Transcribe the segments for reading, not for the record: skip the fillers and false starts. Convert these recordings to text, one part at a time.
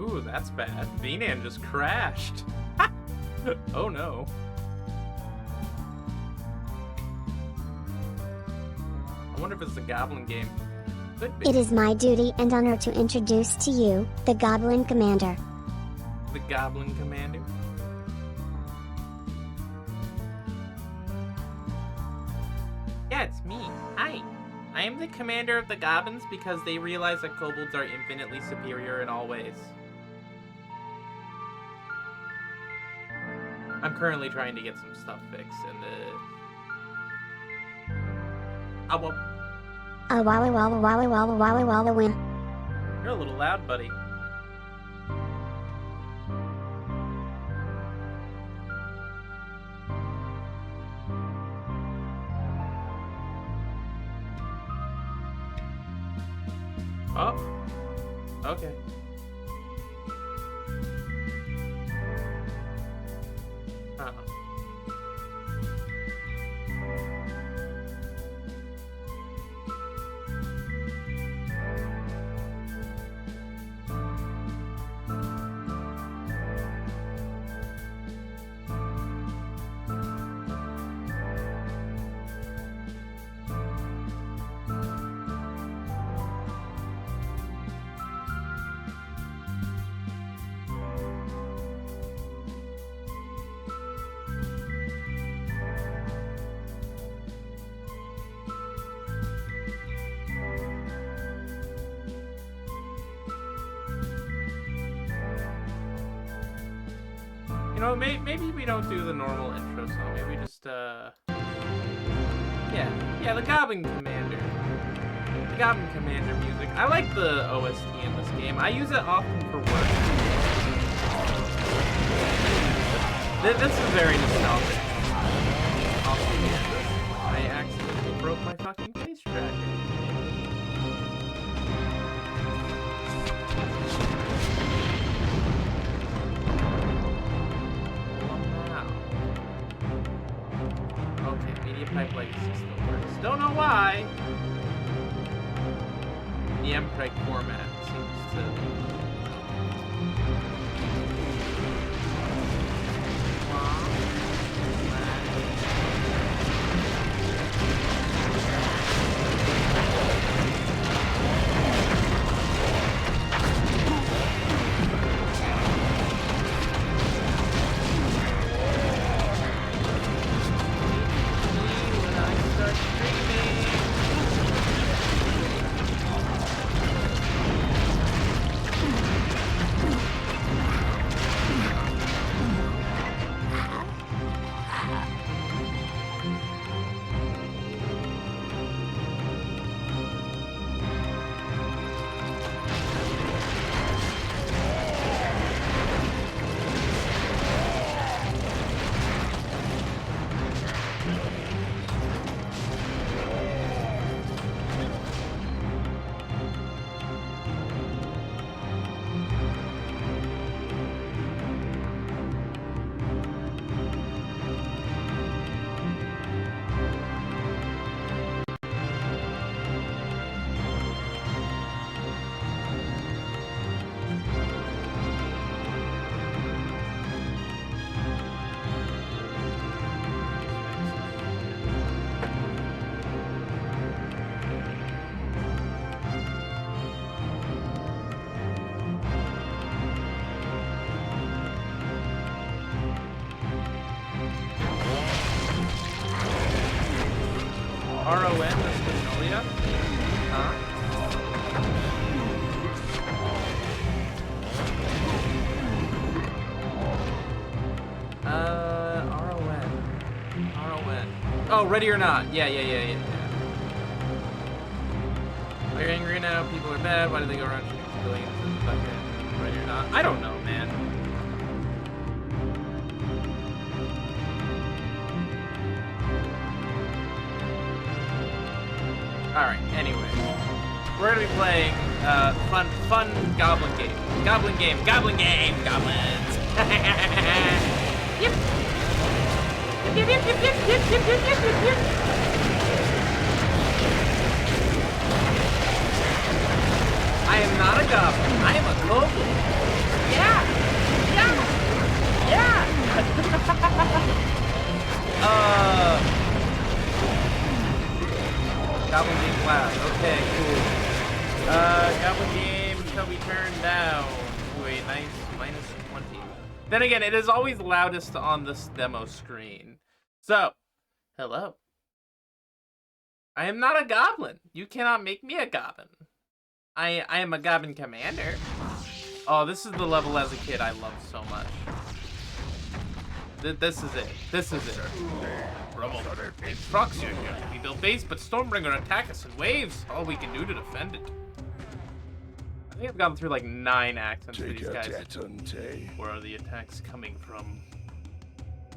Ooh, that's bad. V-Nan just crashed. Oh no. I wonder if it's the Goblin game. Could be. It is my duty and honor to introduce to you, the Goblin Commander. The Goblin Commander? Yeah, it's me. Hi. I am the commander of the goblins because they realize that kobolds are infinitely superior in all ways. I'm currently trying to get some stuff fixed, and oh, well. Wally walla wally walla wally walla win. You're a little loud, buddy. Oh. Okay. You know, maybe we don't do the normal intro song. Maybe just, yeah, the Goblin Commander. The Goblin Commander music. I like the OST in this game. I use it often for work. This is very nostalgic. Also, I accidentally broke my fucking face tracker. Pipe Legacy still works. Don't know why. The MPreg format seems to. RON, that's Magnolia? Huh? RON. Oh, Ready or Not. Yeah. Are you angry now? People are bad. Why do they go around shooting civilians and fucking Ready or Not? I don't know, man. Alright, anyway. We're gonna be playing fun Goblin game. Goblins. Yep. I am not a goblin. I am a goblin. Goblin being loud. Okay, cool. Goblin game shall be turned down to a nice -20. Then again, it is always loudest on this demo screen. So, hello. I am not a goblin. You cannot make me a goblin. I am a goblin commander. Oh, this is the level as a kid I loved so much. This is it. This is it. Rubble. Instruction. We build base, but Stormbringer attack us in waves. All we can do to defend it. I think I've gone through like 9 accents for these guys. Where are the attacks coming from?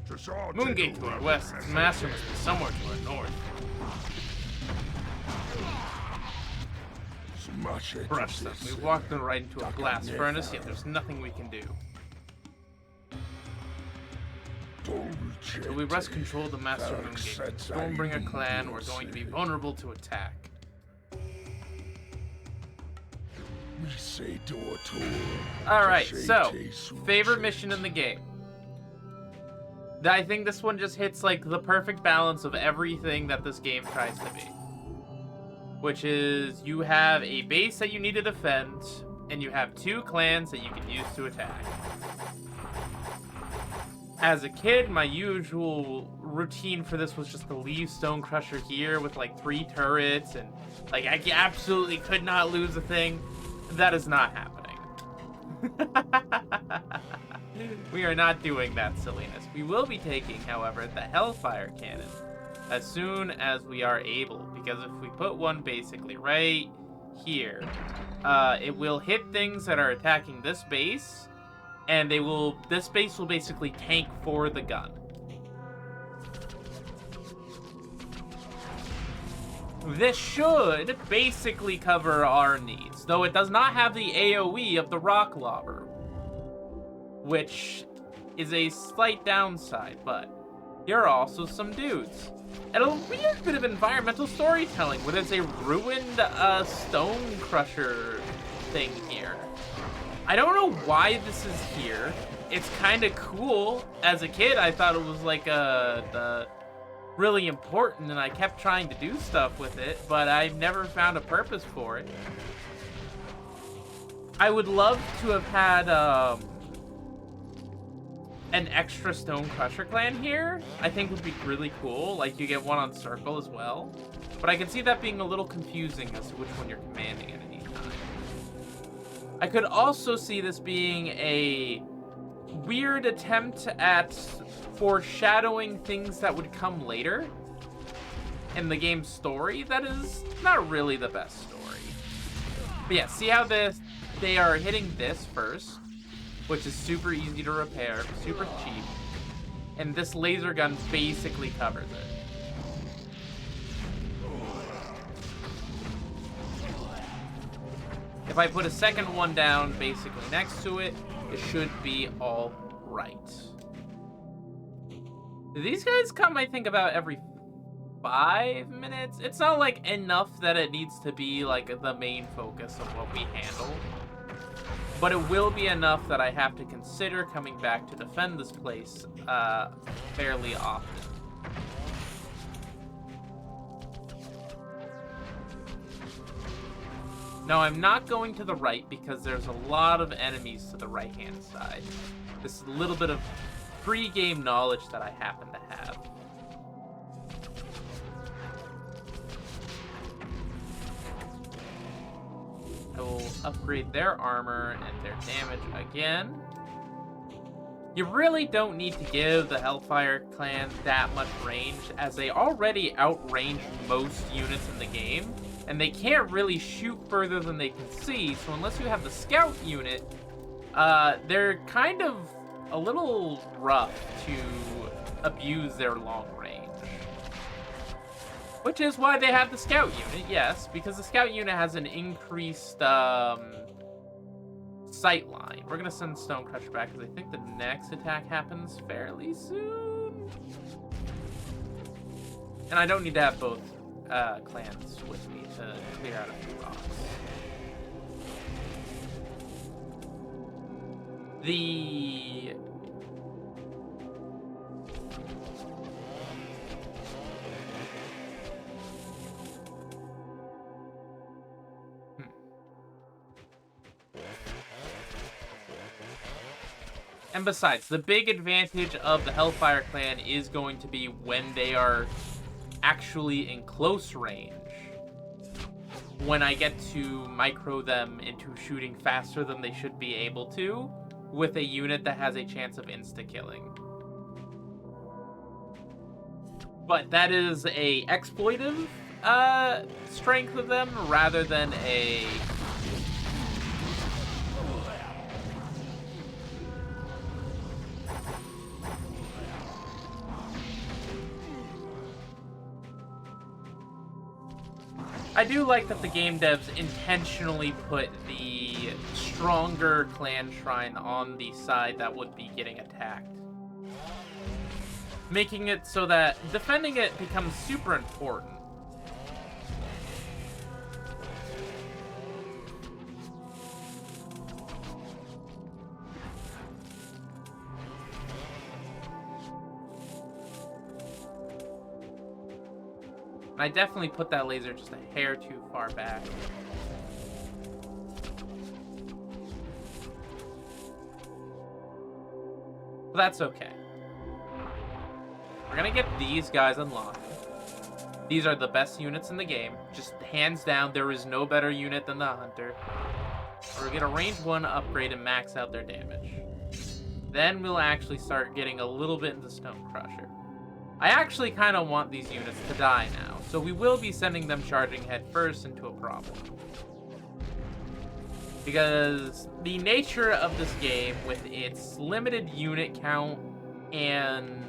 Moongate to our west. Its master must be somewhere to our north. Crush them. We've walked them right into a blast furnace, yet there's nothing we can do. Until we wrest control of the Master Moongate, Stormbringer clan, we're going to be vulnerable to attack. Alright, so, favorite mission in the game. I think this one just hits like the perfect balance of everything that this game tries to be. Which is, you have a base that you need to defend, and you have 2 clans that you can use to attack. As a kid, my usual routine for this was just to leave Stonecrusher here with like 3 turrets, and like I absolutely could not lose a thing. That is not happening. We are not doing that silliness. We will be taking, however, the Hellfire Cannon as soon as we are able, because if we put one basically right here, it will hit things that are attacking this base, and this base will basically tank for the gun. This should basically cover our needs, though it does not have the AoE of the Rock Lobber, which is a slight downside, but here are also some dudes. And a weird bit of environmental storytelling, where there's a ruined stone crusher thing here. I don't know why this is here. It's kind of cool. As a kid, I thought it was like really important, and I kept trying to do stuff with it, but I've never found a purpose for it. I would love to have had an extra Stone Crusher clan here. I think would be really cool. Like, you get one on Circle as well. But I can see that being a little confusing as to which one you're commanding at any time. I could also see this being a weird attempt at foreshadowing things that would come later in the game's story. That is not really the best story. But yeah, see how they are hitting this first, which is super easy to repair, super cheap, and this laser gun basically covers it. If I put a second one down basically next to it, it should be all right. These guys come, I think, about every 5 minutes. It's not like enough that it needs to be like the main focus of what we handle. But it will be enough that I have to consider coming back to defend this place fairly often. Now, I'm not going to the right because there's a lot of enemies to the right-hand side. This is a little bit of pre-game knowledge that I happen to have. I will upgrade their armor and their damage again. You really don't need to give the Hellfire clan that much range, as they already outrange most units in the game, and they can't really shoot further than they can see, so unless you have the scout unit, they're kind of a little rough to abuse their long range. Which is why they have the scout unit, yes, because the scout unit has an increased sight line. We're gonna send Stonecrusher back because I think the next attack happens fairly soon. And I don't need to have both clans with me to clear out a few rocks. And besides, the big advantage of the Hellfire Clan is going to be when they are actually in close range. When I get to micro them into shooting faster than they should be able to, with a unit that has a chance of insta-killing. But that is a exploitive strength of them, rather than a... I do like that the game devs intentionally put the stronger clan shrine on the side that would be getting attacked. Making it so that defending it becomes super important. And I definitely put that laser just a hair too far back. But that's okay. We're gonna get these guys unlocked. These are the best units in the game. Just hands down, there is no better unit than the Hunter. We're gonna range 1 upgrade and max out their damage. Then we'll actually start getting a little bit into Stone Crusher. I actually kind of want these units to die now, so we will be sending them charging headfirst into a problem. Because the nature of this game, with its limited unit count and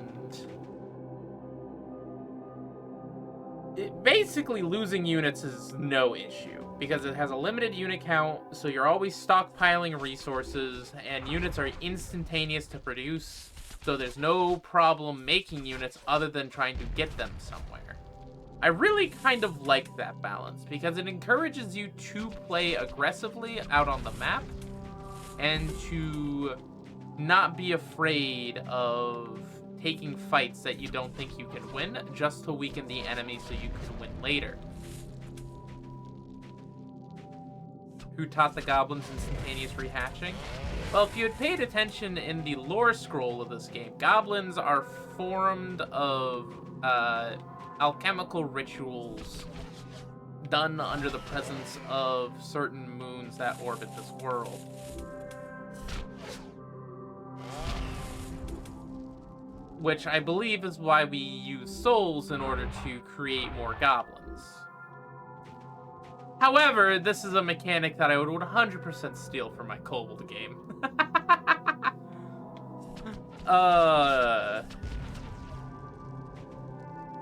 basically losing units is no issue, because it has a limited unit count, so you're always stockpiling resources, and units are instantaneous to produce, so there's no problem making units other than trying to get them somewhere. I really kind of like that balance, because it encourages you to play aggressively out on the map, and to not be afraid of taking fights that you don't think you can win, just to weaken the enemy so you can win later. Who taught the goblins instantaneous rehatching? Well, if you had paid attention in the lore scroll of this game, goblins are formed of alchemical rituals done under the presence of certain moons that orbit this world. Which I believe is why we use souls in order to create more goblins. However, this is a mechanic that I would 100% steal from my Kobold game.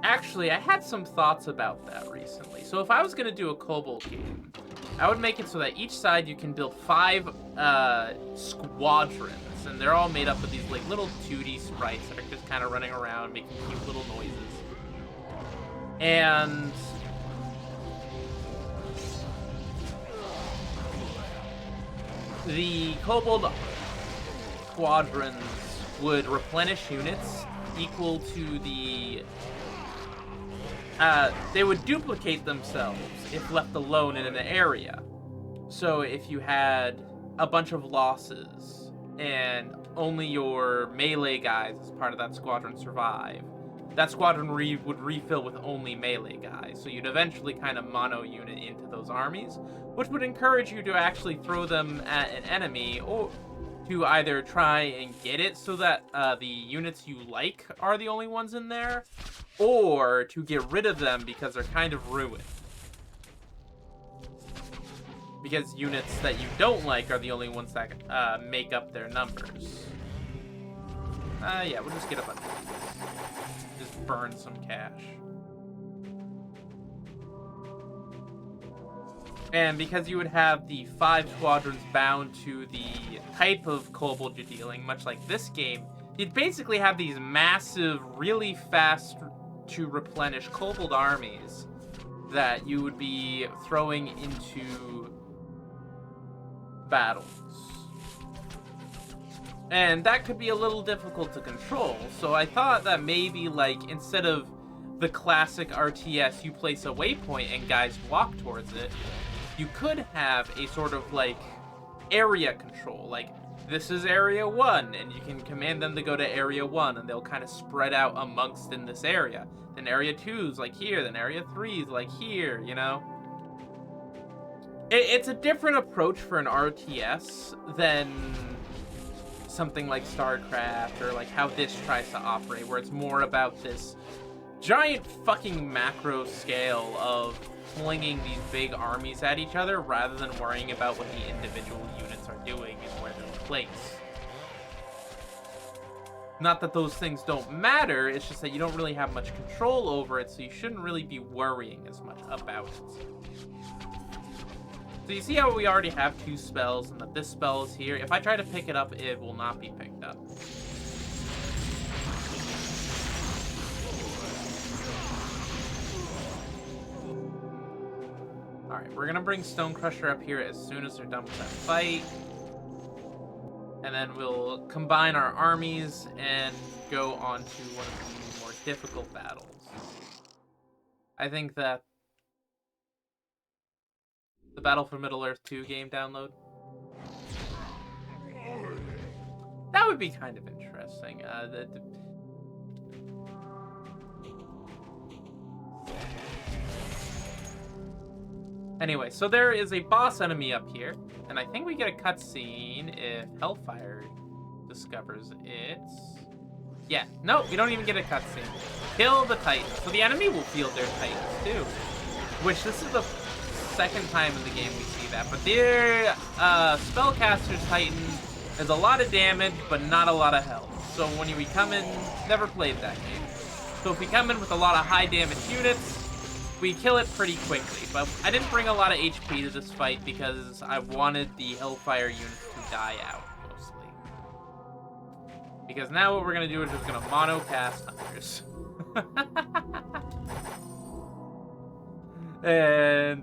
Actually, I had some thoughts about that recently. So if I was going to do a Kobold game, I would make it so that each side you can build 5 squadrons. And they're all made up of these like little 2D sprites that are just kind of running around making cute little noises. And the Kobold squadrons would replenish units equal to the... they would duplicate themselves if left alone in an area. So if you had a bunch of losses and only your melee guys as part of that squadron survive, that squadron would refill with only melee guys. So you'd eventually kind of mono-unit into those armies, which would encourage you to actually throw them at an enemy, or to either try and get it so that the units you like are the only ones in there, or to get rid of them because they're kind of ruined. Because units that you don't like are the only ones that make up their numbers. Yeah, we'll just get a bunch of these. Just burn some cash. And because you would have the 5 squadrons bound to the type of kobold you're dealing, much like this game, you'd basically have these massive, really fast to replenish kobold armies that you would be throwing into battles. And that could be a little difficult to control, so I thought that maybe, like, instead of the classic RTS, you place a waypoint and guys walk towards it, you could have a sort of, like, area control. Like, this is Area 1, and you can command them to go to Area 1, and they'll kind of spread out amongst in this area. Then Area 2's like here, then Area 3's like here, you know? It's a different approach for an RTS than something like StarCraft, or like how this tries to operate, where it's more about this giant fucking macro scale of flinging these big armies at each other rather than worrying about what the individual units are doing and where they're placed. Not that those things don't matter, it's just that you don't really have much control over it, so you shouldn't really be worrying as much about it. So you see how we already have 2 spells, and that this spell is here. If I try to pick it up, it will not be picked up. Alright, we're gonna bring Stone Crusher up here as soon as they're done with that fight. And then we'll combine our armies and go on to one of the more difficult battles. I think that the Battle for Middle-earth 2 game download, that would be kind of interesting. Anyway, so there is a boss enemy up here, and I think we get a cutscene if Hellfire discovers it. Yeah, no, we don't even get a cutscene. Kill the Titans. So the enemy will field their Titans too, which this is the second time in the game we see that. But their Spellcaster's Titan is a lot of damage, but not a lot of health. So when we come in, never played that game. So if we come in with a lot of high damage units, we kill it pretty quickly. But I didn't bring a lot of HP to this fight because I wanted the Hellfire units to die out mostly. Because now what we're gonna do is just gonna mono cast Hunters. And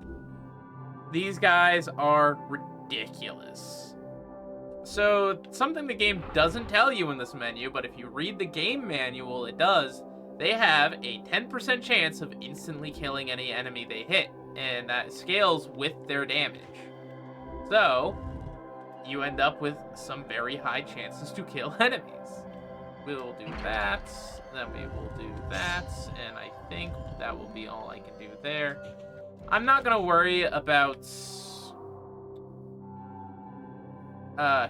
these guys are ridiculous. So, something the game doesn't tell you in this menu, but if you read the game manual, it does. They have a 10% chance of instantly killing any enemy they hit, and that scales with their damage. So, you end up with some very high chances to kill enemies. We'll do that, then we will do that, and I think that will be all I can do there. I'm not gonna worry about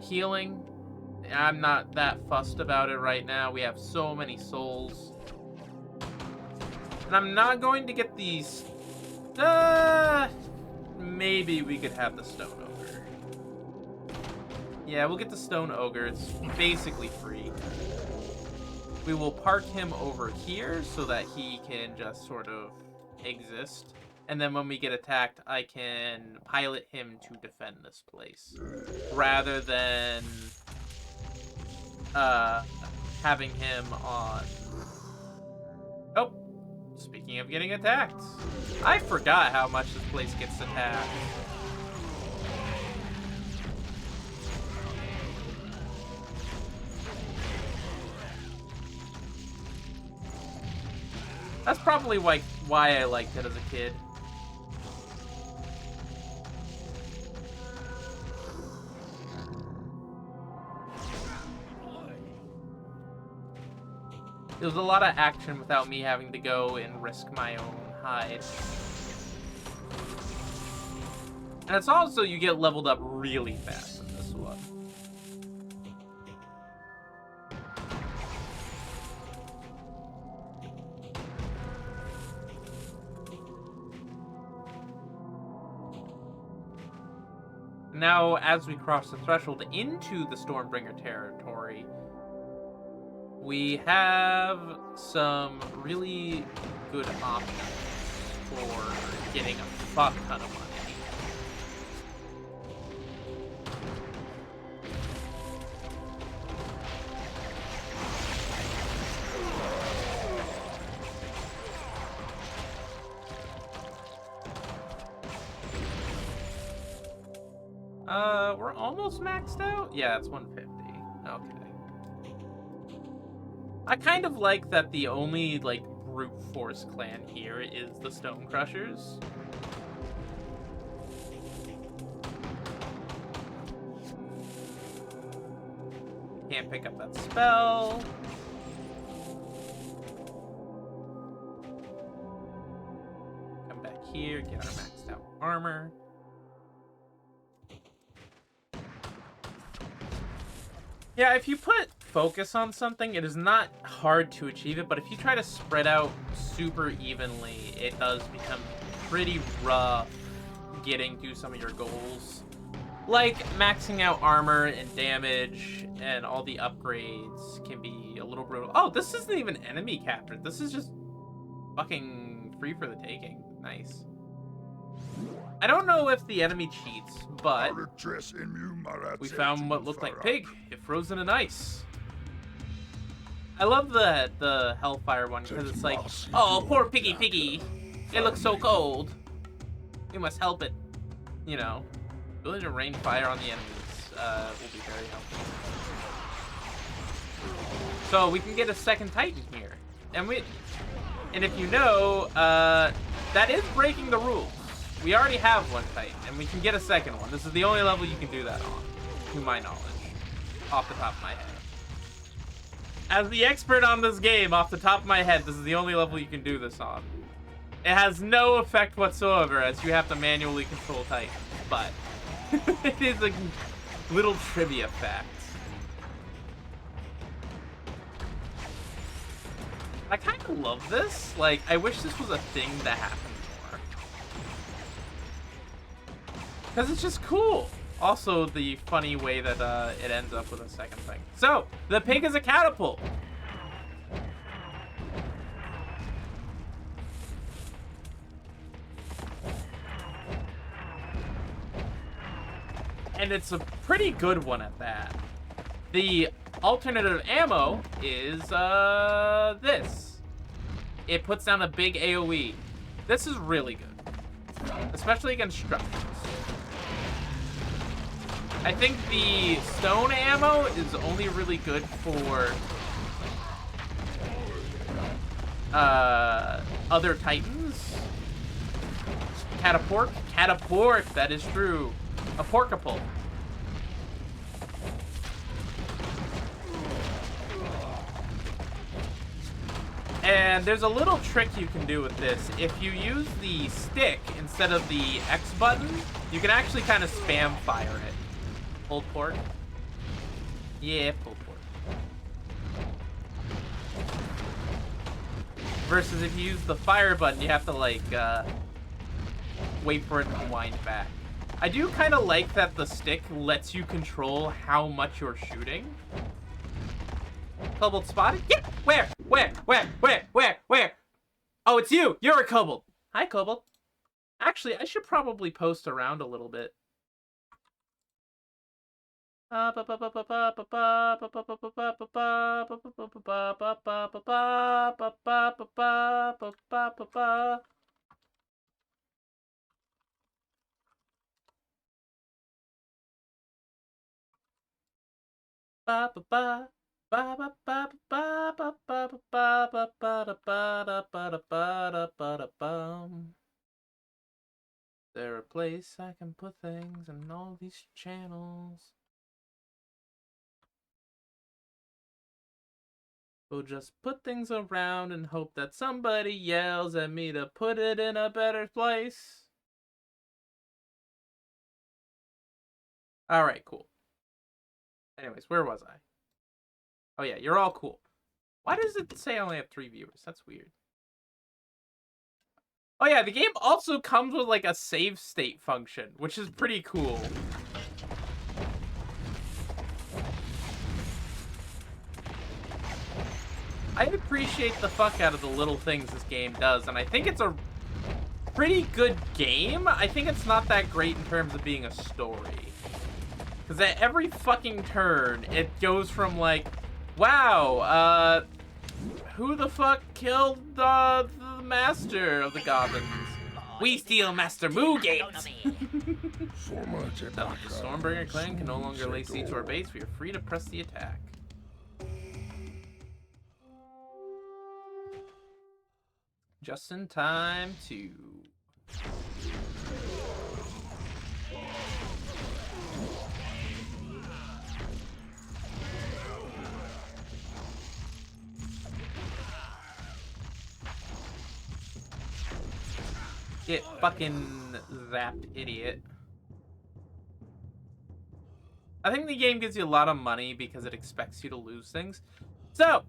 healing. I'm not that fussed about it right now. We have so many souls. And I'm not going to get these... maybe we could have the Stone Ogre. Yeah, we'll get the Stone Ogre. It's basically free. We will park him over here so that he can just sort of exist. And then when we get attacked, I can pilot him to defend this place. Rather than having him on... Oh, speaking of getting attacked. I forgot how much this place gets attacked. That's probably why I liked it as a kid. It was a lot of action without me having to go and risk my own hide. And it's also, you get leveled up really fast in this one. Now, as we cross the threshold into the Stormbringer territory, we have some really good options for getting a fuck ton of money. We're almost maxed out? Yeah, it's 150. Okay. I kind of like that the only, like, brute force clan here is the Stone Crushers. Can't pick up that spell. Come back here, get our maxed out armor. Yeah, if you put focus on something, it is not hard to achieve it, but if you try to spread out super evenly, it does become pretty rough getting to some of your goals. Like, maxing out armor and damage and all the upgrades can be a little brutal. Oh, this isn't even enemy captured. This is just fucking free for the taking. Nice. I don't know if the enemy cheats, but we found what looked like pig. It frozen in ice. I love the Hellfire one because it's like, oh, poor piggy. It looks so cold. We must help it. You know, ability to rain fire on the enemies will be very helpful. So we can get a second Titan here, and if you know, that is breaking the rules. We already have one Titan, and we can get a second one. This is the only level you can do that on, to my knowledge, off the top of my head. As the expert on this game, off the top of my head, this is the only level you can do this on. It has no effect whatsoever, as you have to manually control Titans, but it is a little trivia fact. I kind of love this. Like, I wish this was a thing that happened more. Because it's just cool. Also, the funny way that it ends up with a second thing. So, the pig is a catapult. And it's a pretty good one at that. The alternative ammo is this. It puts down a big AoE. This is really good, especially against structures. I think the stone ammo is only really good for other Titans. Cataport, that is true. A porcapult. And there's a little trick you can do with this. If you use the stick instead of the X button, you can actually kind of spam fire it. Pulled pork? Yeah, pulled pork. Versus if you use the fire button, you have to, like, wait for it to wind back. I do kind of like that the stick lets you control how much you're shooting. Kobold spotted? Yeah! Where? Oh, it's you! You're a kobold! Hi, kobold. Actually, I should probably post around a little bit. There a place I can put things in all these channels? We'll just put things around and hope that somebody yells at me to put it in a better place. Alright, cool. Anyways, where was I? Oh yeah, you're all cool. Why does it say I only have 3 viewers? That's weird. Oh yeah, the game also comes with like a save state function, which is pretty cool. I appreciate the fuck out of the little things this game does, and I think it's a pretty good game. I think it's not that great in terms of being a story. Because at every fucking turn, it goes from like, wow, who the fuck killed the master of the goblins? We steal Master Moogate! The Stormbringer clan can no longer lay siege to our base. We are free to press the attack. Just in time to... Get fucking zapped, idiot. I think the game gives you a lot of money because it expects you to lose things. So,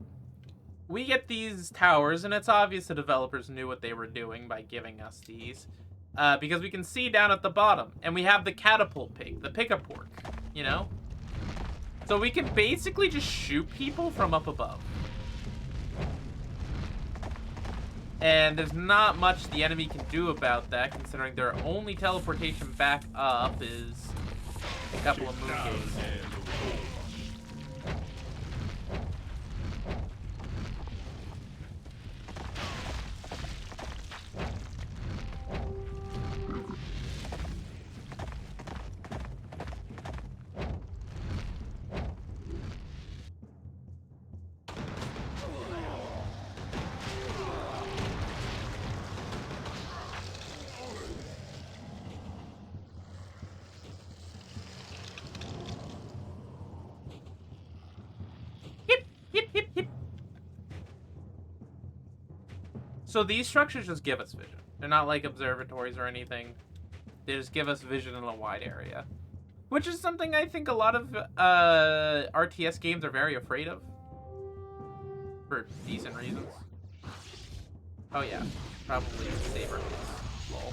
we get these towers, and it's obvious the developers knew what they were doing by giving us these. Because we can see down at the bottom, and we have the catapult pig, the pick-a-pork, you know? So we can basically just shoot people from up above. And there's not much the enemy can do about that, considering their only teleportation back up is a couple of moon gates. Hip, hip, hip. So these structures just give us vision. They're not like observatories or anything. They just give us vision in a wide area. Which is something I think a lot of RTS games are very afraid of. For decent reasons. Oh yeah, probably saber. Lol.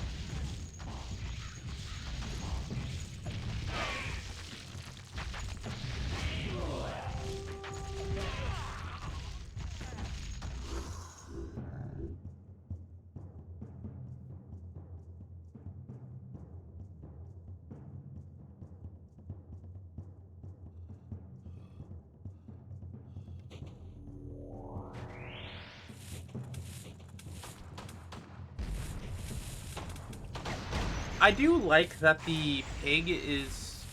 I do like that the pig is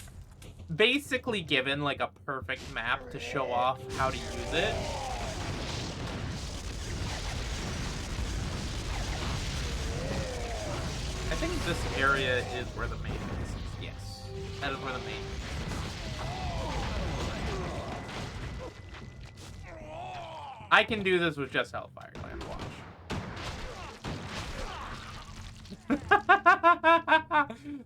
basically given like a perfect map to show off how to use it. I think this area is where the main is. Yes, that is where the main is. I can do this with just Hellfire Clan, watch.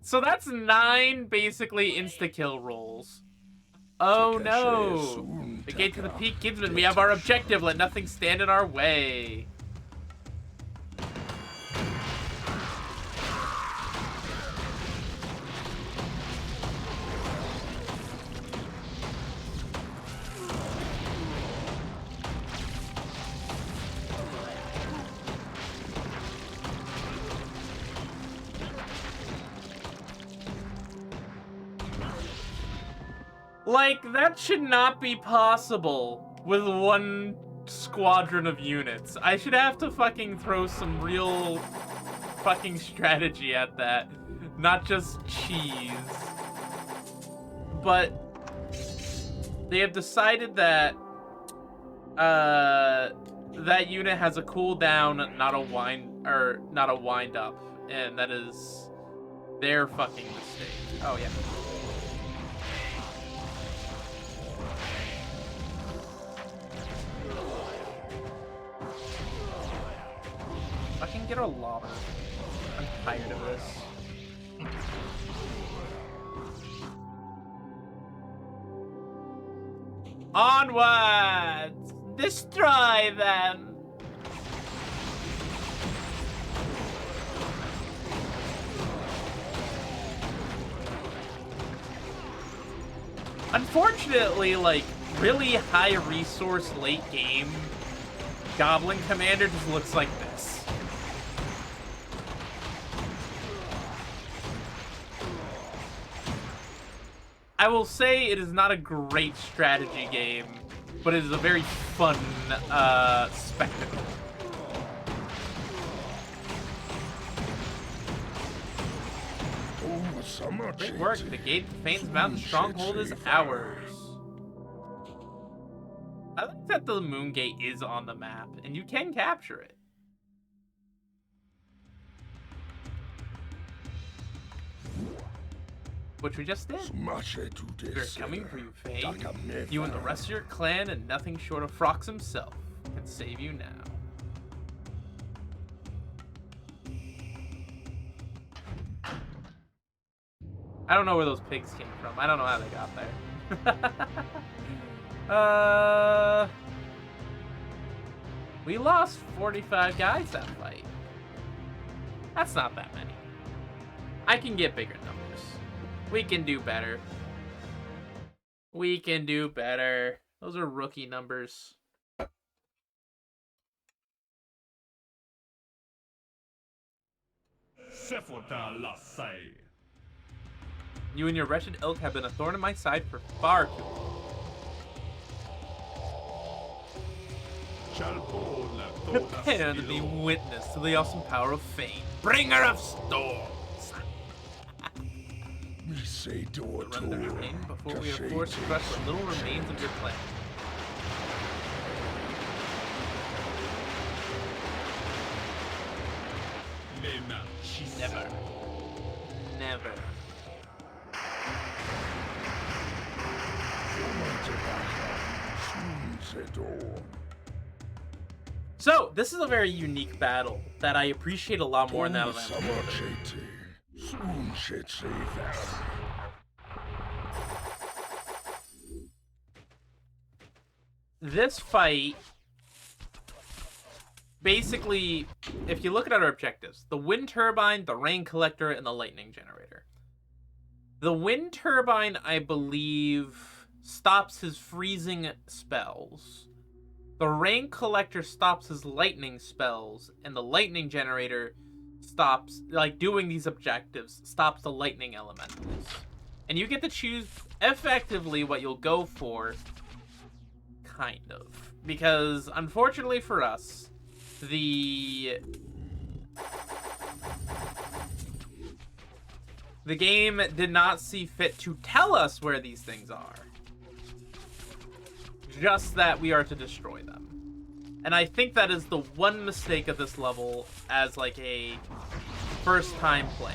So that's 9 basically insta-kill rolls. Oh no! The gate to the peak, kidsman. We have our objective. Let nothing stand in our way. Like, that should not be possible with one squadron of units. I should have to fucking throw some real fucking strategy at that, not just cheese. But they have decided that that unit has a cooldown, not a wind up, and that is their fucking mistake. Oh yeah. Fucking get a lobber. I'm tired of this. Onwards! Destroy them! Unfortunately, like, really high resource late game Goblin Commander just looks like this. I will say it is not a great strategy game, but it is a very fun spectacle. Great work. The gate to Fane's Mountain Stronghold is ours. I like that the Moon Gate is on the map, and you can capture it. Which we just did. We're coming for you, Fane. You and the rest of your clan, and nothing short of Frox himself can save you now. I don't know where those pigs came from. I don't know how they got there. We lost 45 guys that fight. That's not that many. I can get bigger numbers. We can do better. We can do better. Those are rookie numbers. You and your wretched ilk have been a thorn in my side for far too long. Prepare to be witness to the awesome power of fame, bringer of storms. Surrender to pain before we are forced to crush what little remains of your plan. Never. Never. So, this is a very unique battle that I appreciate a lot more now that I'm This fight, basically, if you look at our objectives, the wind turbine, the rain collector, and the lightning generator. The wind turbine, I believe, stops his freezing spells. The rain collector stops his lightning spells, and the lightning generator stops, like, doing these objectives, stops the lightning elementals. And you get to choose effectively what you'll go for, kind of. Because, unfortunately for us, the game did not see fit to tell us where these things are. Just that we are to destroy them. And I think that is the one mistake of this level as, like, a first-time player.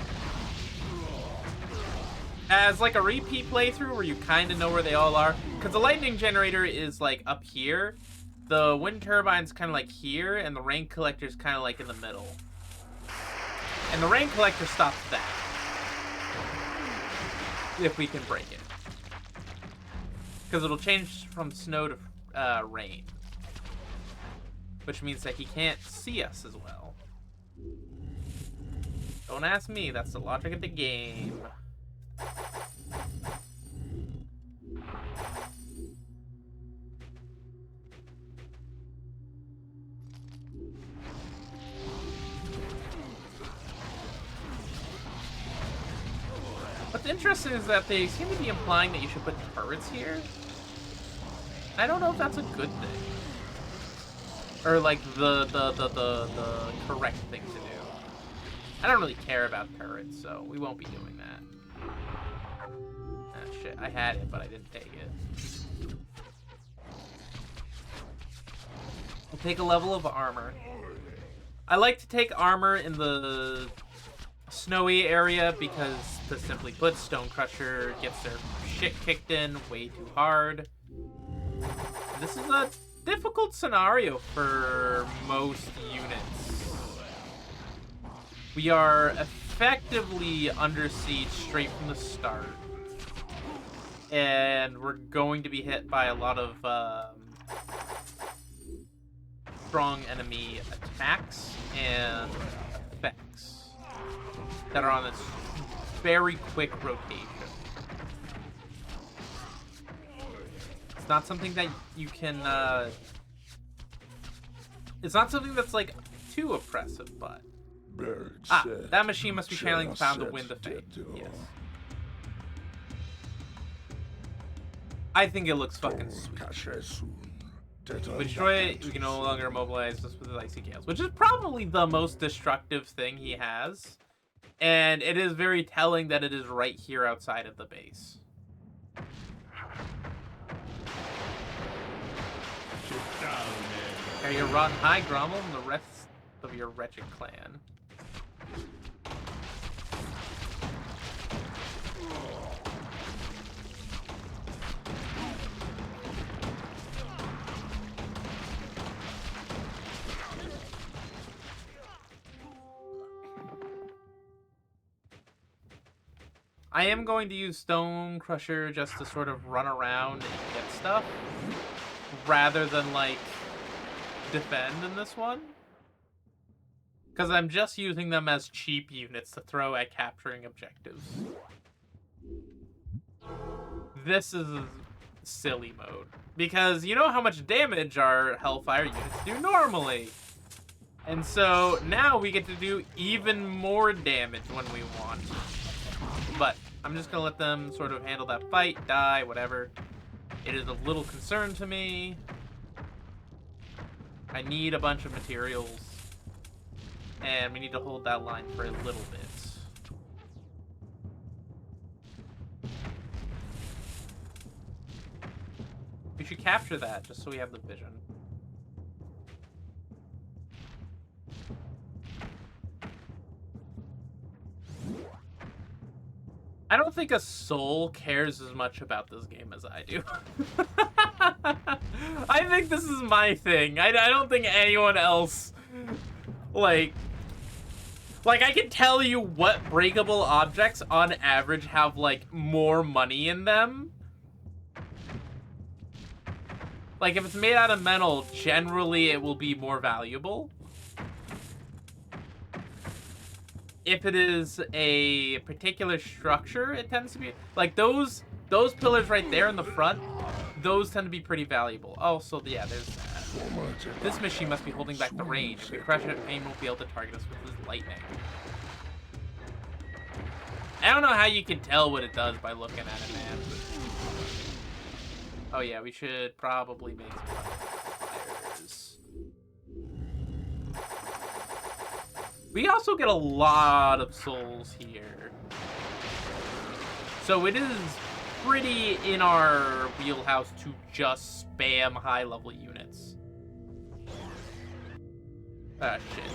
As, like, a repeat playthrough where you kind of know where they all are. Because the lightning generator is, like, up here. The wind turbine's kind of, like, here. And the rain collector's kind of, like, in the middle. And the rain collector stops that. If we can break it. Because it'll change from snow to rain. Which means that he can't see us as well. Don't ask me, that's the logic of the game. What's interesting is that they seem to be implying that you should put turrets here. I don't know if that's a good thing. Or, like, the correct thing to do. I don't really care about turrets, so we won't be doing that. Ah, shit. I had it, but I didn't take it. I'll take a level of armor. I like to take armor in the snowy area because, to simply put, Stonecrusher gets their shit kicked in way too hard. This is a difficult scenario for most units. We are effectively under siege straight from the start. And we're going to be hit by a lot of strong enemy attacks and effects that are on this very quick rotation. It's not something that you can, it's not something that's, like, too oppressive, but... Ah, that machine must be channeling Found the Wind of Fate. Yes. I think it looks fucking sweet. We destroy it, we can no longer immobilize this with his icy gales, which is probably the most destructive thing he has. And it is very telling that it is right here outside of the base. Are you rotten high, Grommel, and the rest of your wretched clan? I am going to use Stone Crusher just to sort of run around and get stuff, rather than, like, defend in this one. Because I'm just using them as cheap units to throw at capturing objectives. This is silly mode. Because you know how much damage our Hellfire units do normally. And so now we get to do even more damage when we want. But I'm just going to let them sort of handle that fight, die, whatever. It is a little concern to me. I need a bunch of materials. And we need to hold that line for a little bit. We should capture that, just so we have the vision. I don't think a soul cares as much about this game as I do. I think this is my thing. I don't think anyone else, like, I can tell you what breakable objects on average have, like, more money in them. Like, if it's made out of metal, generally it will be more valuable. If it is a particular structure, it tends to be... Like, those pillars right there in the front, those tend to be pretty valuable. Oh, so, yeah, there's that. This machine must be holding back the rain. If we crush it, Pain won't be able to target us with his lightning. I don't know how you can tell what it does by looking at it, man. Oh, yeah, we should probably make some fires. We also get a lot of souls here. So it is pretty in our wheelhouse to just spam high-level units. Ah, shit.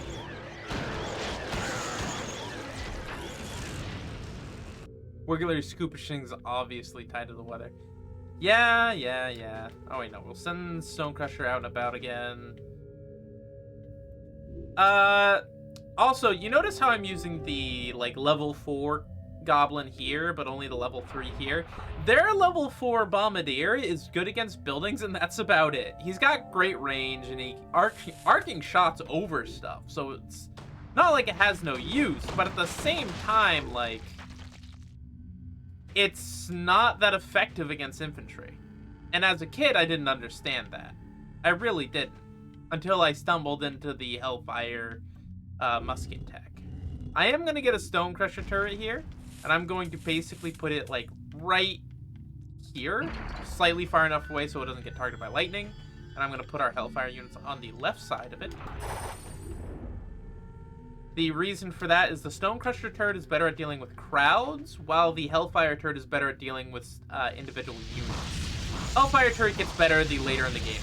Wiggler Scoopishing's obviously tied to the weather. Yeah. Oh, wait, no. We'll send Stonecrusher out and about again. Also, you notice how I'm using the, like, level 4 Goblin here, but only the level 3 here? Their level 4 Bombardier is good against buildings, and that's about it. He's got great range, and he arcing shots over stuff, so it's not like it has no use, but at the same time, like... It's not that effective against infantry. And as a kid, I didn't understand that. I really didn't. Until I stumbled into the Hellfire musket tech. I am going to get a Stonecrusher turret here. And I'm going to basically put it, like, right here. Slightly far enough away so it doesn't get targeted by lightning. And I'm going to put our Hellfire units on the left side of it. The reason for that is the Stonecrusher turret is better at dealing with crowds, while the Hellfire turret is better at dealing with individual units. Hellfire turret gets better the later in the game,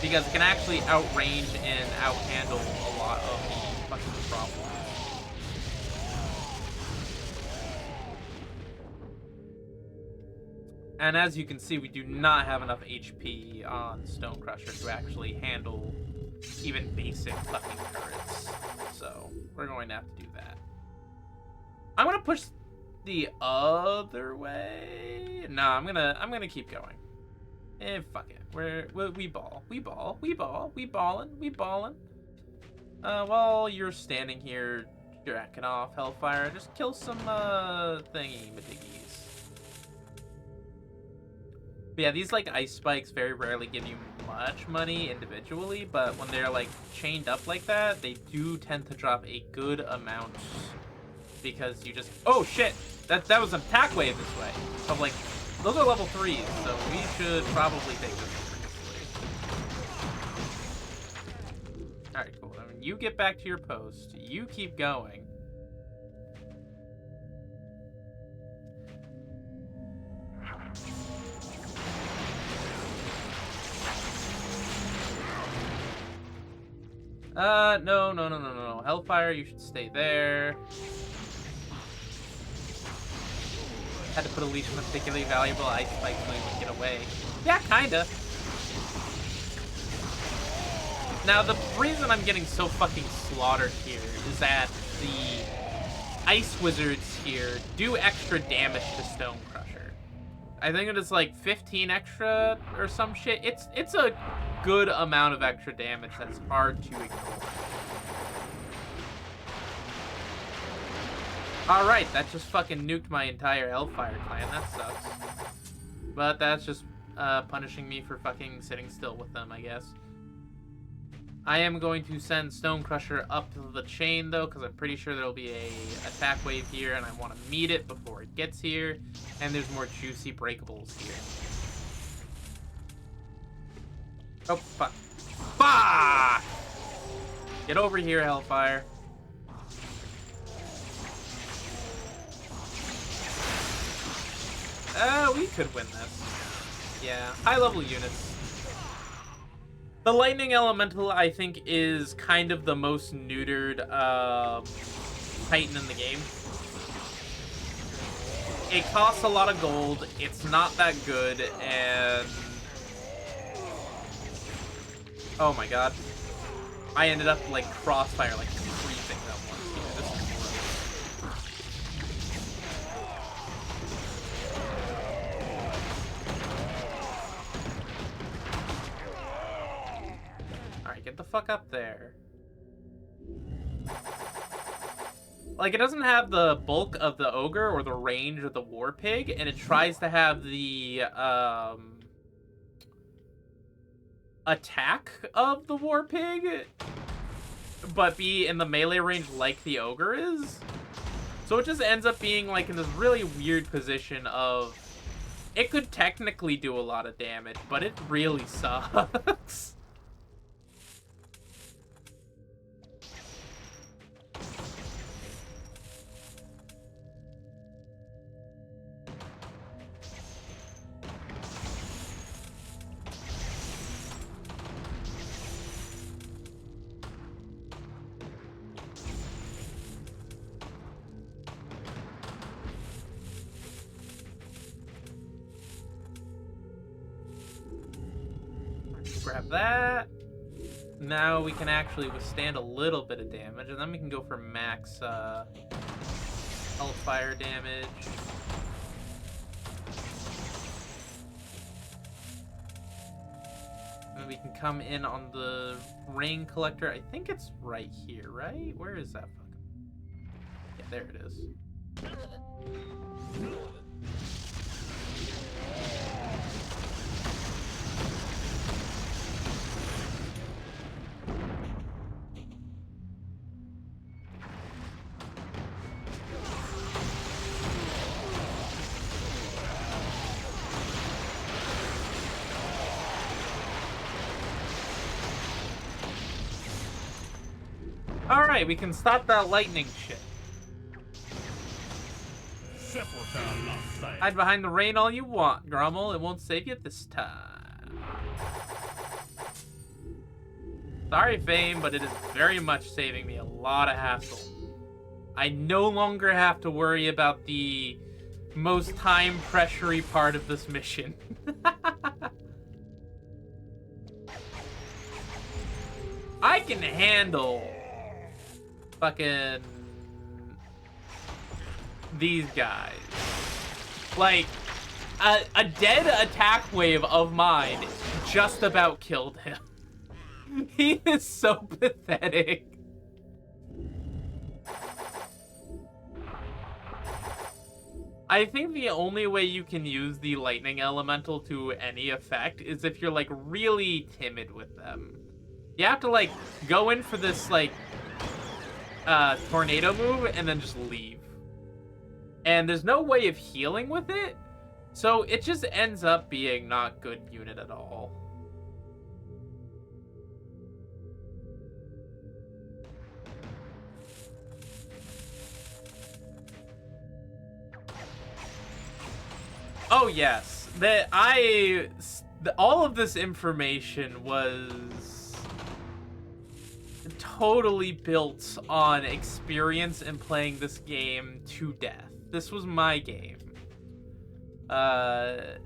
because it can actually outrange and outhandle a lot of the fucking problems. And as you can see, we do not have enough HP on Stonecrusher to actually handle even basic fucking turrets. So, we're going to have to do that. I'm going to push the other way. No, I'm gonna keep going. Fuck it. We ballin'. While you're standing here jacking off Hellfire, just kill some thingy-majiggies. But yeah, these, like, ice spikes very rarely give you much money individually, but when they're, like, chained up like that, they do tend to drop a good amount. Because you just... Oh, shit! That was an attack wave this way. Of, like, those are level 3s, so we should probably take this seriously. Alright, cool. I mean, you get back to your post. You keep going. No. Hellfire, you should stay there. Had to put a leash on a particularly valuable ice spike so he would get away. Yeah, kinda. Now, the reason I'm getting so fucking slaughtered here is that ice wizards here do extra damage to Stone Crusher. I think it is like 15 extra or some shit. It's a good amount of extra damage that's hard to ignore. Alright, that just fucking nuked my entire Hellfire clan. That sucks. But that's just punishing me for fucking sitting still with them, I guess. I am going to send Stone Crusher up the chain, though, because I'm pretty sure there'll be a attack wave here, and I want to meet it before it gets here. And there's more juicy breakables here. Oh, fuck. Fuck! Get over here, Hellfire. We could win this. Yeah, high-level units. The Lightning Elemental, I think, is kind of the most neutered Titan in the game. It costs a lot of gold, it's not that good, and... Oh my god. I ended up, like, crossfire, like, 3 things at once. Yeah, this is get the fuck up there. Like, it doesn't have the bulk of the ogre or the range of the war pig, and it tries to have the attack of the war pig, but be in the melee range like the ogre is. So it just ends up being like in this really weird position of it could technically do a lot of damage, but it really sucks. Grab that. Now we can actually withstand a little bit of damage, and then we can go for max Hellfire damage. And we can come in on the Rain Collector. I think it's right here, right? Where is that fucking... Yeah, there it is. Alright, we can stop that lightning shit. Hide behind the rain all you want, Grummel. It won't save you this time. Sorry, Fame, but it is very much saving me a lot of hassle. I no longer have to worry about the most time-pressury part of this mission. I can handle fucking these guys. Like, a dead attack wave of mine just about killed him. He is so pathetic. I think the only way you can use the lightning elemental to any effect is if you're like really timid with them. You have to like go in for this like tornado move and then just leave. And there's no way of healing with it, so it just ends up being not good unit at all. Oh yes, all of this information was totally built on experience in playing this game to death. This was my game. I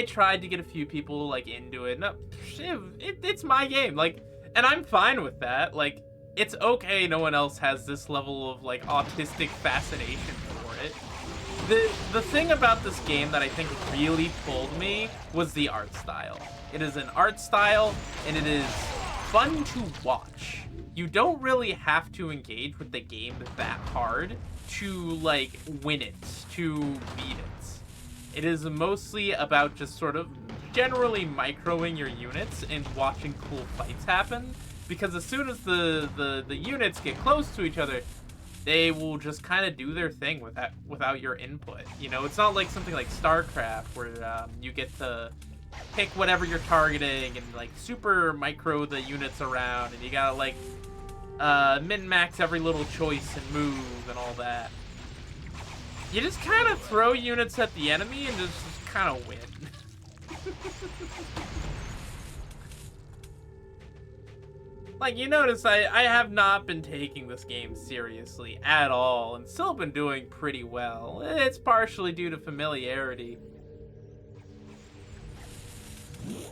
tried to get a few people like into it. No, it's my game. Like, and I'm fine with that. Like, it's okay no one else has this level of, like, autistic fascination for it. The thing about this game that I think really pulled me was the art style. It is an art style, and it is fun to watch. You don't really have to engage with the game that hard to, like, win it, to beat it. It is mostly about just sort of generally microing your units and watching cool fights happen, because as soon as the units get close to each other, they will just kind of do their thing without your input. You know, it's not like something like StarCraft where you get to pick whatever you're targeting and, like, super micro the units around, and you gotta, like, min-max every little choice and move and all that. You just kind of throw units at the enemy and just kind of win. Like, you notice I have not been taking this game seriously at all, and still been doing pretty well. It's partially due to familiarity.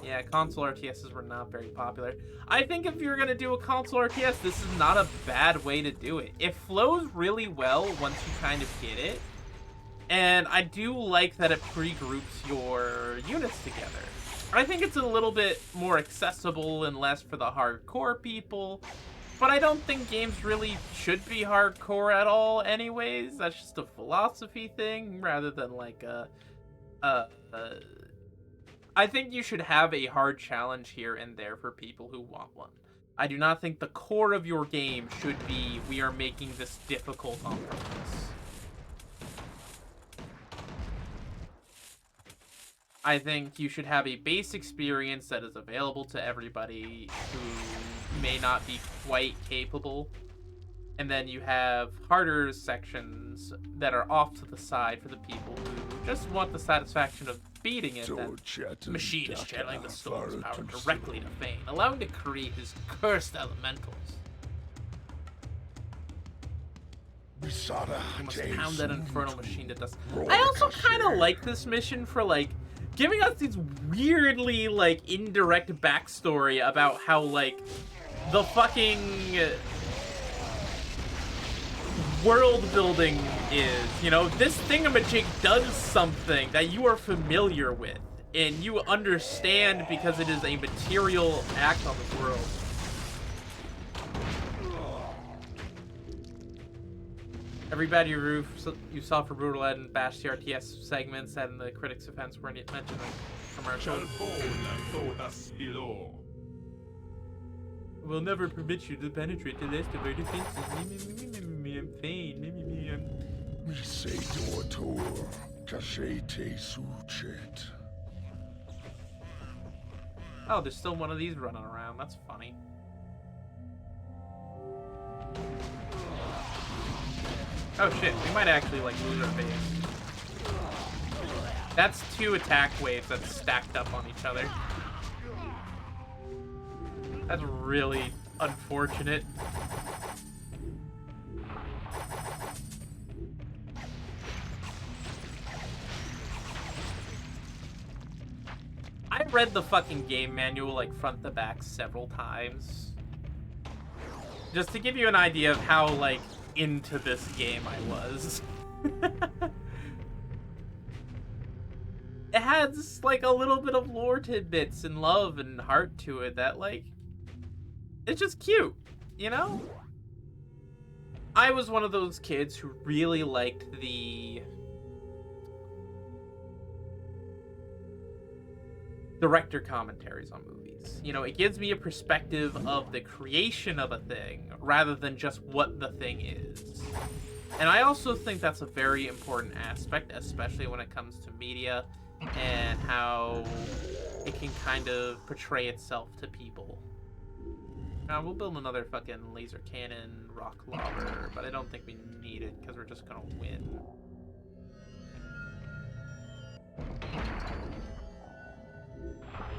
Yeah, console RTSs were not very popular. I think if you're gonna do a console RTS, this is not a bad way to do it. It flows really well once you kind of get it, and I do like that it pre-groups your units together. I think it's a little bit more accessible and less for the hardcore people, but I don't think games really should be hardcore at all anyways. That's just a philosophy thing rather than like I think you should have a hard challenge here and there for people who want one. I do not think the core of your game should be, we are making this difficult on purpose. I think you should have a base experience that is available to everybody who may not be quite capable. And then you have harder sections that are off to the side for the people who just want the satisfaction of beating it. The machine is channeling the storm's power directly to Fane, allowing to create his cursed elementals. You must pound that infernal machine to dust. I also kind of like this mission for, like, giving us these weirdly, like, indirect backstory about how, like, the fucking world building is. You know, this thingamajig does something that you are familiar with, and you understand because it is a material act on this world. Every bad review you saw for Brutal Ed and Bash TRTS segments and the critics' offense were mentioned in the commercial. We'll never permit you to penetrate the list of our defenses. Oh, there's still one of these running around. That's funny. Oh shit, we might actually, like, lose our base. That's 2 attack waves that's stacked up on each other. That's really unfortunate. I read the fucking game manual, like, front to back several times. Just to give you an idea of how, like, into this game I was. It has, like, a little bit of lore tidbits and love and heart to it that, like, it's just cute, you know? I was one of those kids who really liked the director commentaries on movies. You know, it gives me a perspective of the creation of a thing rather than just what the thing is. And I also think that's a very important aspect, especially when it comes to media and how it can kind of portray itself to people. Now, we'll build another fucking laser cannon, rock lobber, but I don't think we need it because we're just gonna win.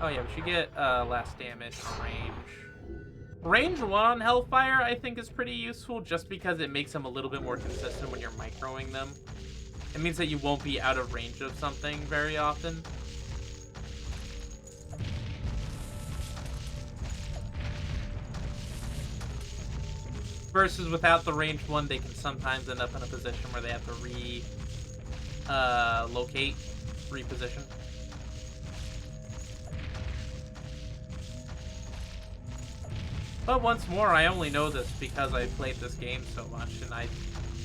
Oh yeah, we should get last damage range. Range 1 on Hellfire I think is pretty useful just because it makes them a little bit more consistent when you're microing them. It means that you won't be out of range of something very often. Versus without the ranged one, they can sometimes end up in a position where they have to reposition. But once more, I only know this because I played this game so much, and I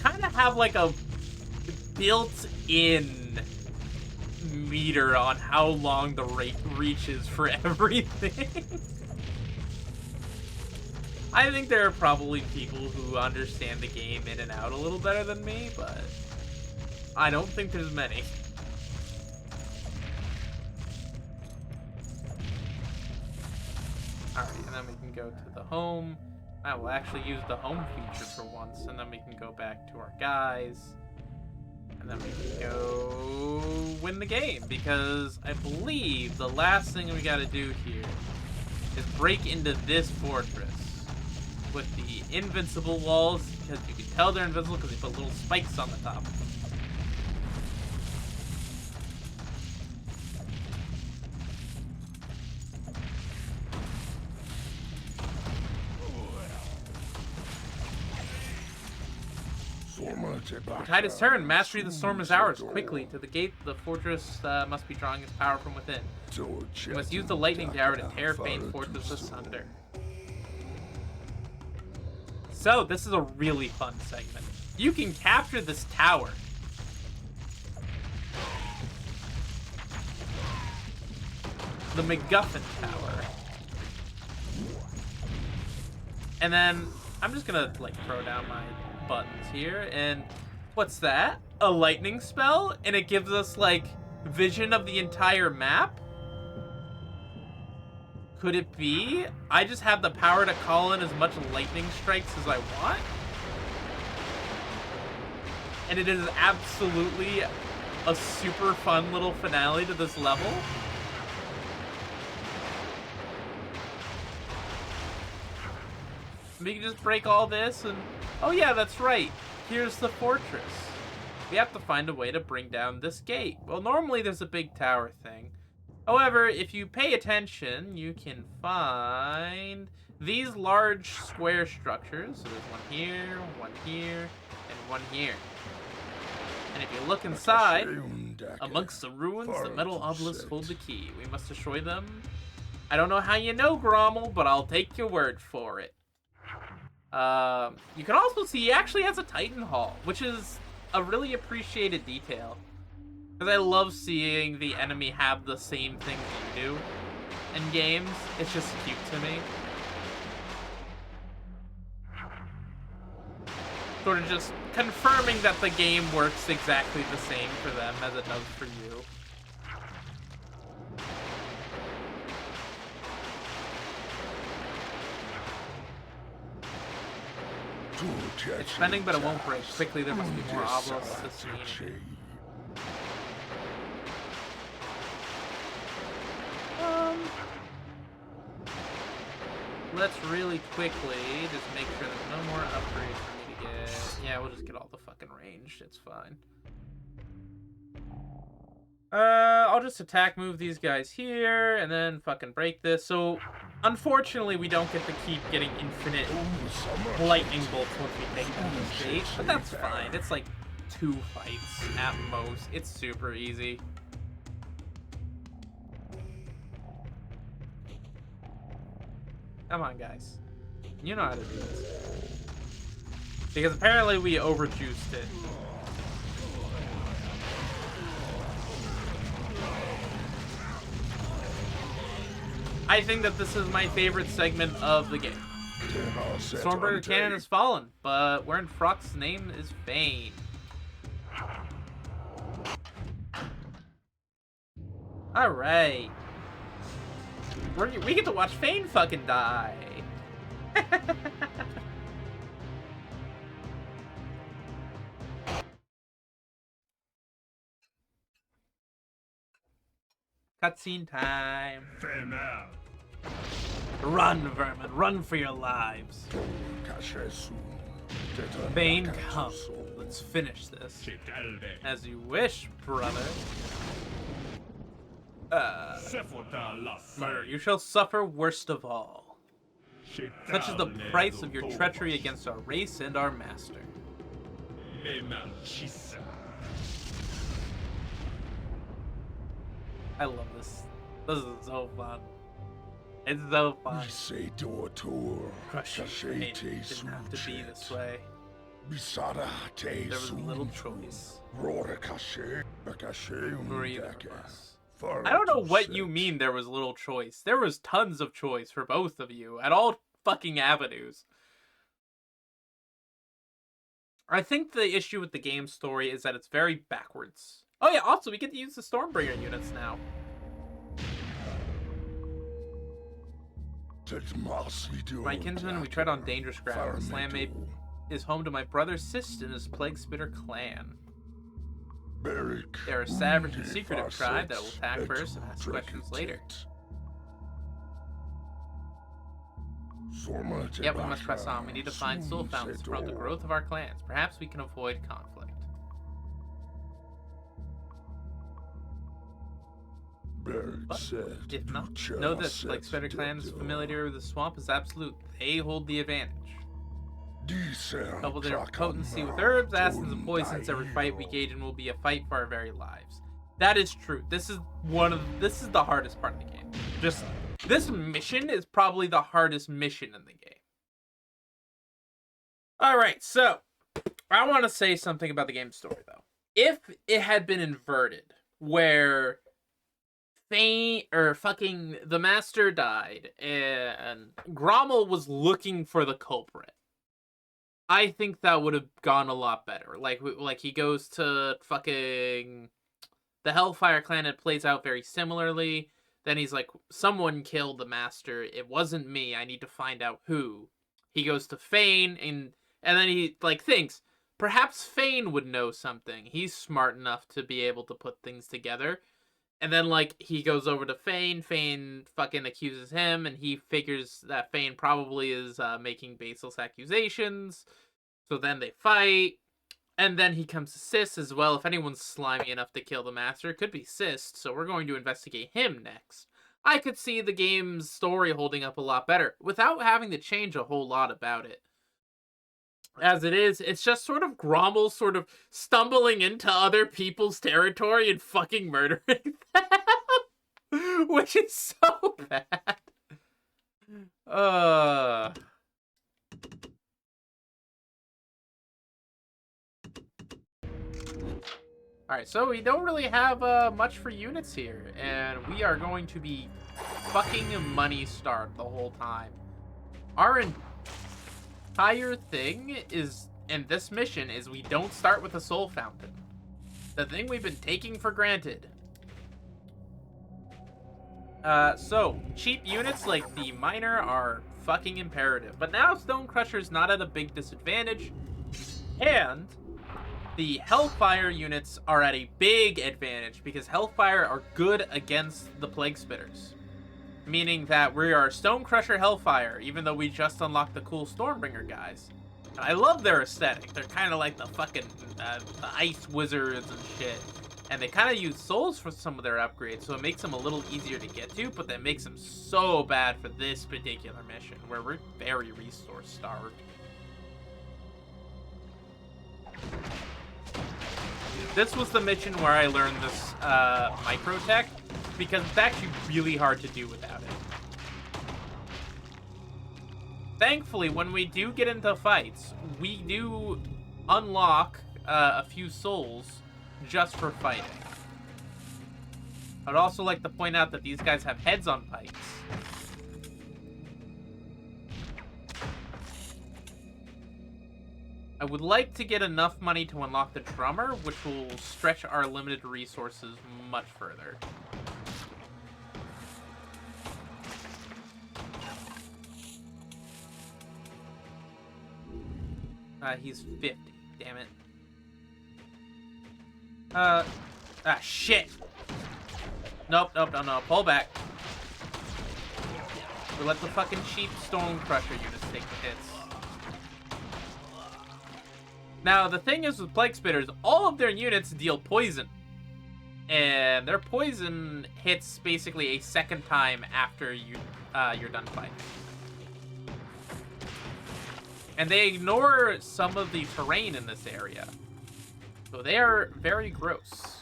kind of have like a built-in meter on how long the reach is for everything. I think there are probably people who understand the game in and out a little better than me, but I don't think there's many. Alright, and then we can go to the home. I will actually use the home feature for once, and then we can go back to our guys. And then we can go win the game, because I believe the last thing we gotta do here is break into this fortress with the invincible walls, because you can tell they're invincible because they put little spikes on the top. The tide is turned. Mastery of the storm is ours. Quickly, to the gate. The fortress must be drawing its power from within. We must use the lightning tower to tear famed fortress asunder. So, this is a really fun segment. You can capture this tower. The MacGuffin Tower. And then, I'm just gonna, like, throw down my buttons here, and what's that? A lightning spell? And it gives us, like, vision of the entire map? Could it be? I just have the power to call in as much lightning strikes as I want? And it is absolutely a super fun little finale to this level. We can just break all this and... Oh yeah, that's right. Here's the fortress. We have to find a way to bring down this gate. Well, normally there's a big tower thing. However, if you pay attention, you can find these large square structures. So there's one here, and one here. And if you look inside, amongst the ruins, the metal obelisks hold the key. We must destroy them. I don't know how you know, Grommel, but I'll take your word for it. You can also see he actually has a Titan Hall, which is a really appreciated detail. Because I love seeing the enemy have the same things you do in games. It's just cute to me. Sort of just confirming that the game works exactly the same for them as it does for you. It's spending, but it won't break. Quickly, there must be more obelisks this scene. Let's really quickly just make sure there's no more upgrades for me to get. Yeah, we'll just get all the fucking ranged. It's fine. I'll just attack move these guys here, and then fucking break this. So, unfortunately, we don't get to keep getting infinite lightning bolts once we take down this gate, but that's fine. It's like 2 fights at most. It's super easy. Come on, guys. You know how to do this. Because apparently we overjuiced it. I think that this is my favorite segment of the game. Stormbreaker Cannon has fallen, but Wern Frock's name is Fane. Alright. We get to watch Fane fucking die. Cutscene time. Run, vermin, run for your lives. Fane, come. Let's finish this. As you wish, brother. Murder, you shall suffer worst of all. Such is the price of your treachery against our race and our master. I love this. This is so fun. It's so fun. Crushing pain didn't have to be this way. There was little choice. I don't know what you mean there was little choice. There was tons of choice for both of you at all fucking avenues. I think the issue with the game story is that it's very backwards. Oh yeah, also we get to use the Stormbringer units now. My kinsman, we tread on dangerous ground. This land is home to my brother Sistin's Plague Spitter clan. They're a savage and secretive tribe that will attack first and ask questions later. Yet we must press on. We need to find soul fountains to promote the growth of our clans. Perhaps we can avoid conflict. But if not, know this, like Spitter Clan's familiarity with the swamp is absolute. They hold the advantage. Couple their potency with herbs, acids, and poisons. Every fight we engage in will be a fight for our very lives. That is true. This is the hardest part of the game. Just this mission is probably the hardest mission in the game. Alright, so I want to say something about the game story though. If it had been inverted, where fucking the master died and Grommel was looking for the culprit, I think that would have gone a lot better. Like he goes to fucking the Hellfire clan. It plays out very similarly. Then he's like, someone killed the master. It wasn't me. I need to find out who. He goes to Fane and then he like thinks perhaps Fane would know something. He's smart enough to be able to put things together. And then, like, he goes over to Fane. Fane fucking accuses him, and he figures that Fane probably is making baseless accusations. So then they fight. And then he comes to Sis as well. If anyone's slimy enough to kill the master, it could be Sis. So we're going to investigate him next. I could see the game's story holding up a lot better without having to change a whole lot about it. As it is, it's just sort of Grommel sort of stumbling into other people's territory and fucking murdering them. Which is so bad. Alright, so we don't really have much for units here. And we are going to be fucking money starved the whole time. Our entire thing is, in this mission, is we don't start with a soul fountain. The thing we've been taking for granted. So, cheap units like the Miner are fucking imperative. But now Stonecrusher's not at a big disadvantage. And the Hellfire units are at a big advantage because Hellfire are good against the Plague Spitters. Meaning that we are Stonecrusher Hellfire, even though we just unlocked the cool Stormbringer guys. And I love their aesthetic. They're kind of like the fucking the ice wizards and shit. And they kind of use souls for some of their upgrades, so it makes them a little easier to get to, but that makes them so bad for this particular mission, where we're very resource starved. This was the mission where I learned this microtech, because it's actually really hard to do without it. Thankfully, when we do get into fights, we do unlock a few souls just for fighting. I'd also like to point out that these guys have heads on pikes. I would like to get enough money to unlock the drummer, which will stretch our limited resources much further. He's 50, damn it. Shit! Nope, no, pull back. We let the fucking cheap Stonecrusher units take the hits. Now, the thing is with Plague Spitters, all of their units deal poison. And their poison hits basically a second time after you're done fighting. And they ignore some of the terrain in this area. So they are very gross.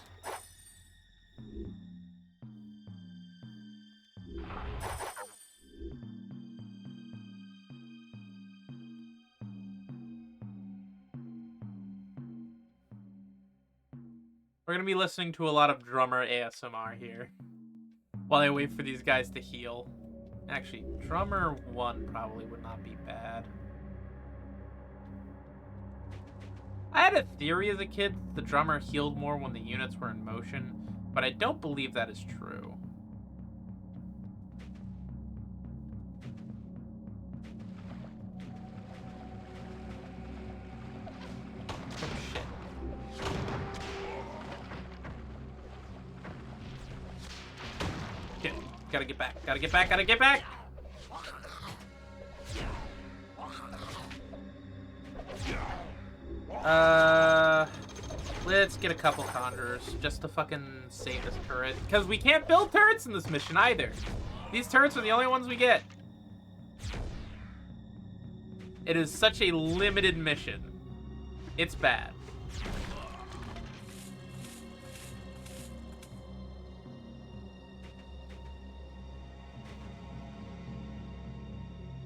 We're going to be listening to a lot of drummer ASMR here while I wait for these guys to heal. Actually, drummer 1 probably would not be bad. I had a theory as a kid that the drummer healed more when the units were in motion, but I don't believe that is true. Gotta get back, gotta get back, gotta get back! Let's get a couple conjurers just to fucking save this turret. Because we can't build turrets in this mission either. These turrets are the only ones we get. It is such a limited mission. It's bad.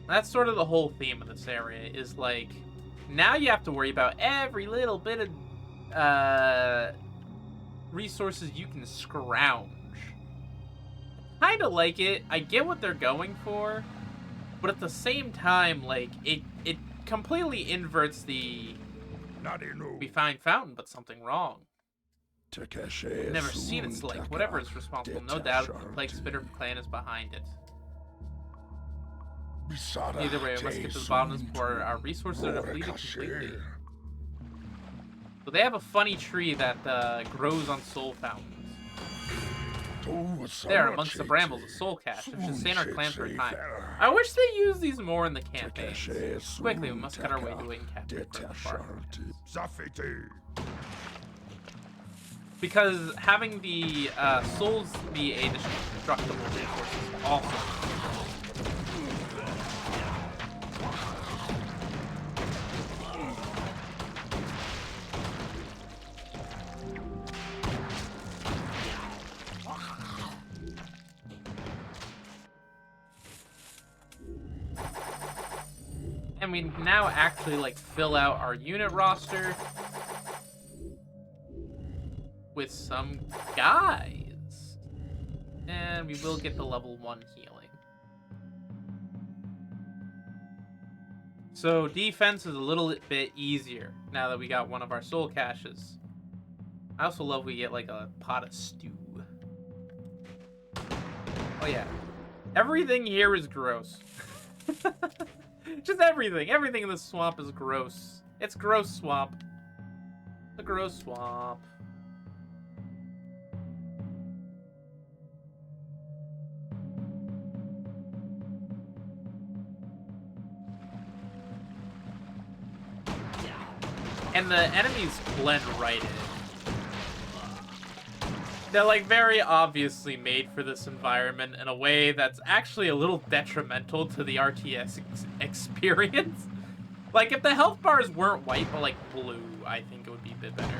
That's sort of the whole theme of this area, is like, now you have to worry about every little bit of resources you can scrounge. Kinda like it. I get what they're going for, but at the same time, like, it completely inverts the we find fountain, but something wrong. Never seen its like. Whatever is responsible, no doubt the Plague Spitter clan is behind it. Either way, we must get to the bottom of this before our resources are depleted completely. So they have a funny tree that grows on soul fountains. There, amongst the brambles, a soul cache. It should stay in our clan for a time. I wish they used these more in the campaigns. Quickly, we must cut our way to it and capture it. Because having the souls be a destructible resource is awesome. And we now actually, like, fill out our unit roster with some guys. And we will get the level 1 healing. So defense is a little bit easier now that we got one of our soul caches. I also love we get, like, a pot of stew. Oh yeah. Everything here is gross. Just everything. Everything in the swamp is gross. It's gross swamp. The gross swamp. And the enemies blend right in. They're, like, very obviously made for this environment in a way that's actually a little detrimental to the RTS experience. Like, if the health bars weren't white but, like, blue, I think it would be a bit better.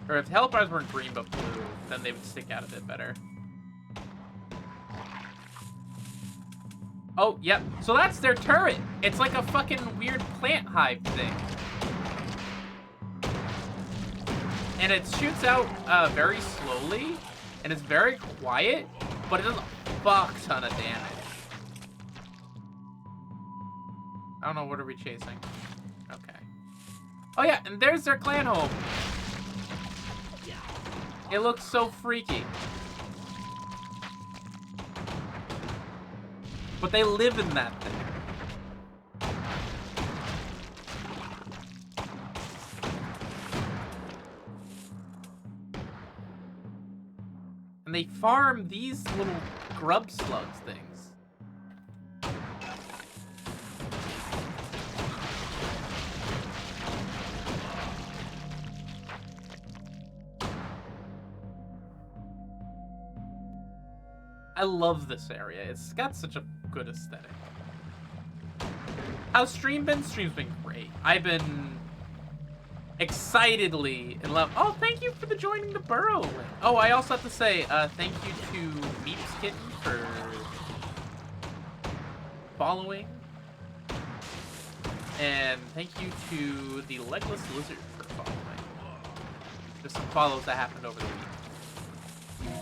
Or if the health bars weren't green but blue, then they would stick out a bit better. Oh, yep. So that's their turret. It's like a fucking weird plant hive thing. And it shoots out very slowly, and it's very quiet, but it does a fuck ton of damage. I don't know, what are we chasing? Okay. Oh yeah, and there's their clan home. It looks so freaky. But they live in that thing. And they farm these little grub slugs things. I love this area. It's got such a good aesthetic. How's stream been? Stream's been great. I've been excitedly in love. Oh, thank you for joining the burrow link. Oh, I also have to say thank you to Meeps Kitten for following. And thank you to the Legless Lizard for following. Just some follows that happened over the week.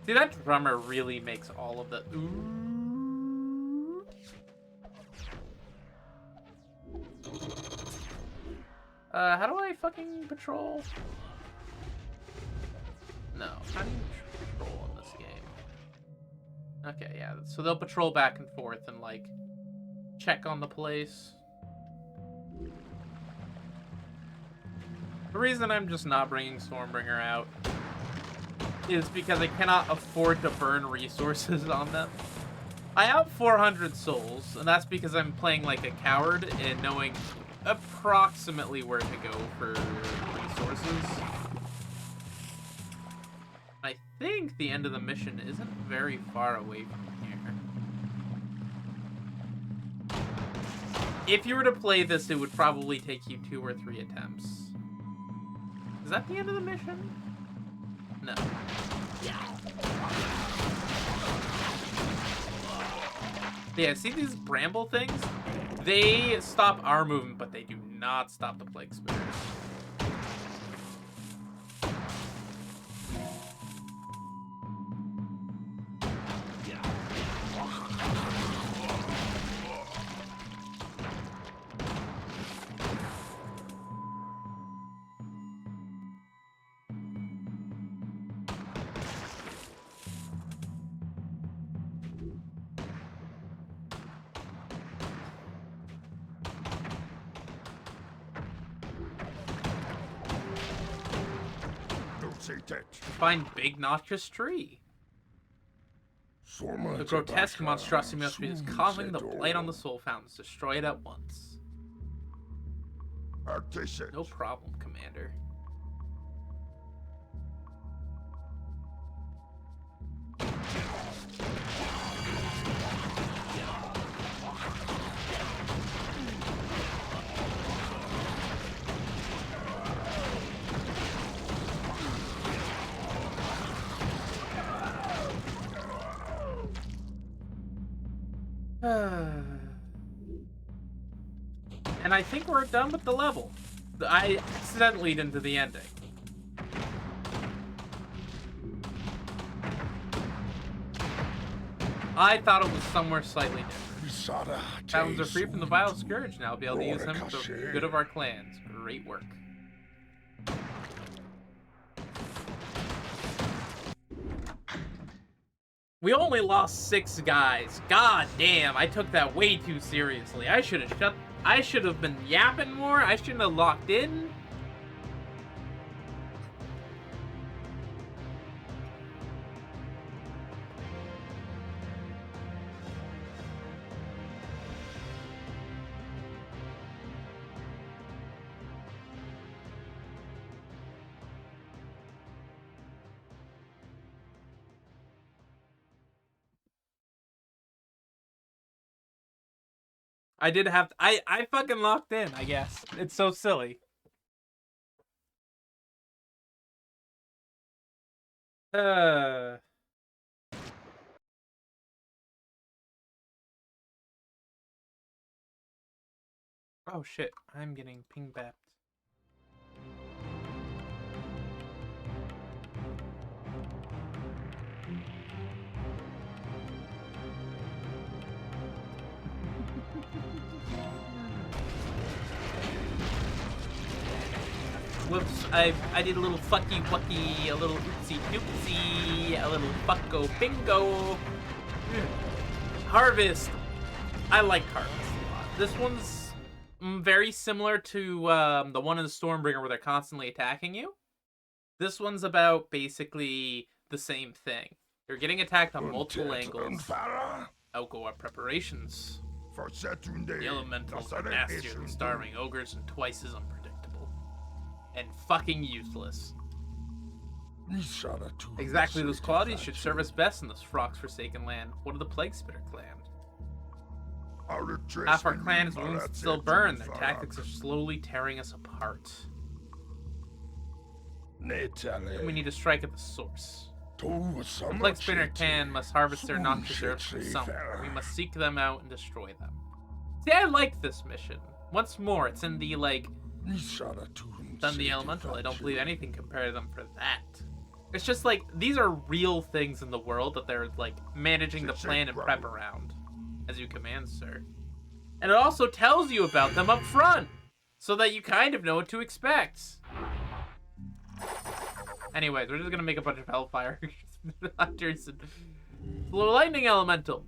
See, that drummer really makes all of the ooh. How do I fucking patrol? No, how do you patrol in this game? Okay, yeah, so they'll patrol back and forth and, like, check on the place. The reason I'm just not bringing Stormbringer out is because I cannot afford to burn resources on them. I have 400 souls, and that's because I'm playing like a coward and knowing approximately where to go for resources. I think the end of the mission isn't very far away from here. If you were to play this, it would probably take you 2 or 3 attempts. Is that the end of the mission? No. Yeah, see these bramble things? They stop our movement, but they do not stop the plague spitters. Find big noxious tree. The grotesque monstrosity must be causing the blight on the soul fountains. Destroy it at once. No problem, Commander. And I think we're done with the level. I accidentally lead into the ending. I thought it was somewhere slightly different. Talons are free from the vile scourge now. I'll be able to use them for the good of our clans. Great work. We only lost 6 guys. God damn, I took that way too seriously. I should have been yapping more. I shouldn't have locked in. I did have to, I fucking locked in, I guess. It's so silly. Oh shit, I'm getting ping-bapped. Whoops, I did a little fucky wucky, a little oopsie doopsie, a little fucko bingo. Harvest. I like Harvest a lot. This one's very similar to the one in the Stormbringer where they're constantly attacking you. This one's about basically the same thing. You're getting attacked on multiple angles. Out go our preparations. The elementals are nastier than starving ogres and twice as unpredictable. And fucking useless. Exactly those qualities should serve us best in this Frock's Forsaken Land. What of the Plague Spitter clan? Half our clan's wounds still burn. Their tactics are slowly tearing us apart. We need to strike at the source. The Plague Spitter clan must harvest their noxious herbs from somewhere. We must seek them out and destroy them. See, I like this mission. Once more, it's in the, like, done the elemental. I don't believe anything compared to them for that. It's just like, these are real things in the world that they're, like, managing to plan and prep around. As you command, sir. And it also tells you about them up front, so that you kind of know what to expect. Anyways, we're just gonna make a bunch of Hellfire Hunters. The Lightning Elemental.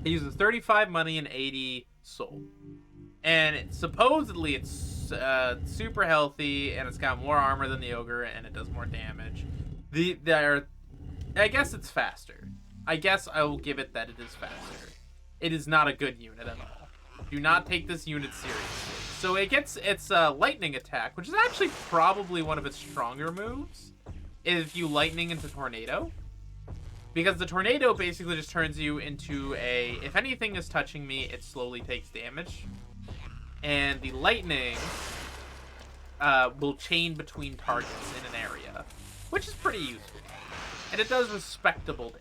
It uses 35 money and 80 soul. And supposedly it's super healthy, and it's got more armor than the Ogre, and it does more damage. I guess it's faster. I guess I will give it that it is faster. It is not a good unit at all. Do not take this unit seriously. So it gets its lightning attack, which is actually probably one of its stronger moves, if you lightning into tornado. Because the tornado basically just turns you into a, if anything is touching me, it slowly takes damage. And the lightning will chain between targets in an area, which is pretty useful. And it does respectable damage.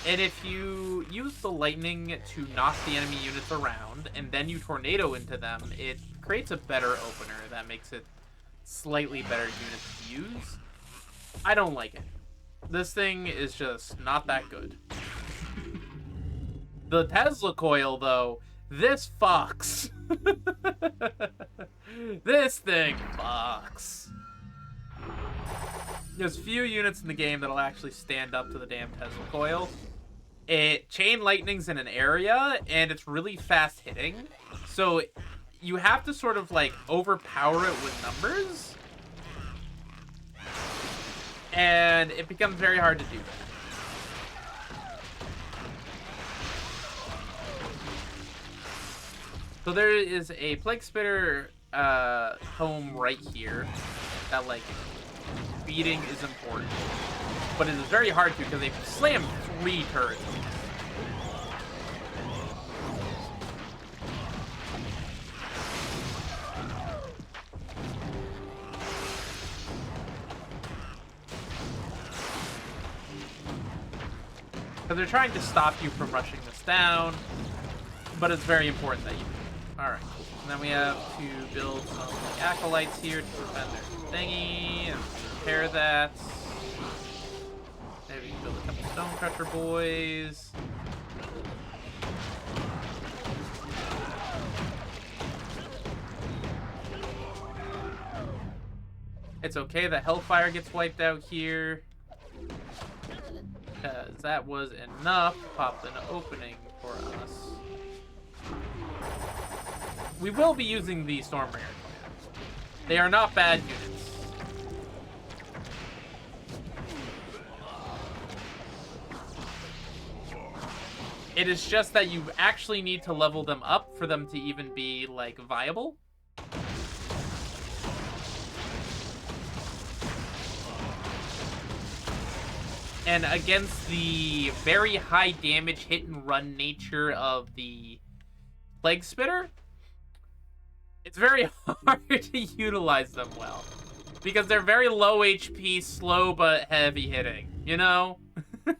And if you use the lightning to knock the enemy units around, and then you tornado into them, it creates a better opener that makes it slightly better unit to use. I don't like it. This thing is just not that good. The Tesla coil, though, this fucks. This thing fucks. There's few units in the game that'll actually stand up to the damn Tesla coil. It chain lightnings in an area, and it's really fast hitting. So you have to sort of like overpower it with numbers. And it becomes very hard to do that. So there is a Plague Spitter home right here that, like, beating is important. But it is very hard to because they slam 3 turrets. Because they're trying to stop you from rushing this down, but it's very important that you do. Alright, and then we have to build some like, acolytes here to prevent their thingy, and repair that. Maybe build a couple stone crusher boys. It's okay that Hellfire gets wiped out here, because that was enough to pop an opening for us. We will be using the Stormbringer clans. They are not bad units. It is just that you actually need to level them up for them to even be, like, viable. And against the very high damage hit and run nature of the Plague Spitter, it's very hard to utilize them well. Because they're very low HP, slow but heavy hitting, you know? We're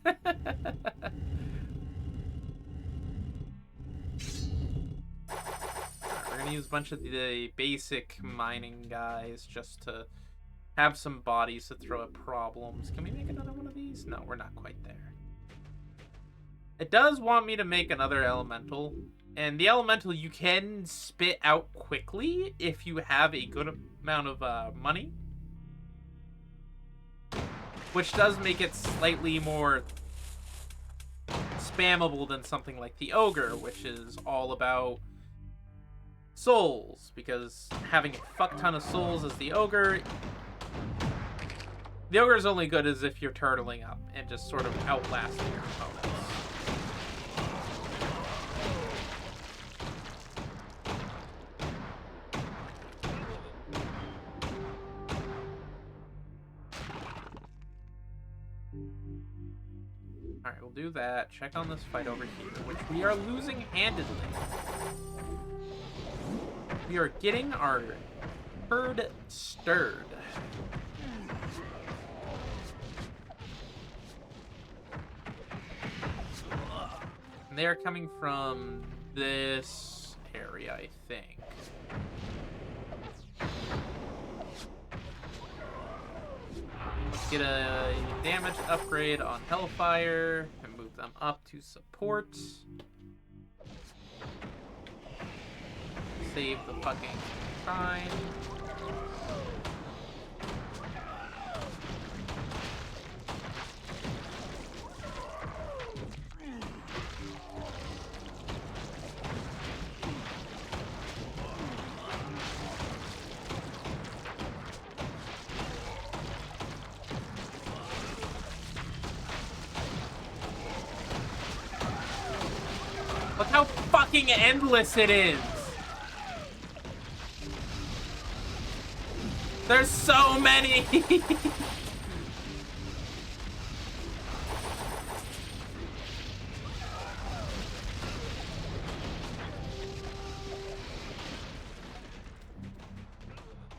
gonna use a bunch of the basic mining guys just to have some bodies to throw at problems. Can we make another one of these? No, we're not quite there. It does want me to make another elemental. And the elemental you can spit out quickly if you have a good amount of money. Which does make it slightly more spammable than something like the Ogre, which is all about souls. Because having a fuck ton of souls as the Ogre is only good as if you're turtling up and just sort of outlasting your opponents. we'll do that. Check on this fight over here, which we are losing handedly. We are getting our herd stirred. And they are coming from this area, I think. Let's get a damage upgrade on Hellfire and move them up to support. Save the fucking shrine. Look how fucking endless it is! There's so many!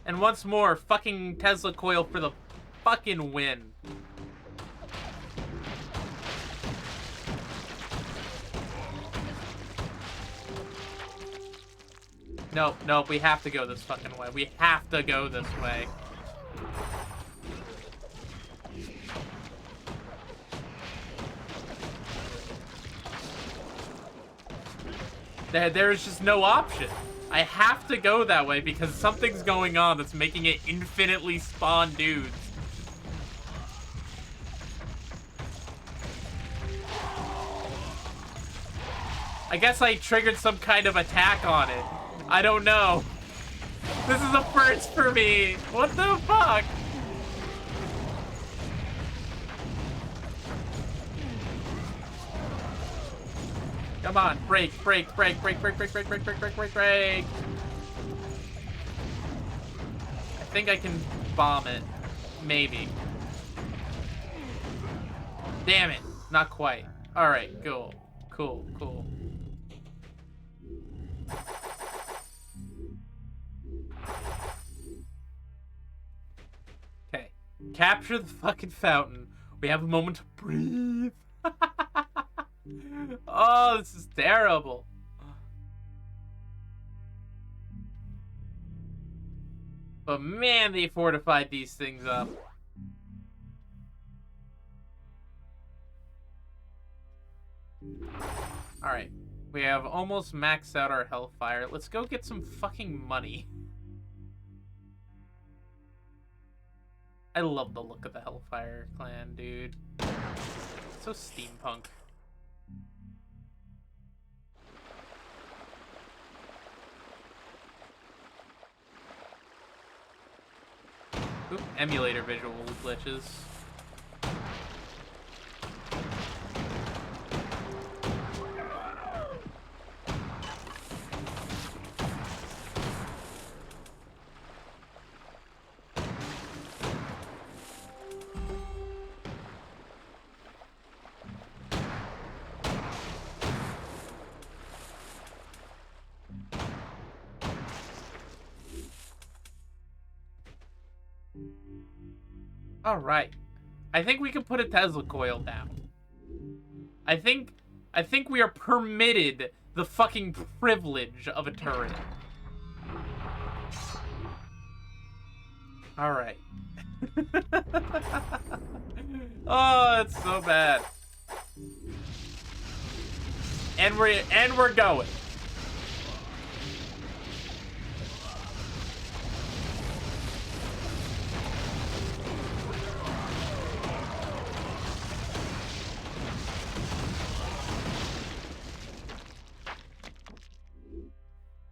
And once more, fucking Tesla coil for the fucking win. Nope, nope, we have to go this fucking way. We have to go this way. There's just no option. I have to go that way because something's going on that's making it infinitely spawn dudes. I guess I triggered some kind of attack on it. I don't know. This is a first for me. What the fuck? Come on, break, break, break, break, break, break, break, break, break, break, break, break. I think I can bomb it. Maybe. Damn it. Not quite. Alright, cool. Cool, cool. Okay. Capture the fucking fountain. We have a moment to breathe. Oh, this is terrible. But man, they fortified these things up. Alright. We have almost maxed out our Hellfire. Let's go get some fucking money. I love the look of the Hellfire clan, dude. It's so steampunk. Oop, emulator visual glitches. Alright. I think we can put a Tesla coil down. I think we are permitted the fucking privilege of a turret. Alright. Oh, it's so bad. And we're going.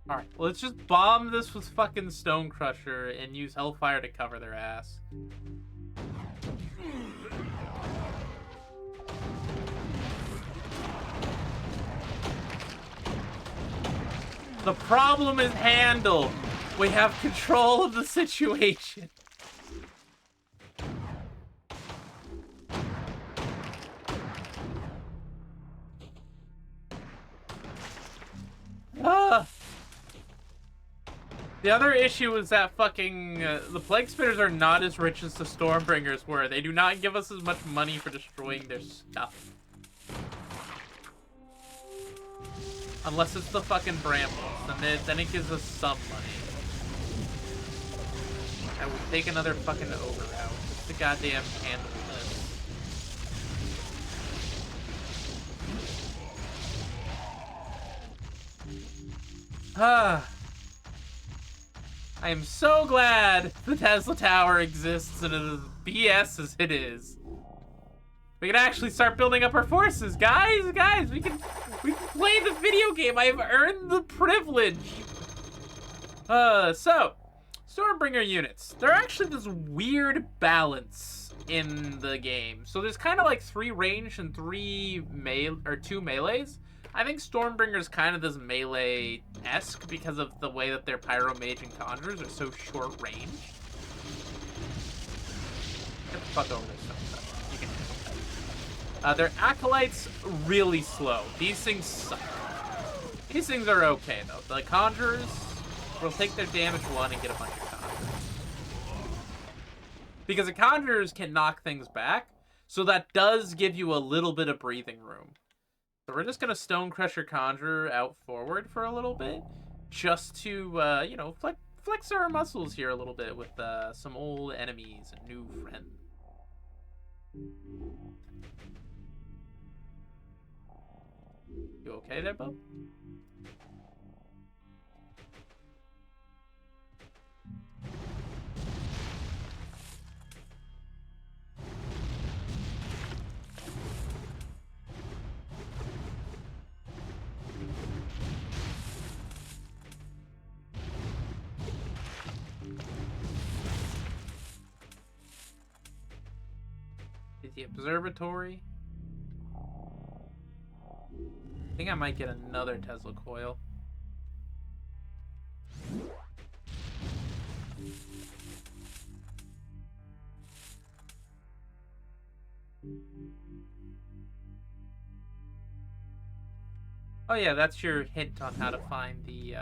Alright, let's just bomb this with fucking Stone Crusher and use Hellfire to cover their ass. The problem is handled. We have control of the situation. The other issue is that fucking the Plague Spitters are not as rich as the Stormbringers were. They do not give us as much money for destroying their stuff. Unless it's the fucking Brambles, then it gives us some money. I will take another fucking ogre out. Just to goddamn handle this. Ah. I am so glad the Tesla Tower exists and it is BS as it is. We can actually start building up our forces, guys. We can play the video game. I have earned the privilege. So Stormbringer units. They're actually this weird balance in the game. So there's kind of like 3 range and 2 melees. I think Stormbringer's kind of this melee-esque because of the way that their Pyro Mage and Conjurers are so short range. Get the fuck over this stuff. You can handle that. Their Acolytes, really slow. These things suck. These things are okay, though. The Conjurers will take their damage 1 and get a bunch of Conjurers. Because the Conjurers can knock things back, so that does give you a little bit of breathing room. So we're just going to Stone Crusher Conjurer out forward for a little bit. Just to, you know, flex our muscles here a little bit with some old enemies and new friends. You okay there, bub? The observatory. I think I might get another Tesla coil. Oh yeah, that's your hint on how to find the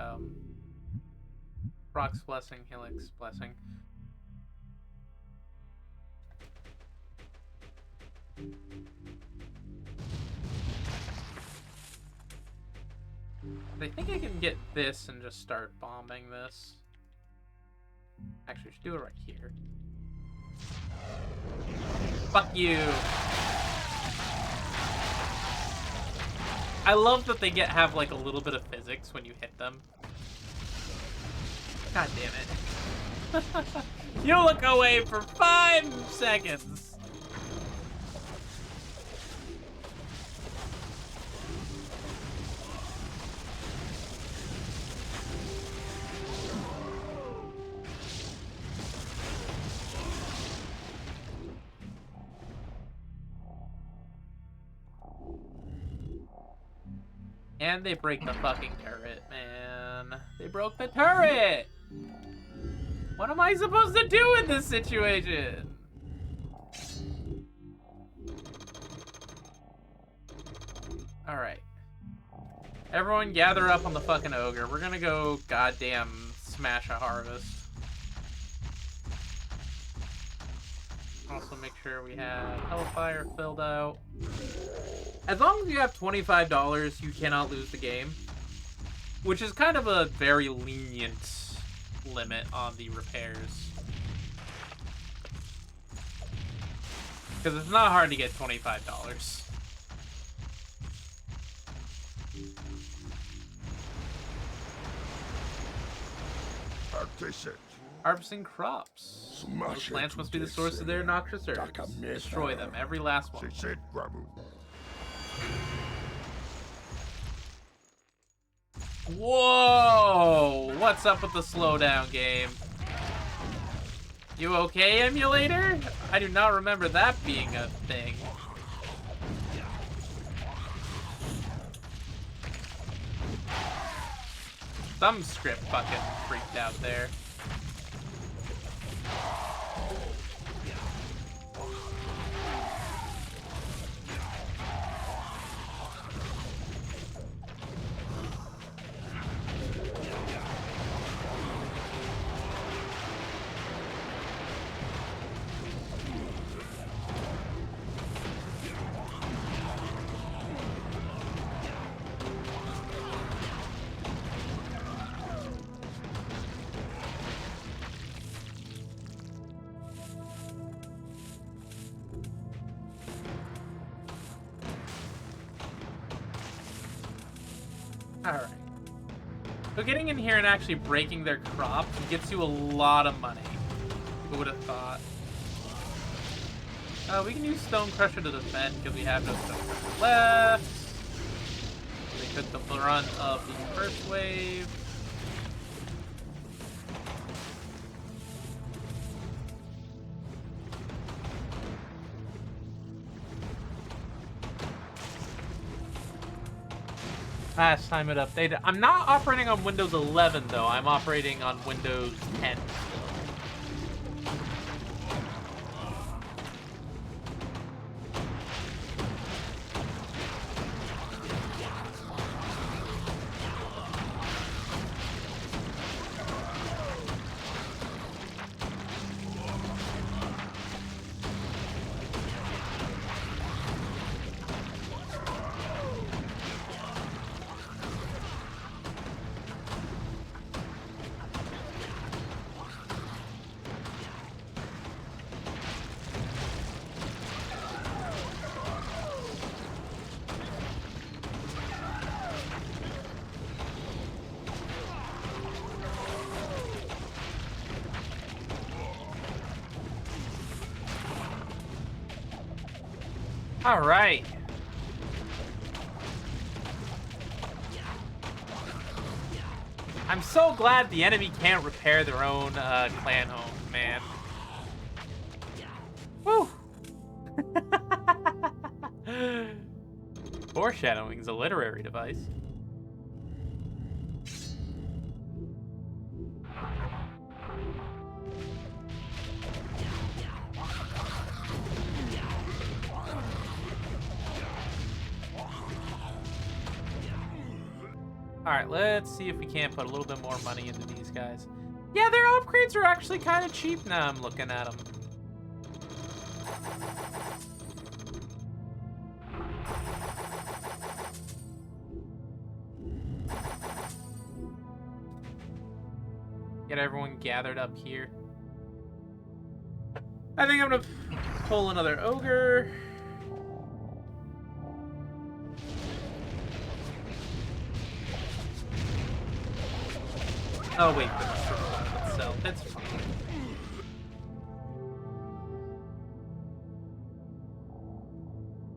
Rock's Blessing, Helix Blessing. I think I can get this and just start bombing this. Actually, I should do it right here. Fuck you! I love that they have like a little bit of physics when you hit them. God damn it. You look away for 5 seconds! And they break the fucking turret, man. They broke the turret! What am I supposed to do in this situation? Alright. Everyone gather up on the fucking ogre. We're gonna go goddamn smash a harvest. Also make sure we have Hellfire filled out. As long as you have $25, you cannot lose the game. Which is kind of a very lenient limit on the repairs. Because it's not hard to get $25. Harvesting crops. Those plants must be the source of their noxious herbs. Destroy them, every last one. Whoa! What's up with the slowdown game? You okay, emulator? I do not remember that being a thing. Some script fucking freaked out there. Alright. So getting in here and actually breaking their crops gets you a lot of money. Who would have thought? We can use Stone Crusher to defend because we have no Stone Crusher left. They took the brunt of the first wave. Last time it updated. I'm not operating on Windows 11 though. I'm operating on Windows 10 still. All right. I'm so glad the enemy can't repair their own clan home, man. Woo! Foreshadowing is a literary device. Alright, let's see if we can't put a little bit more money into these guys. Yeah, their upgrades are actually kind of cheap now I'm looking at them. Get everyone gathered up here. I think I'm gonna pull another ogre. Oh wait, that's itself. It's fine.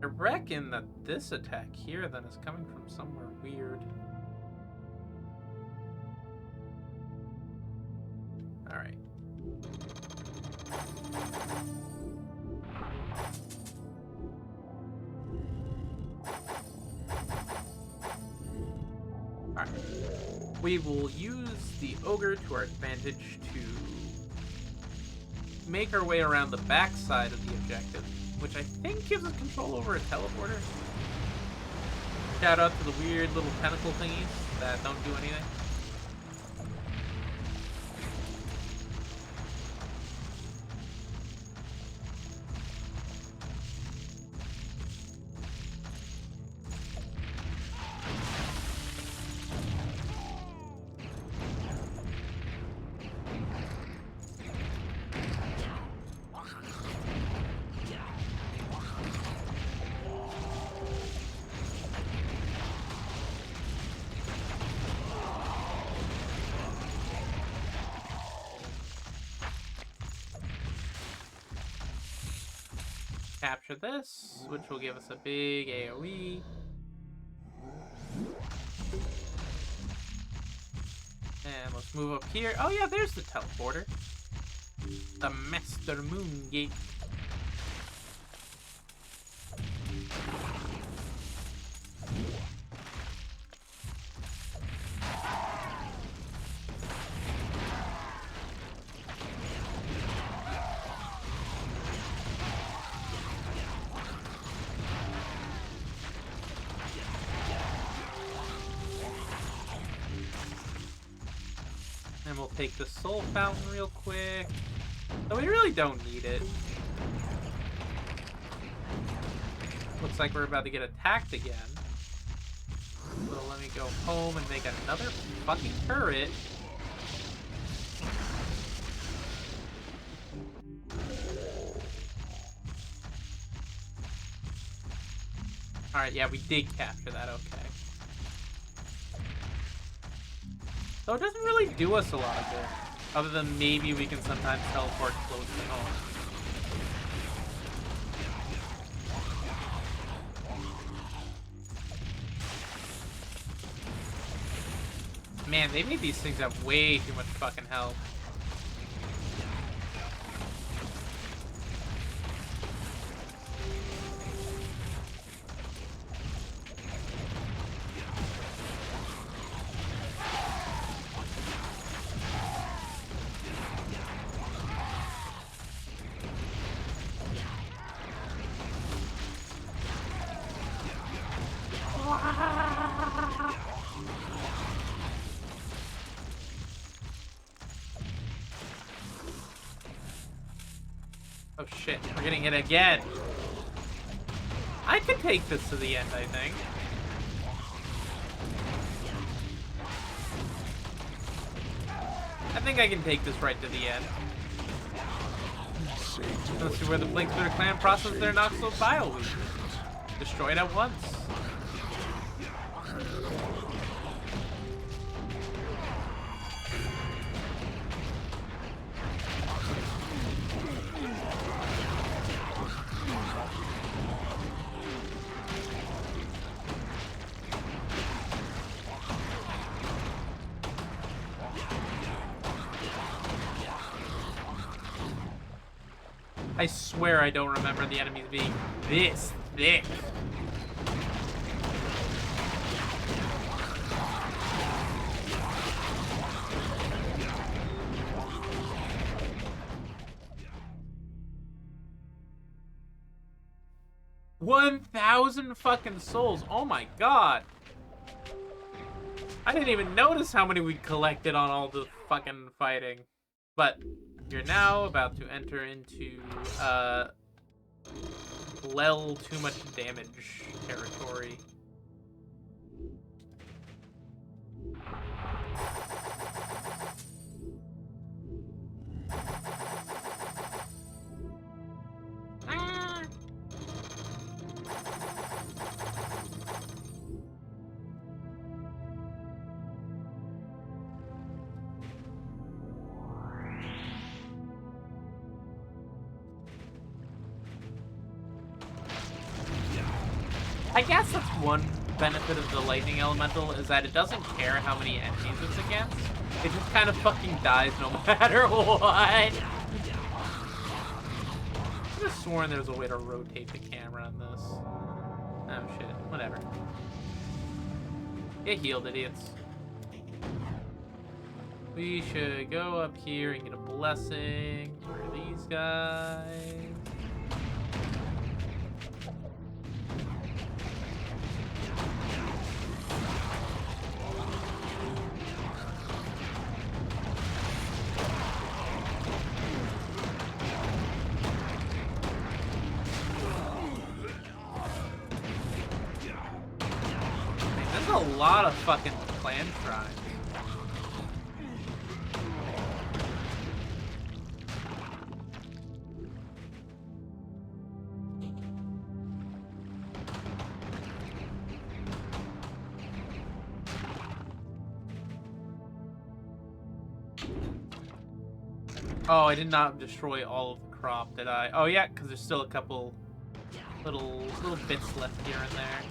I reckon that this attack here then is coming from somewhere weird. Alright. Alright. We will use the ogre to our advantage to make our way around the back side of the objective, which I think gives us control over a teleporter. Shout out to the weird little tentacle thingies that don't do anything. Capture this, which will give us a big AoE. And let's move up here. Oh yeah, there's the teleporter. The Master Moon Gate. And we'll take the soul fountain real quick. Though we really don't need it. Looks like we're about to get attacked again. So let me go home and make another fucking turret. Alright, yeah, we did capture that, okay. So it doesn't really do us a lot of good. Other than maybe we can sometimes teleport close to home. Man, they made these things have way too much fucking health. Oh shit, we're getting it again. I could take this to the end, I think. I think I can take this right to the end. Let's see where the Blinkster clan process their Noxel Bioweed. Destroy it at once. I swear I don't remember the enemies being this thick. $1,000 fucking souls. Oh my god. I didn't even notice how many we collected on all the fucking fighting. But you're now about to enter into Lel too much damage territory. I guess that's one benefit of the lightning elemental, is that it doesn't care how many enemies it's against. It just kind of fucking dies no matter what. I could have sworn there was a way to rotate the camera on this. Oh shit, whatever. Get healed, idiots. We should go up here and get a blessing for these guys. A lot of fucking clan shrines. Oh, I did not destroy all of the crop, did I? Oh yeah, because there's still a couple little bits left here and there.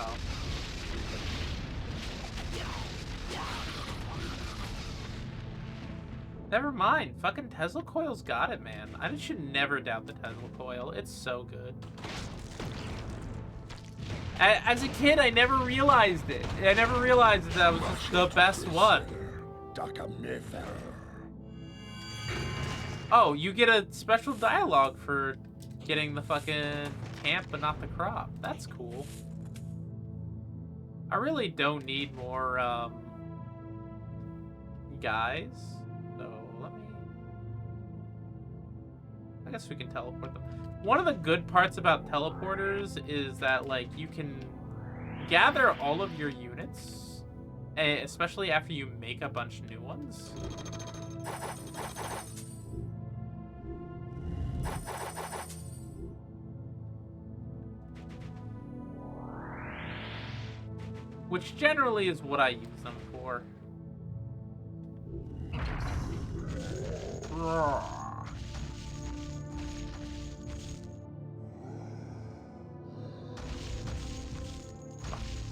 Oh. Never mind. Fucking Tesla Coil's got it, man. I should never doubt the Tesla Coil. It's so good. As a kid, I never realized it. I never realized that was just the best one. Oh, you get a special dialogue for getting the fucking camp but not the crop. That's cool. I really don't need more guys, so let me... I guess we can teleport them. One of the good parts about teleporters is that, like, you can gather all of your units, especially after you make a bunch of new ones. which generally is what I use them for.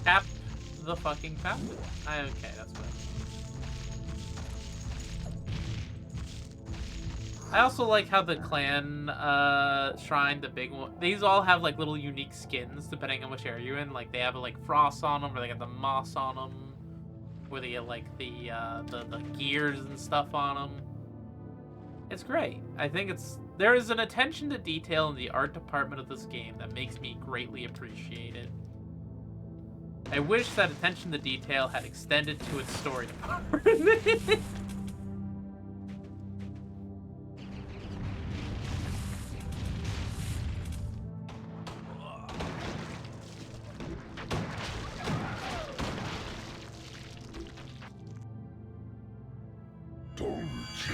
Tap the fucking fountain. Okay, that's what I also like how the clan shrine, the big one, these all have like little unique skins depending on which area you're in. Like they have like frost on them, or they got the moss on them, or they get like the gears and stuff on them. It's great. I think there is an attention to detail in the art department of this game that makes me greatly appreciate it. I wish that attention to detail had extended to its story department.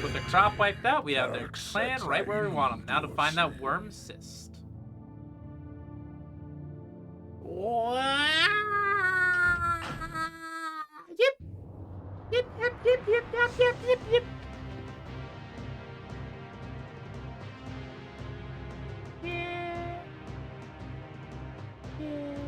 With the crop wiped out, we have their clan right where we want them. Now to find that worm cyst. Yep. Yep, yep, yep, yep, yep, yep, yep, yep. Yeah. Yeah.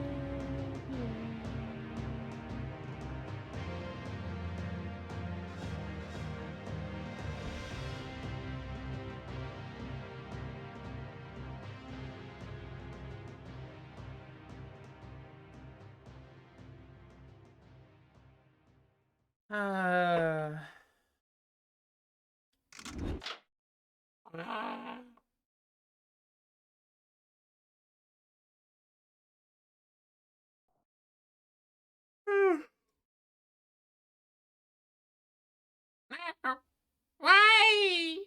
Why?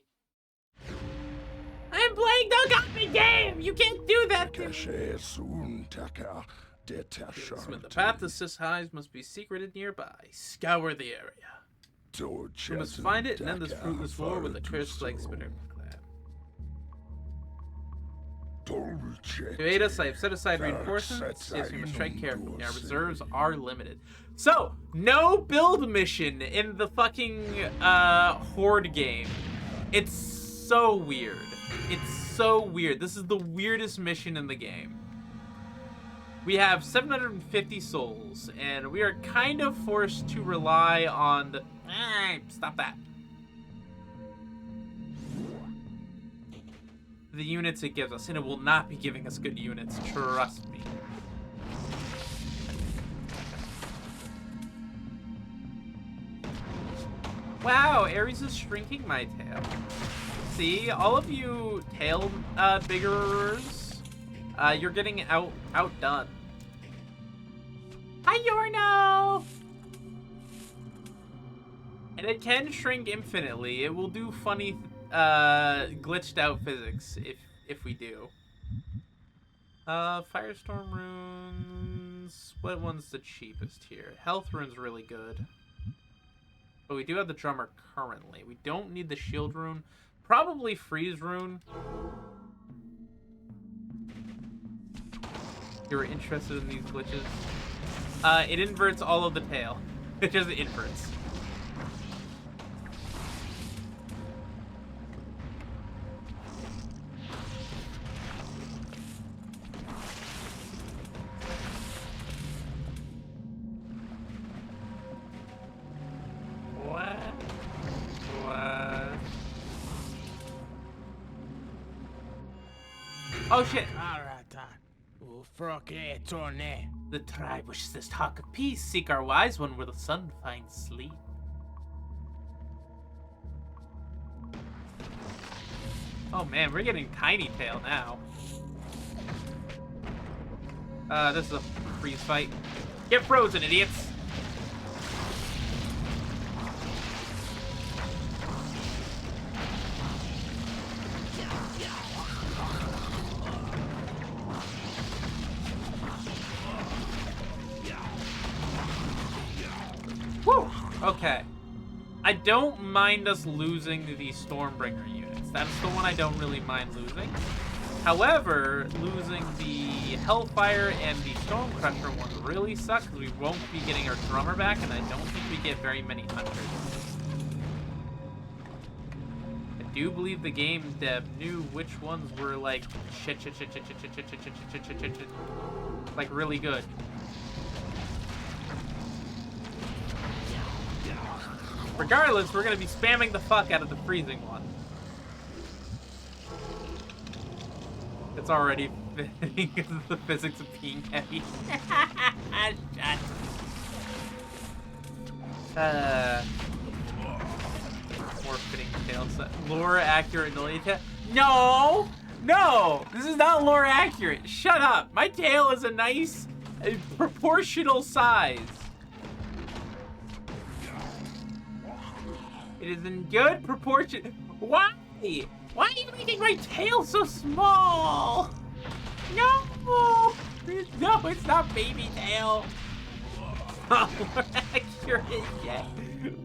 I'm playing the Goblin game! You can't do that to me! The path to Sis Highs must be secreted nearby. Scour the area. We must find it and end this fruitless war with a cursed leg spinner clan. To aid us, I have set aside reinforcements. Yes, we must tread carefully. Our reserves are limited. So, no build mission in the fucking Horde game. It's so weird. It's so weird. This is the weirdest mission in the game. We have 750 souls, and we are kind of forced to rely on the... stop that. The units it gives us, and it will not be giving us good units, trust me. Wow, Ares is shrinking my tail. See, all of you tail biggerers, you're getting outdone. Hi, Yorno! And it can shrink infinitely. It will do funny, glitched out physics if we do. Firestorm runes. What one's the cheapest here? Health rune's really good. But we do have the drummer currently. We don't need the shield rune. Probably freeze rune. You're interested in these glitches? It inverts all of the tail. It just inverts. Oh shit! The tribe wishes this talk of peace. Seek our wise one where the sun finds sleep. Oh man, we're getting tiny tail now. This is a freeze fight. Get frozen, idiots! Woo! Okay. I don't mind us losing the Stormbringer units. That's the one I don't really mind losing. However, losing the Hellfire and the Stonecrusher one really sucks because we won't be getting our drummer back, and I don't think we get very many hunters. I do believe the game dev knew which ones were like shit, like really good. Regardless, we're gonna be spamming the fuck out of the freezing one. It's already fitting because of the physics of being heavy. More fitting tail set. Lore accurate tail. No! No! This is not lore accurate. Shut up. My tail is a nice, proportional size. It is in good proportion. Why? Why are you making my tail so small? No! No, it's not baby tail. Oh, we're accurate yet.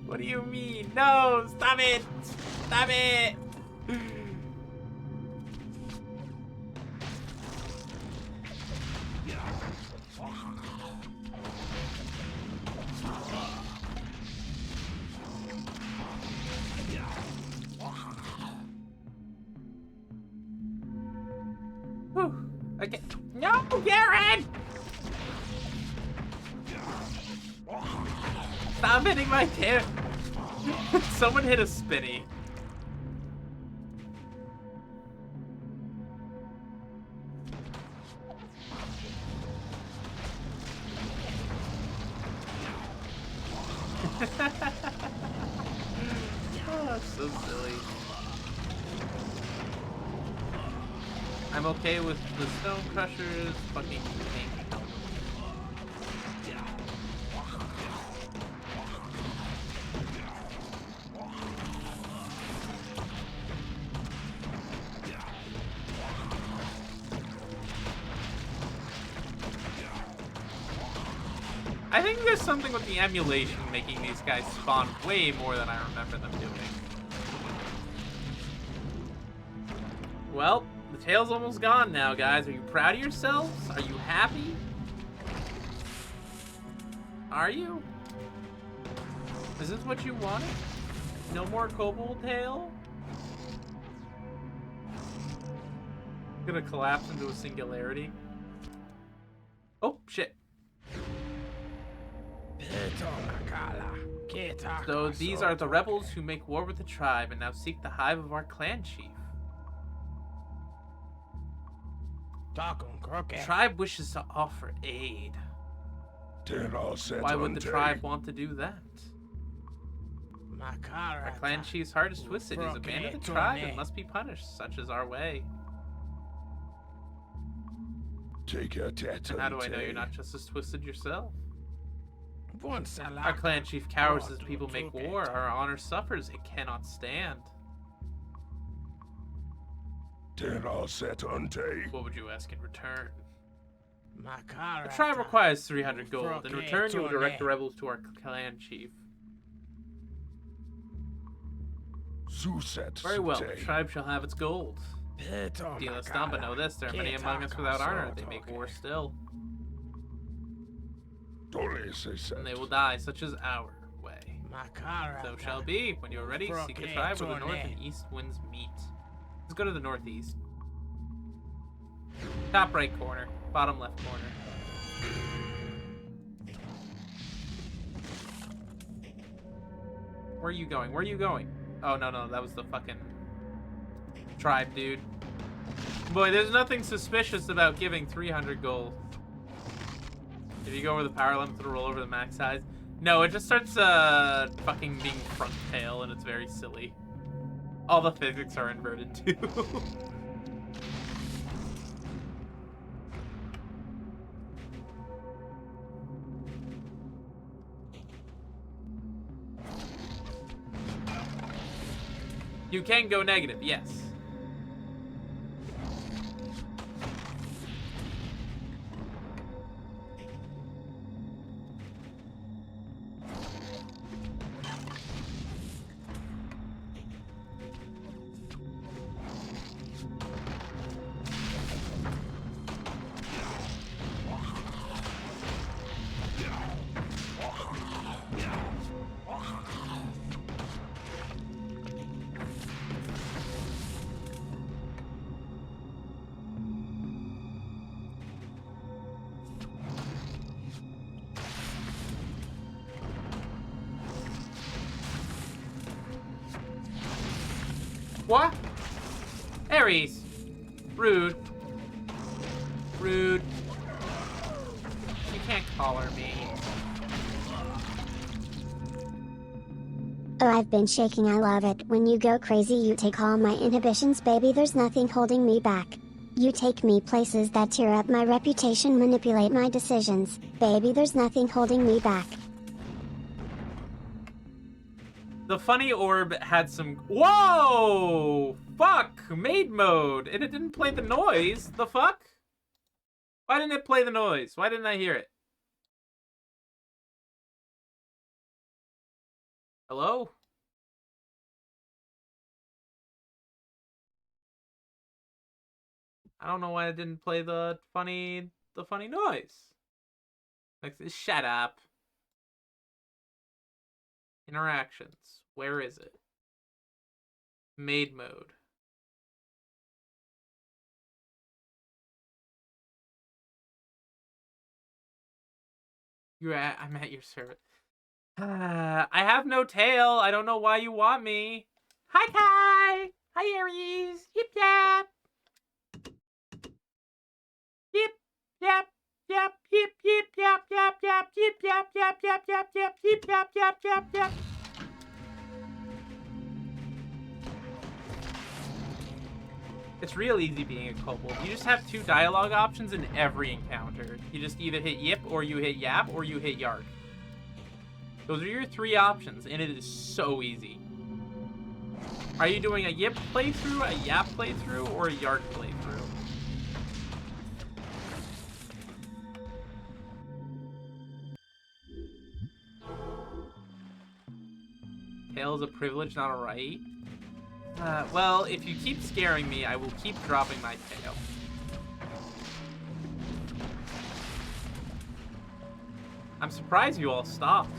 What do you mean? No, stop it! Stop it! Whew. Okay. No, Garen! Stop hitting my tail. Someone hit a spinny. Oh, that's so silly. I'm okay with the Stone Crushers fucking pink. I think there's something with the emulation making these guys spawn way more than I remember them doing. Well, the tail's almost gone now, guys. Are you proud of yourselves? Are you happy? Are you? Is this what you wanted? No more kobold tail? Gonna collapse into a singularity. Oh, shit. So these are the rebels who make war with the tribe and now seek the hive of our clan chief. The tribe wishes to offer aid. Why would the tribe want to do that? Our clan chief's heart is twisted. He's abandoned the tribe and must be punished. Such is our way. And how do I know you're not just as twisted yourself? Our clan chief cowers as people make war. Our honor suffers. It cannot stand. What would you ask in return? The tribe requires 300 gold. In return, you will direct the rebels to our clan chief. Very well, the tribe shall have its gold. Deal us down, but know this, there are many among us without honor. They make war still. And they will die, such is our way. So shall be. When you are ready, seek the tribe where the north and east winds meet. Let's go to the northeast. Top right corner, bottom left corner. Where are you going? Where are you going? Oh, no, that was the fucking tribe, dude. Boy, there's nothing suspicious about giving 300 gold. If you go over the power limit to roll over the max size. No, it just starts fucking being front tail, and it's very silly. All the physics are inverted, too. You can go negative, yes. Quoi? Aries. Rude. Rude. You can't collar me. Oh, I've been shaking. I love it when you go crazy. You take all my inhibitions, baby. There's nothing holding me back. You take me places that tear up my reputation, manipulate my decisions. Baby, there's nothing holding me back. The funny orb had some... Whoa! Fuck! Maid mode! And it didn't play the noise. The fuck? Why didn't it play the noise? Why didn't I hear it? Hello? I don't know why it didn't play the funny noise. Like, shut up. Interactions. Where is it? Maid mode. I'm at your service. I have no tail. I don't know why you want me. Hi, Kai. Hi, Aries. Yip yap. Yip yap yap yip yip yap yap yap yip yap yap yap yap yap yip yap yap yap yap. It's real easy being a kobold. You just have 2 dialogue options in every encounter. You just either hit yip, or you hit yap, or you hit yark. Those are your 3 options, and it is so easy. Are you doing a yip playthrough, a yap playthrough, or a yark playthrough? Tail is a privilege, not a right. Well, if you keep scaring me, I will keep dropping my tail. I'm surprised you all stopped.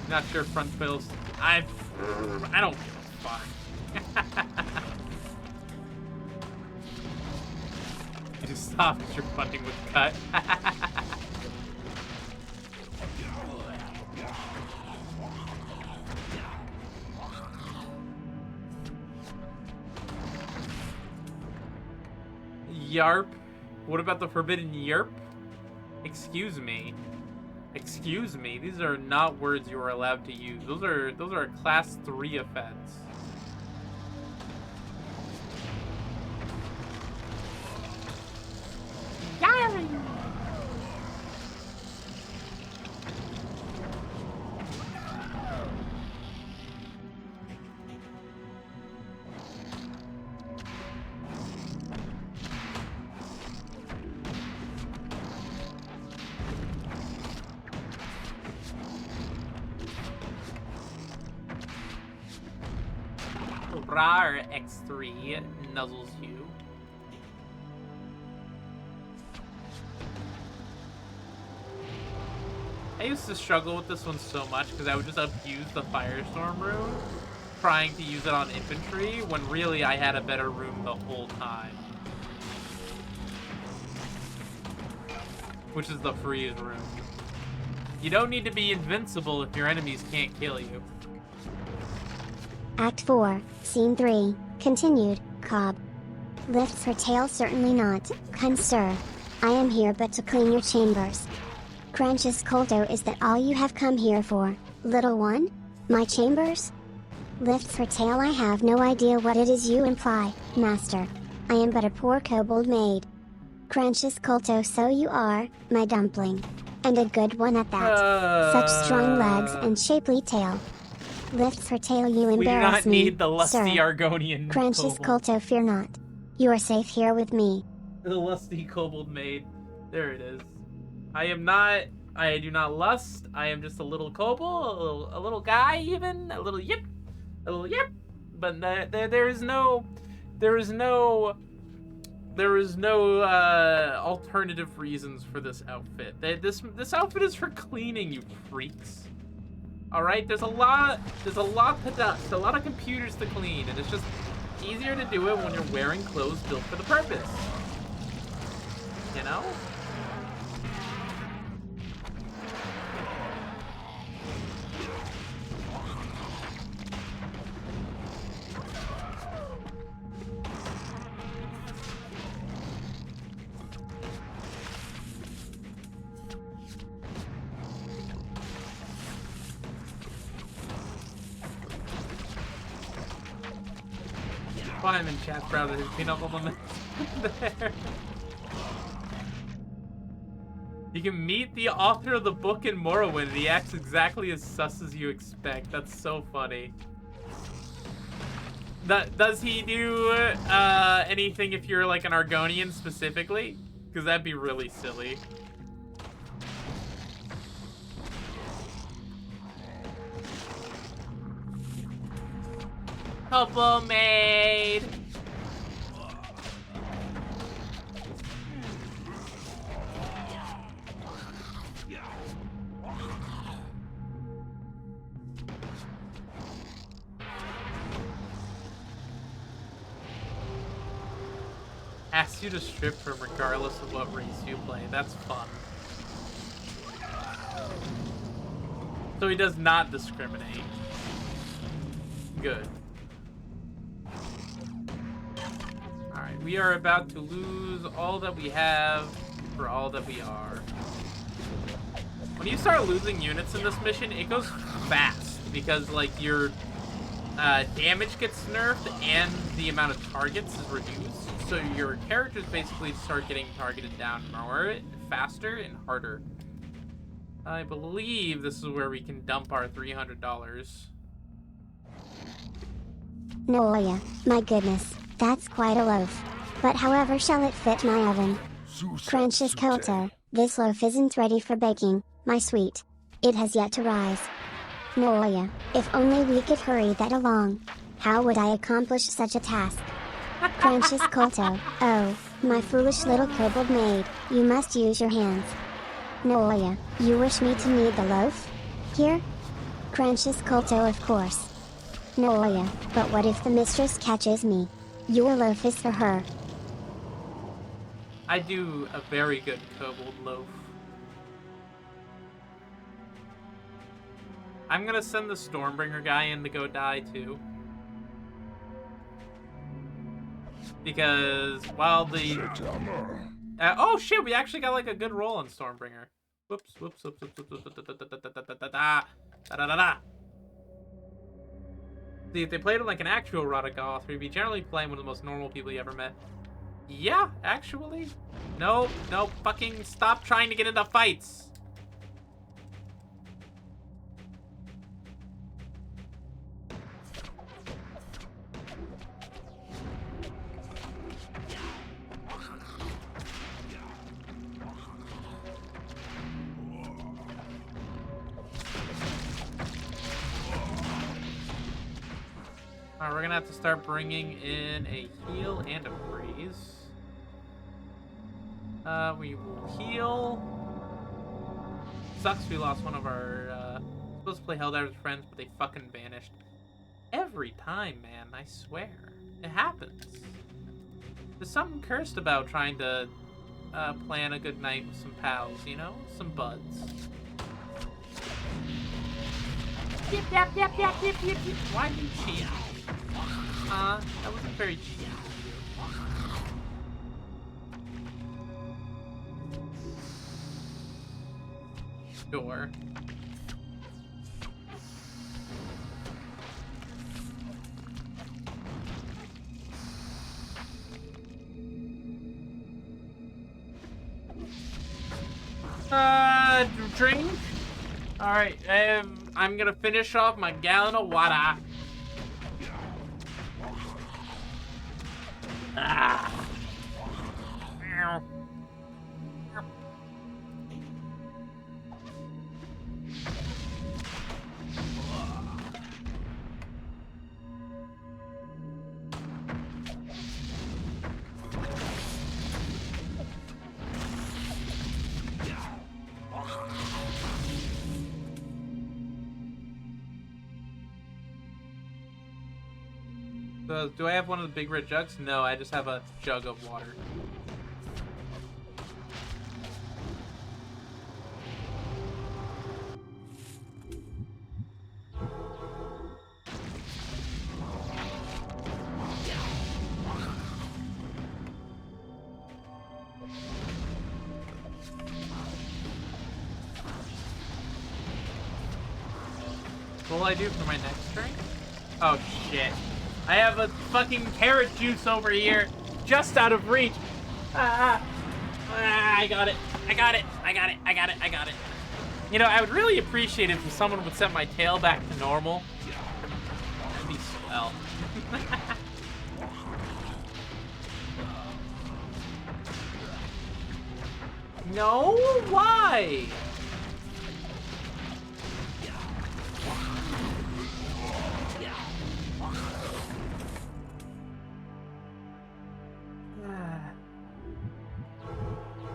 Not sure front wheels. I don't give a fuck. You just stop because you're punting with cut. Yarp? What about the forbidden yerp? Excuse me. Excuse me. These are not words you are allowed to use. Those are a class 3 offense. Yari! Rar X3 nuzzles you. I used to struggle with this one so much because I would just abuse the Firestorm rune, trying to use it on infantry, when really I had a better rune the whole time. Which is the freeze rune. You don't need to be invincible if your enemies can't kill you. Act 4, Scene 3, continued, Cobb. Lifts her tail, certainly not, kind sir. I am here but to clean your chambers. Cranch's Colto, is that all you have come here for, little one? My chambers? Lifts her tail, I have no idea what it is you imply, master. I am but a poor kobold maid. Cranch's Colto, so you are, my dumpling. And a good one at that. Such strong legs and shapely tail. Lifts her tail, you embarrass me, we do not need the lusty sir. Argonian Cranch's kobold. Colto, fear not. You are safe here with me. The lusty kobold maid. There it is. I do not lust. I am just a little kobold, a little guy even, a little yip. But there is no alternative reasons for this outfit. This outfit is for cleaning, you freaks. All right, there's a lot to dust, a lot of computers to clean, and it's just easier to do it when you're wearing clothes built for the purpose. You know? Find him in chat, brother. His peanut butter man there. You can meet the author of the book in Morrowind, and he acts exactly as sus as you expect. That's so funny. Does he do anything if you're like an Argonian specifically? Because that'd be really silly. Couple made. Asks you to strip for him regardless of what race you play. That's fun. So he does not discriminate. Good. Alright, we are about to lose all that we have for all that we are. When you start losing units in this mission, it goes fast because, like, your damage gets nerfed and the amount of targets is reduced. So your characters basically start getting targeted down more, faster, and harder. I believe this is where we can dump our $300. Nolia, my goodness, that's quite a loaf. But however shall it fit my oven? Crunches Koto, this loaf isn't ready for baking, my sweet. It has yet to rise. Nolia, if only we could hurry that along. How would I accomplish such a task? Crunches Koto, oh, my foolish little kobold maid, you must use your hands. Nolia, you wish me to knead the loaf? Here? Crunches Koto, of course. Nolia, but what if the mistress catches me? Your loaf is for her. I do a very good kobold loaf. I'm gonna send the Stormbringer guy in to go die too. Because while the oh shit, we actually got like a good roll on Stormbringer. Whoops, whoops, whoops, whoops, whoops, whoops, See, if they played it like an actual Radagoth, we'd be generally playing one of the most normal people you ever met. Yeah, actually. No, no, fucking stop trying to get into fights. Alright, we're gonna have to start bringing in a heal and a freeze. We will heal. Sucks we lost one of our, supposed to play Helldivers friends, but they fucking vanished. Every time, man, I swear. It happens. There's something cursed about trying to, plan a good night with some pals, you know? Some buds. Yep, yep, yep, yep, yep, yep, yep. Why did you cheat? That wasn't very cheap. Sure. Drink? Alright, I'm gonna finish off my gallon of water. Ah. Do I have one of the big red jugs? No, I just have a jug of water. What will I do for my next drink? Oh, shit. I have a fucking carrot juice over here, just out of reach. I got it. I got it. I got it. I got it. I got it. You know, I would really appreciate it if someone would set my tail back to normal. That'd be swell. No? Why?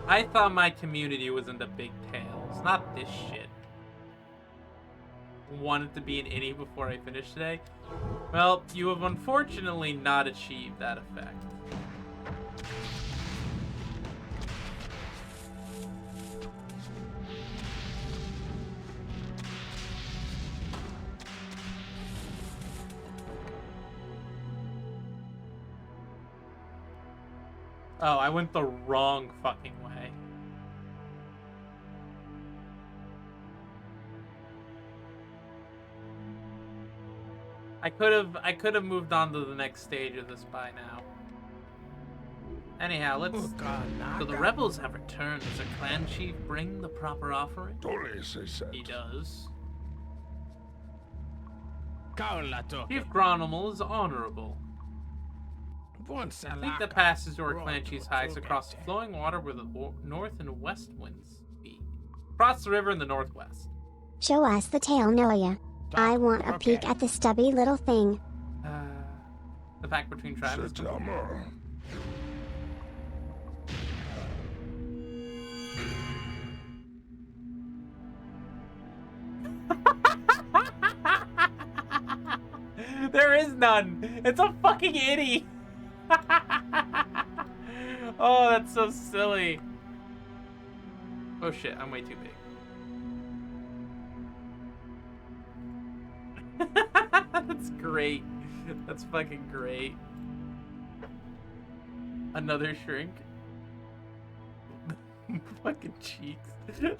I thought my community was into big tails, not this shit. Wanted to be an innie before I finished today? Well, you have unfortunately not achieved that effect. Oh, I went the wrong fucking way. I could have moved on to the next stage of this by now. Anyhow, let's... So the rebels have returned. Does the clan chief bring the proper offering? He does. Chief Gronimal is honorable. Complete the passage to our clan chief's heights across the flowing water where the north and west winds speak. Cross the river in the northwest. Show us the tail, Noya. I want a peek at the stubby little thing. The pact between tribes is complete. There is none. It's a fucking itty. Oh, that's so silly. Oh shit, I'm way too big. That's great. That's fucking great. Another shrink. Fucking cheeks. Alright,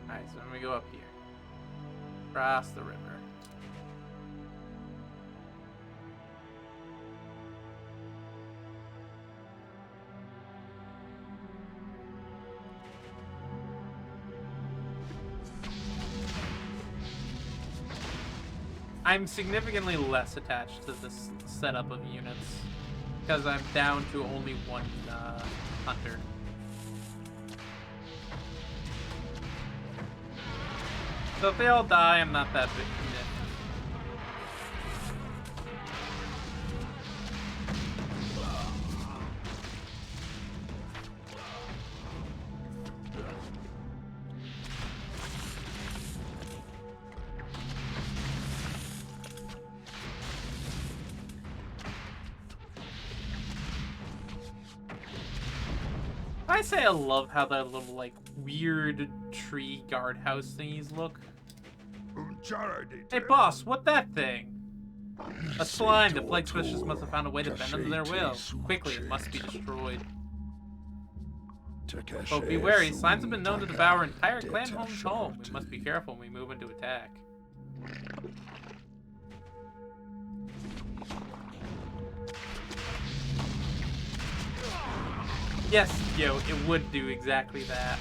so I'm gonna go up here. Cross the river. I'm significantly less attached to this setup of units because I'm down to only one hunter. So if they all die, I'm not that big. I say I love how that little, like, weird tree guardhouse thingies look. Hey, boss, what that thing? A slime. The plague fishes must have found a way to bend under their will. Quickly, it must be destroyed. But be wary, slimes have been known to devour entire clan homes home. We must be careful when we move into attack. Yes, yo, it would do exactly that.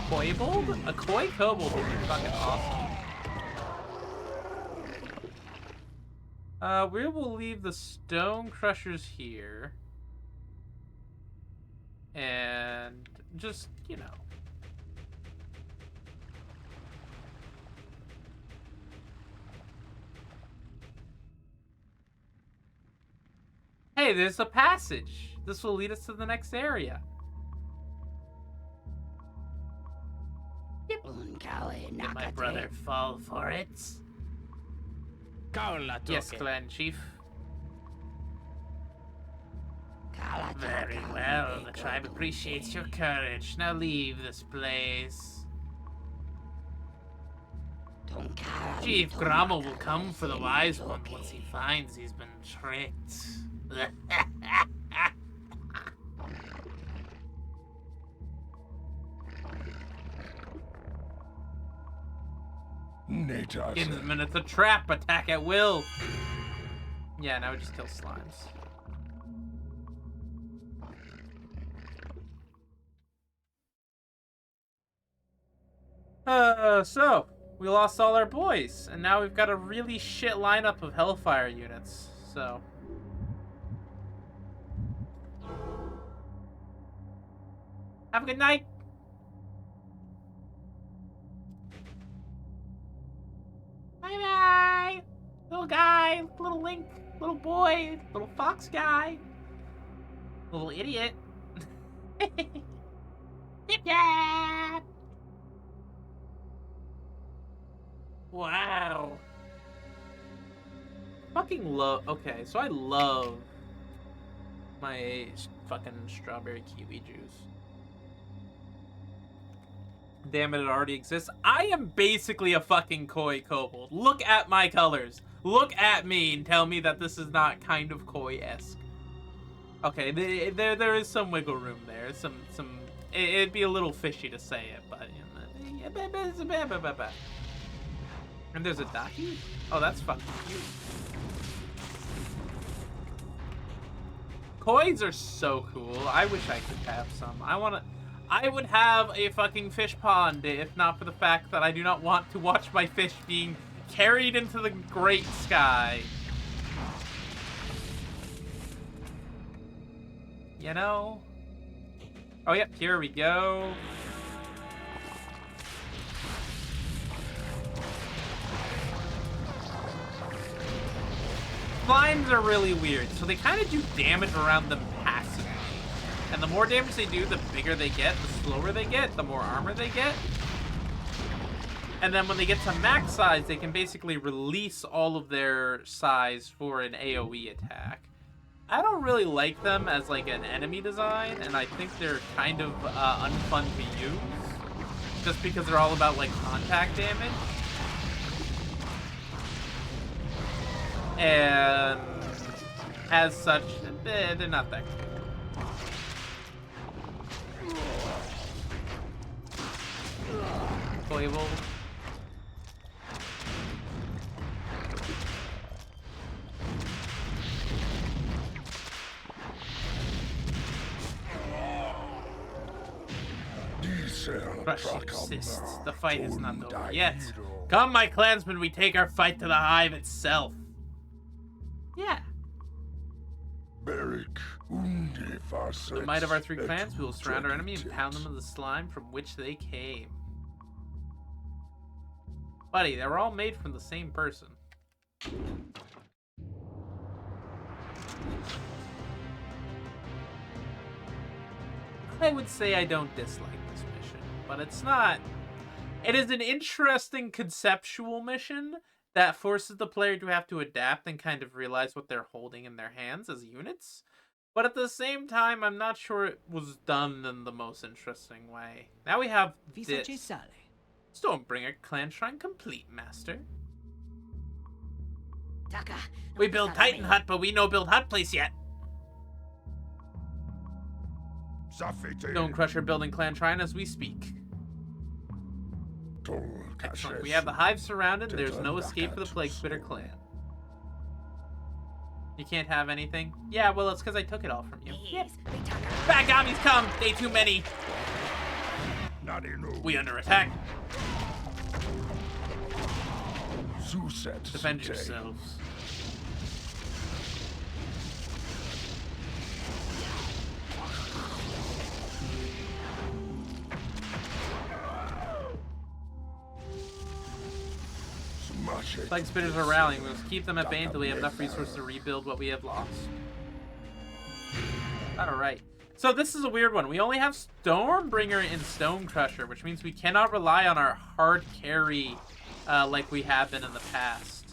Kobold? A koi kobold would be fucking awesome. We will leave the stone crushers here. And just, you know. Hey, there's a passage. This will lead us to the next area. Did my brother fall for it? Yes, clan chief. Very well. The tribe appreciates your courage. Now leave this place. Chief Grommel will come for the wise one once he finds he's been tricked. Kinsman, it's a trap. Attack at will. Yeah, now we just kill slimes. So we lost all our boys, and now we've got a really shit lineup of Hellfire units. So. Have a good night. Bye-bye. Little guy, little Link, little boy, little fox guy, little idiot. Yeah. Wow. Fucking love. Okay, so I love my fucking strawberry kiwi juice. Damn it, it already exists. I am basically a fucking koi kobold. Look at my colors. Look at me and tell me that this is not kind of koi-esque. Okay, there is some wiggle room there. It'd be a little fishy to say it, but you know, and there's a Daki? Oh, that's fucking cute. Kois are so cool. I wish I could have some. I would have a fucking fish pond if not for the fact that I do not want to watch my fish being carried into the great sky. You know? Oh, yep, here we go. Slimes are really weird, so they kind of do damage around them passively. And the more damage they do, the bigger they get, the slower they get, the more armor they get. And then when they get to max size, they can basically release all of their size for an AoE attack. I don't really like them as like an enemy design, and I think they're kind of unfun to use. Just because they're all about like contact damage. And as such, they're not that cool. Playable. Crush insists. The fight is not over yet. Come, my clansmen, we take our fight to the hive itself. Yeah. The might of our three clans, we will surround our enemy and pound them with the slime from which they came. Buddy, they were all made from the same person. I would say I don't dislike this mission, but it's not. It is an interesting conceptual mission that forces the player to have to adapt and kind of realize what they're holding in their hands as units. But at the same time, I'm not sure it was done in the most interesting way. Now we have this. Stormbringer Clan Shrine complete, Master. We build Titan Hut, but we no build Hut Place yet. Stonecrusher building Clan Shrine as we speak. Excellent. We have the hive surrounded. There's no escape for the Plague Spitter clan. You can't have anything? Yeah, well, it's because I took it all from you. Yep. Bad gommies come! They too many! We under attack. Defend yourselves. Plague Spitters are rallying. We must keep them at bay until we have enough resources to rebuild what we have lost. Alright. So this is a weird one. We only have Stormbringer and Stonecrusher, which means we cannot rely on our hard carry like we have been in the past.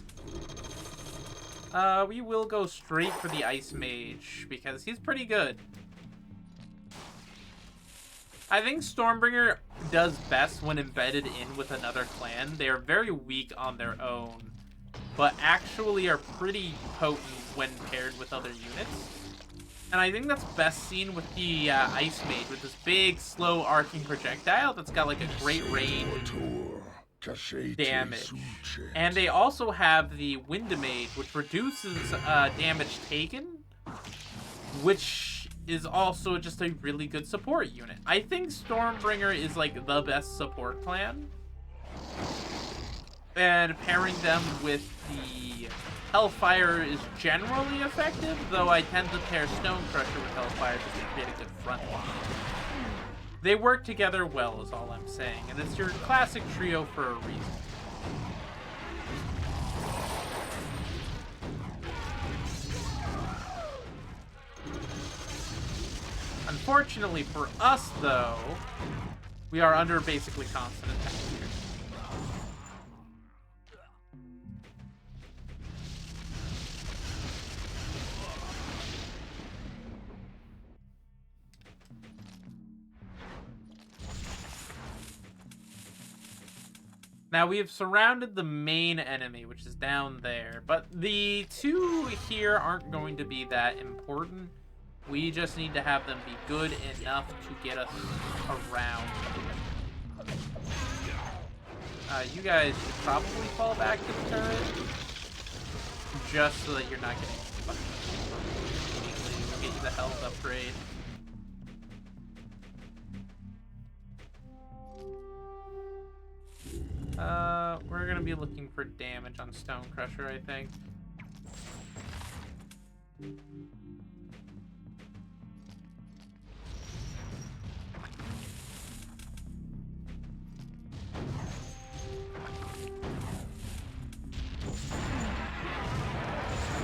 We will go straight for the Ice Mage, because he's pretty good. I think Stormbringer does best when embedded in with another clan. They are very weak on their own, but actually are pretty potent when paired with other units. And I think that's best seen with the Ice Mage, with this big, slow, arcing projectile that's got like a great range. damage. And they also have the Windamage, which reduces damage taken, which is also just a really good support unit. I think Stormbringer is like the best support clan. And pairing them with the Hellfire is generally effective, though I tend to pair Stonecrusher with Hellfire just to create a good front line. They work together well is all I'm saying, and it's your classic trio for a reason. Unfortunately for us, though, we are under basically constant attack here. Now, we have surrounded the main enemy, which is down there, but the two here aren't going to be that important. We just need to have them be good enough to get us around. You guys should probably fall back to the turret, just so that you're not getting fucking immediately. We'll get you the health upgrade. We're gonna be looking for damage on Stonecrusher, I think.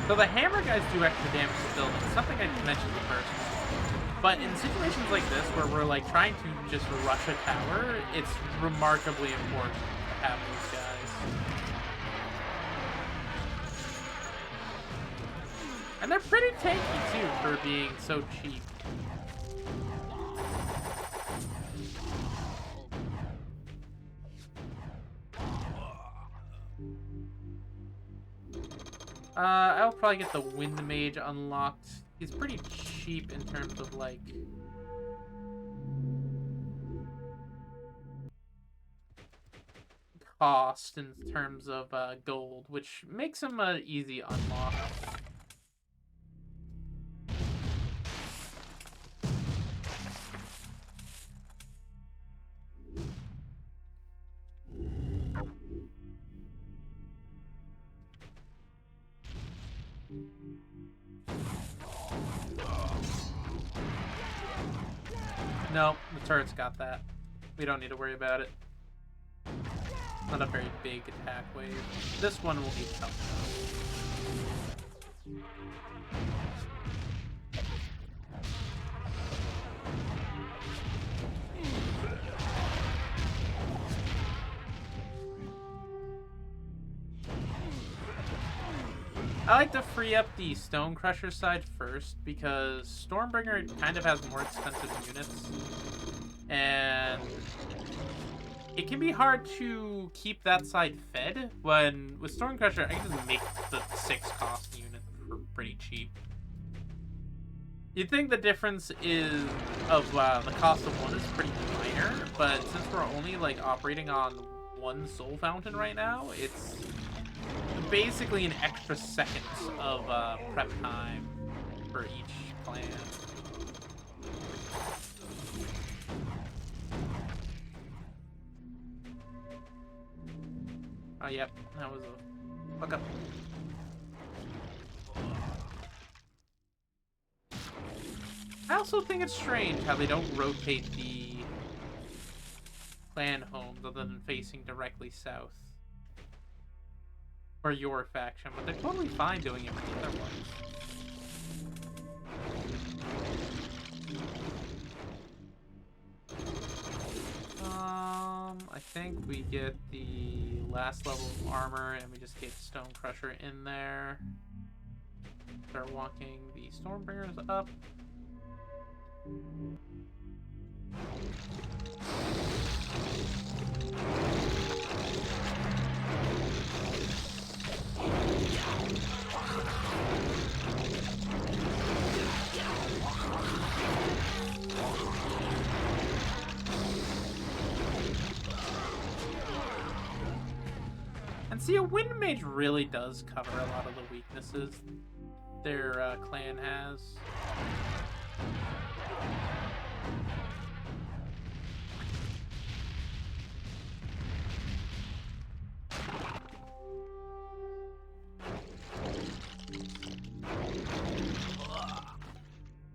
So the hammer guys do extra damage to buildings, something I mentioned first. But in situations like this, where we're like trying to just rush a tower, it's remarkably important to have these guys. And they're pretty tanky too for being so cheap. I'll probably get the Windmage unlocked. He's pretty cheap in terms of, like... cost in terms of gold, which makes him an easy unlock. No, the turret's got that. We don't need to worry about it. Not a very big attack wave. This one will be tough. I like to free up the Stonecrusher side first, because Stormbringer kind of has more expensive units. And it can be hard to keep that side fed, when with Stormcrusher, I can just make the 6 cost unit for pretty cheap. You'd think the difference is of the cost of one is pretty minor, but since we're only like operating on one soul fountain right now, it's basically an extra second of prep time for each clan. Oh, yep, that was a fuck up. I also think it's strange how they don't rotate the clan homes other than facing directly south. For your faction, but they're totally fine doing it for the other ones. I think we get the last level of armor and we just get Stonecrusher in there. Start walking the Stormbringers up. See, a Wind Mage really does cover a lot of the weaknesses their clan has.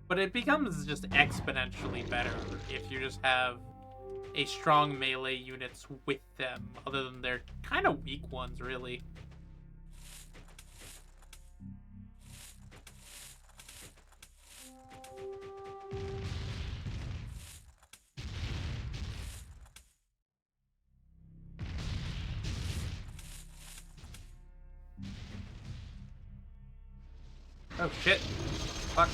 But it becomes just exponentially better if you just have a strong melee units with them, other than their kind of weak ones, really. Oh shit. Fuck.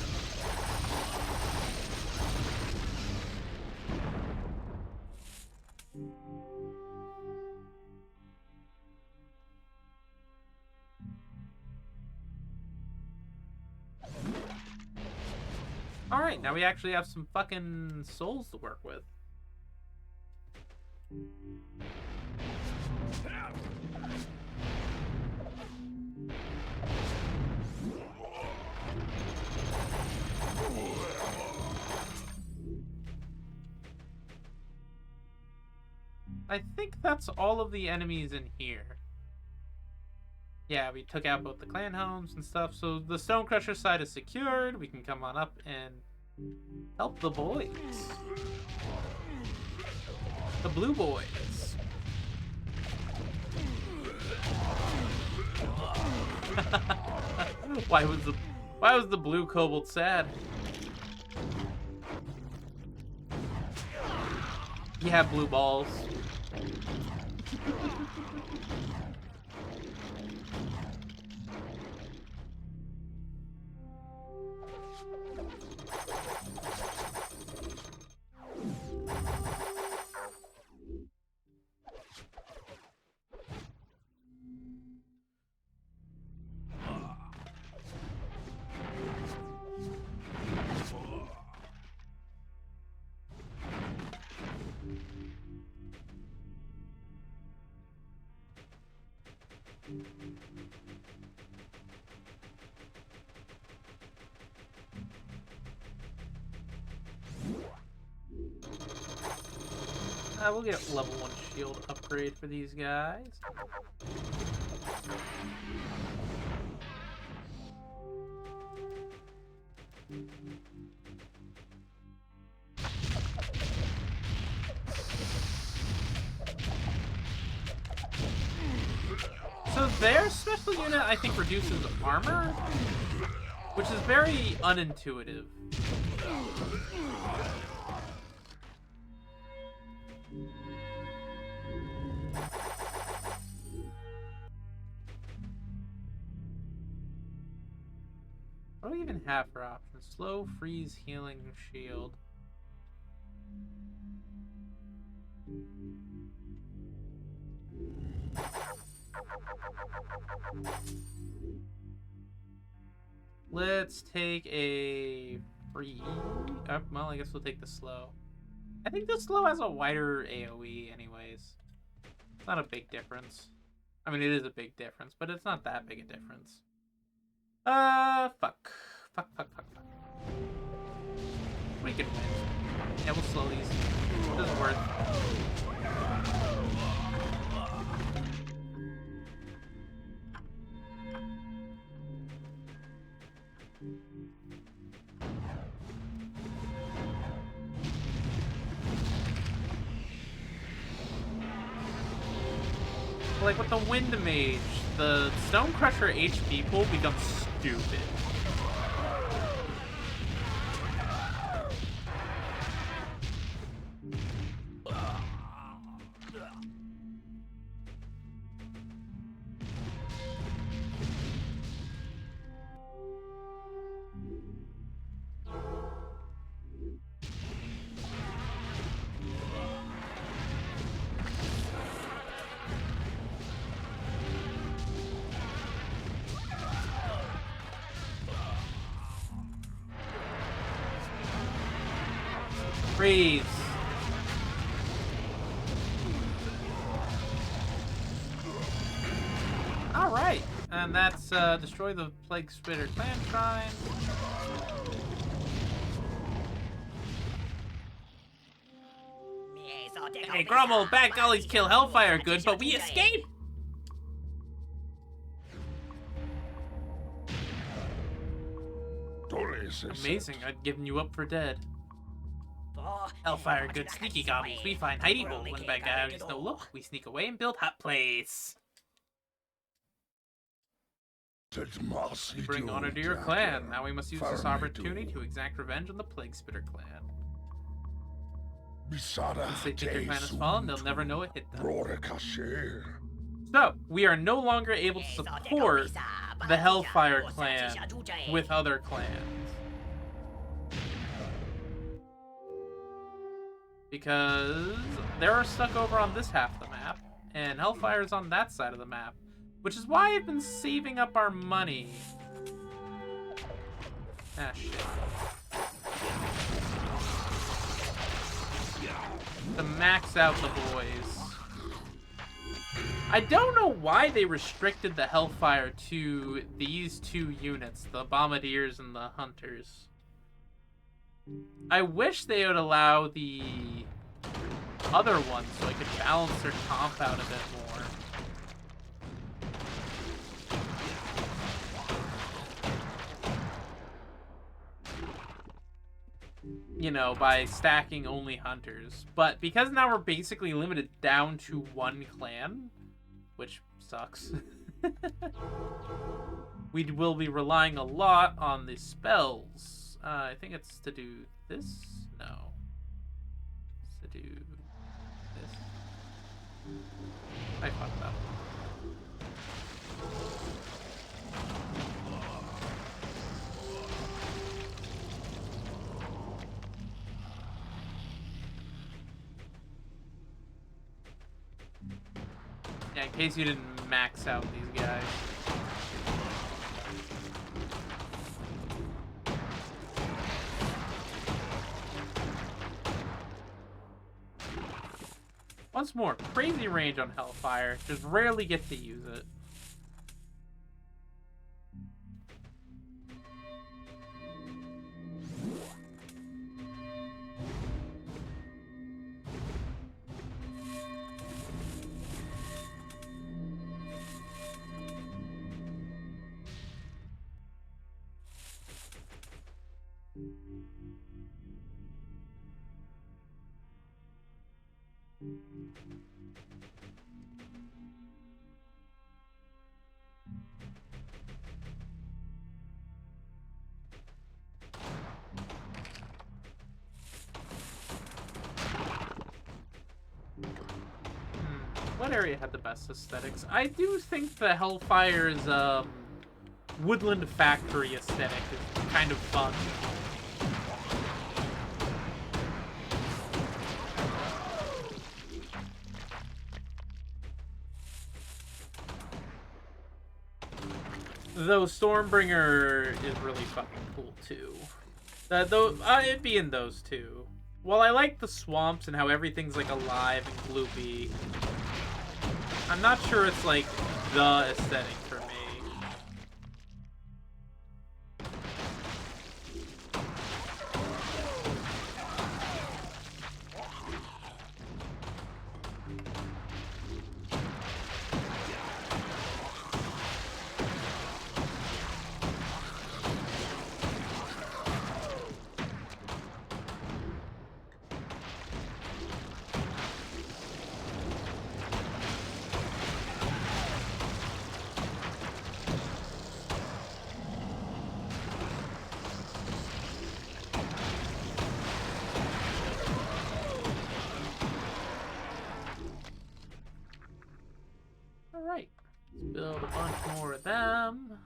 Alright, now we actually have some fucking souls to work with. I think that's all of the enemies in here. Yeah, we took out both the clan homes and stuff, so the Stonecrusher side is secured. We can come on up and help the boys. The blue boys. Why was the blue kobold sad? He had blue balls. We'll get a level 1 shield upgrade for these guys. So their special unit, I think, reduces armor, which is very unintuitive. What do we even have for options? Slow, freeze, healing, shield. Let's take a free. Well, I guess we'll take the slow. I think the slow has a wider AoE anyways. It's not a big difference. I mean, it is a big difference, but it's not that big a difference. Fuck. Fuck. We can win. Yeah, we'll slow these. This is worth. Like with the Wind Mage, the Stonecrusher HP pool becomes stupid. Freeze. And that's destroy the Plague Spitter Clan Shrine. Hey, Grummel, bad gollies kill Hellfire good, but we escape! Amazing, I'd given you up for dead. Hellfire good, sneaky goblins. We find hidey holes when bad guys no look. We sneak away and build hot place. You bring honor to your clan. Now we must use this opportunity to exact revenge on the Plague Spitter clan. Once they think your clan has fallen, they'll never know it hit them. So, we are no longer able to support the Hellfire clan with other clans. Because they're stuck over on this half of the map, and Hellfire's on that side of the map. Which is why I've been saving up our money. Ah, shit. To max out the boys. I don't know why they restricted the Hellfire to these two units, the Bombardiers and the Hunters. I wish they would allow the other ones so I could balance their comp out a bit more. You know, by stacking only hunters. But because now we're basically limited down to one clan, which sucks, we will be relying a lot on the spells. I think it's to do this? No. It's to do this. I fucked up. Yeah, in case you didn't max out these guys. Once more, crazy range on Hellfire. Just rarely get to use it. What area had the best aesthetics? I do think the Hellfire's Woodland Factory aesthetic is kind of fun. Though Stormbringer is really fucking cool too. It'd be in those two. Well, I like the swamps and how everything's like alive and gloopy. I'm not sure it's like the aesthetic for me. Alright, let's build a bunch more of them.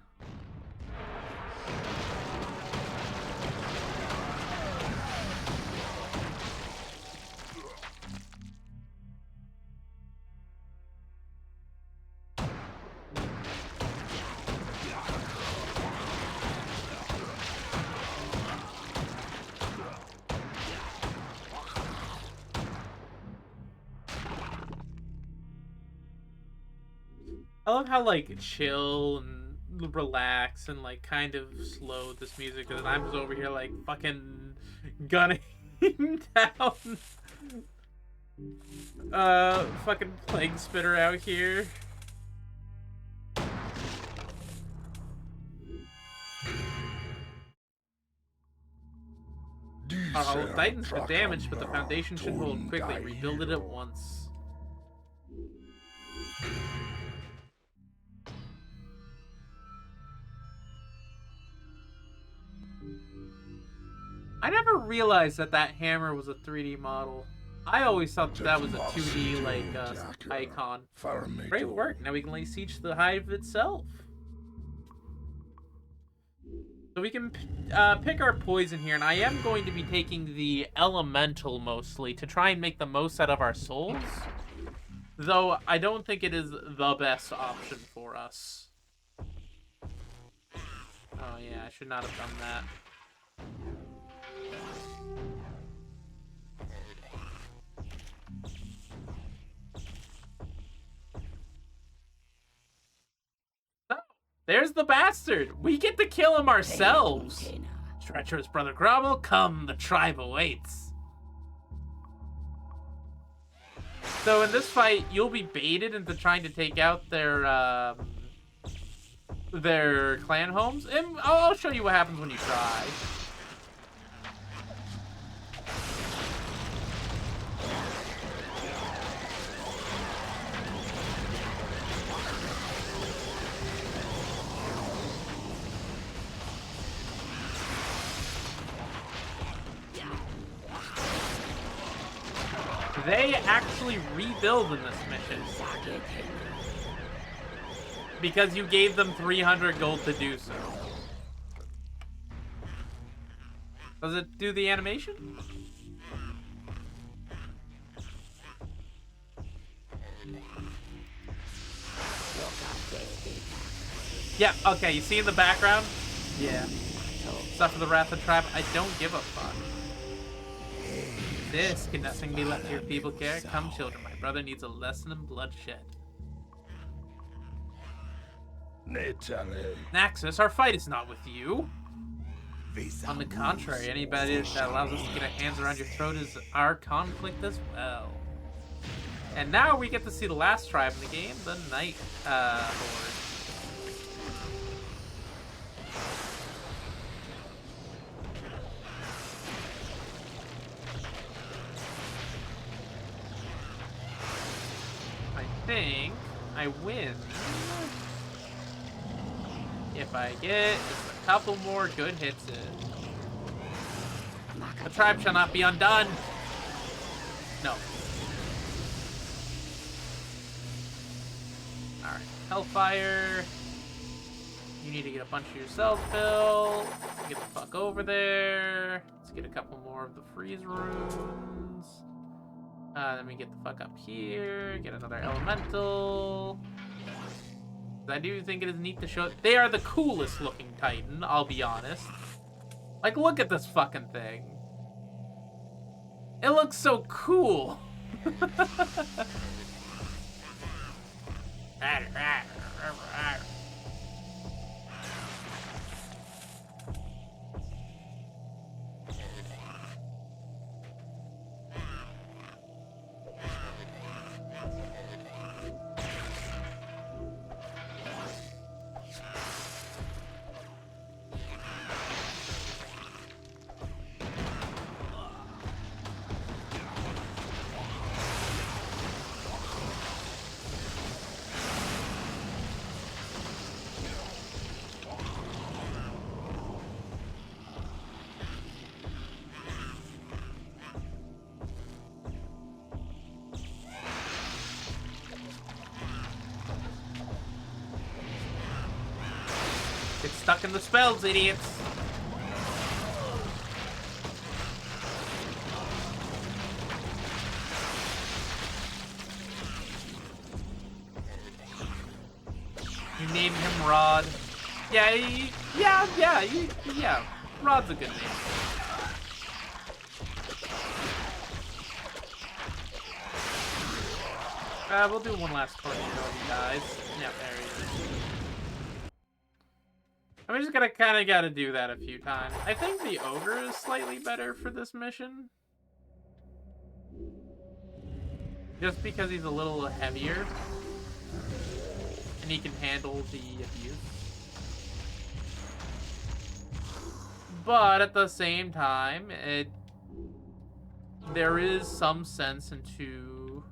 I love how, like, chill and relax and like kind of slow this music, and I'm just over here like fucking gunning down fucking plague spitter out here. Our Hollow Titans got damaged, but the foundation should hold quickly. Rebuild it at once. I never realized that that hammer was a 3D model. I always thought that was a 2D, like, icon. Great work. Now we can lay siege to the hive itself. So we can pick our poison here, and I am going to be taking the elemental mostly to try and make the most out of our souls. Though I don't think it is the best option for us. Oh yeah, I should not have done that. There's the bastard! We get to kill him ourselves! Treacherous brother Grommel, come, the tribe awaits. So in this fight, you'll be baited into trying to take out their clan homes. And I'll show you what happens when you try. They actually rebuild in this mission. Because you gave them 300 gold to do so. Does it do the animation? Yeah, okay, you see in the background? Yeah. Suffer the wrath of tribe. I don't give a fuck. This can nothing be left to your feeble care. Come, children, my brother needs a lesson in bloodshed. Naxos, our fight is not with you. On the contrary, anybody that allows us to get our hands around your throat is our conflict as well. And now we get to see the last tribe in the game, the Night Horde. I think I win if I get just a couple more good hits in. The tribe shall not be undone. No. Alright, Hellfire. You need to get a bunch of yourself, Bill. Get the fuck over there. Let's get a couple more of the freeze runes. Then we get the fuck up here. Get another elemental. I do think it is neat to show. They are the coolest looking Titan, I'll be honest. Like, look at this fucking thing. It looks so cool. Get stuck in the spells, idiots. You named him Rod. Yeah, yeah. Rod's a good name. We'll do one last tornado if he dies. Yeah, there he is. I'm just gonna kind of gotta do that a few times. I think the ogre is slightly better for this mission. Just because he's a little heavier. And he can handle the abuse. But at the same time, there is some sense into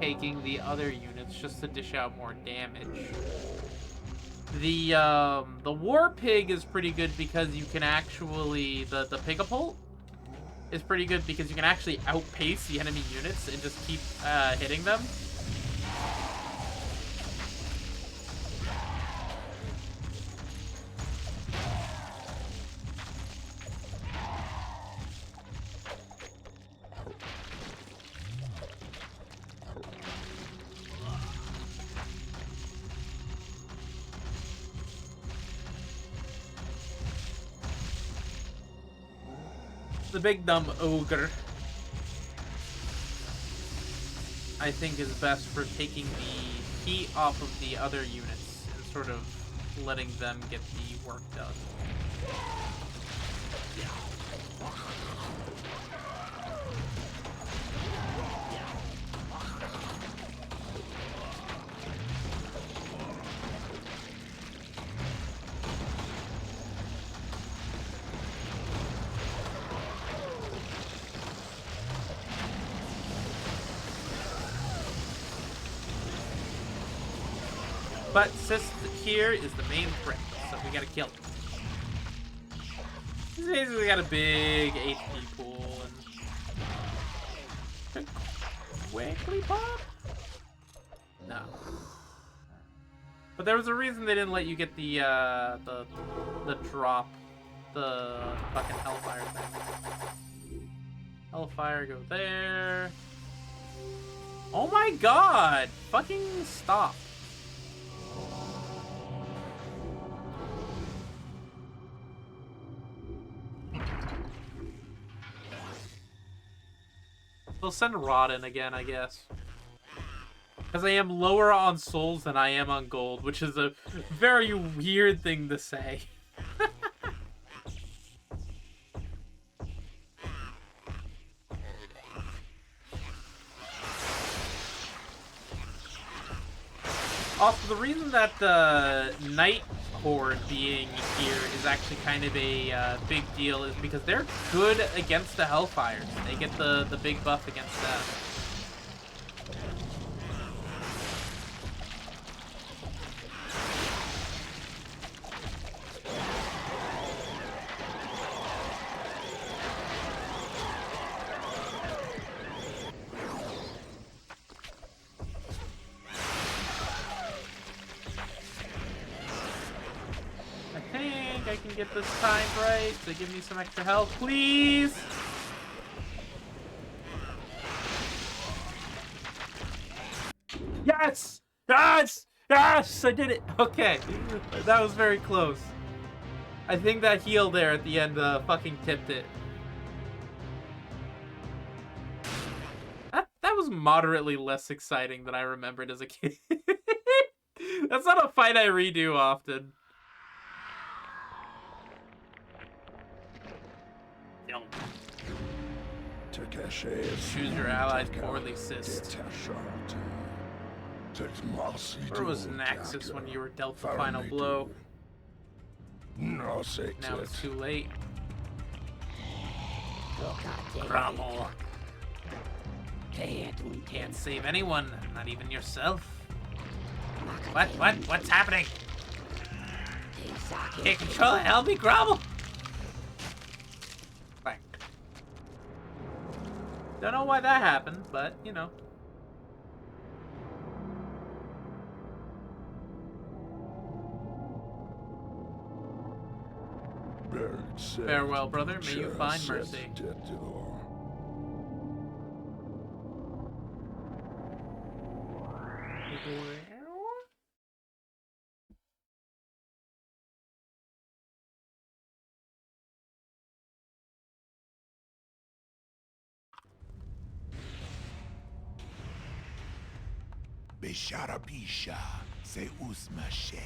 taking the other units just to dish out more damage. The war pig is pretty good because you can actually the pigapult is pretty good because you can actually outpace the enemy units and just keep hitting them. The big dumb ogre, I think, is best for taking the heat off of the other units and sort of letting them get the work done. But Sis here is the main threat, so we gotta kill him. He's basically got a big HP pool and quickly pop. No. But there was a reason they didn't let you get the drop, the fucking Hellfire thing. Hellfire, go there. Oh my god! Fucking stop. We'll send Rod in again, I guess. Because I am lower on souls than I am on gold, which is a very weird thing to say. Also, the reason that the Night Horde being here is actually kind of a big deal is because they're good against the Hellfires. They get the big buff against them. I can get this timed right to give me some extra health, please. Yes! Yes! Yes! I did it! Okay. That was very close. I think that heal there at the end fucking tipped it. That was moderately less exciting than I remembered as a kid. That's not a fight I redo often. Choose your allies poorly, Sis. Where was Naxxus when you were dealt the final blow? Now it's too late. Grommel. Can't save anyone, not even yourself. What's happening? Can't control it, help me, Grommel! Bang. Don't know why that happened, but, you know. Farewell, brother. May you find mercy. Besharapisha se usmashe.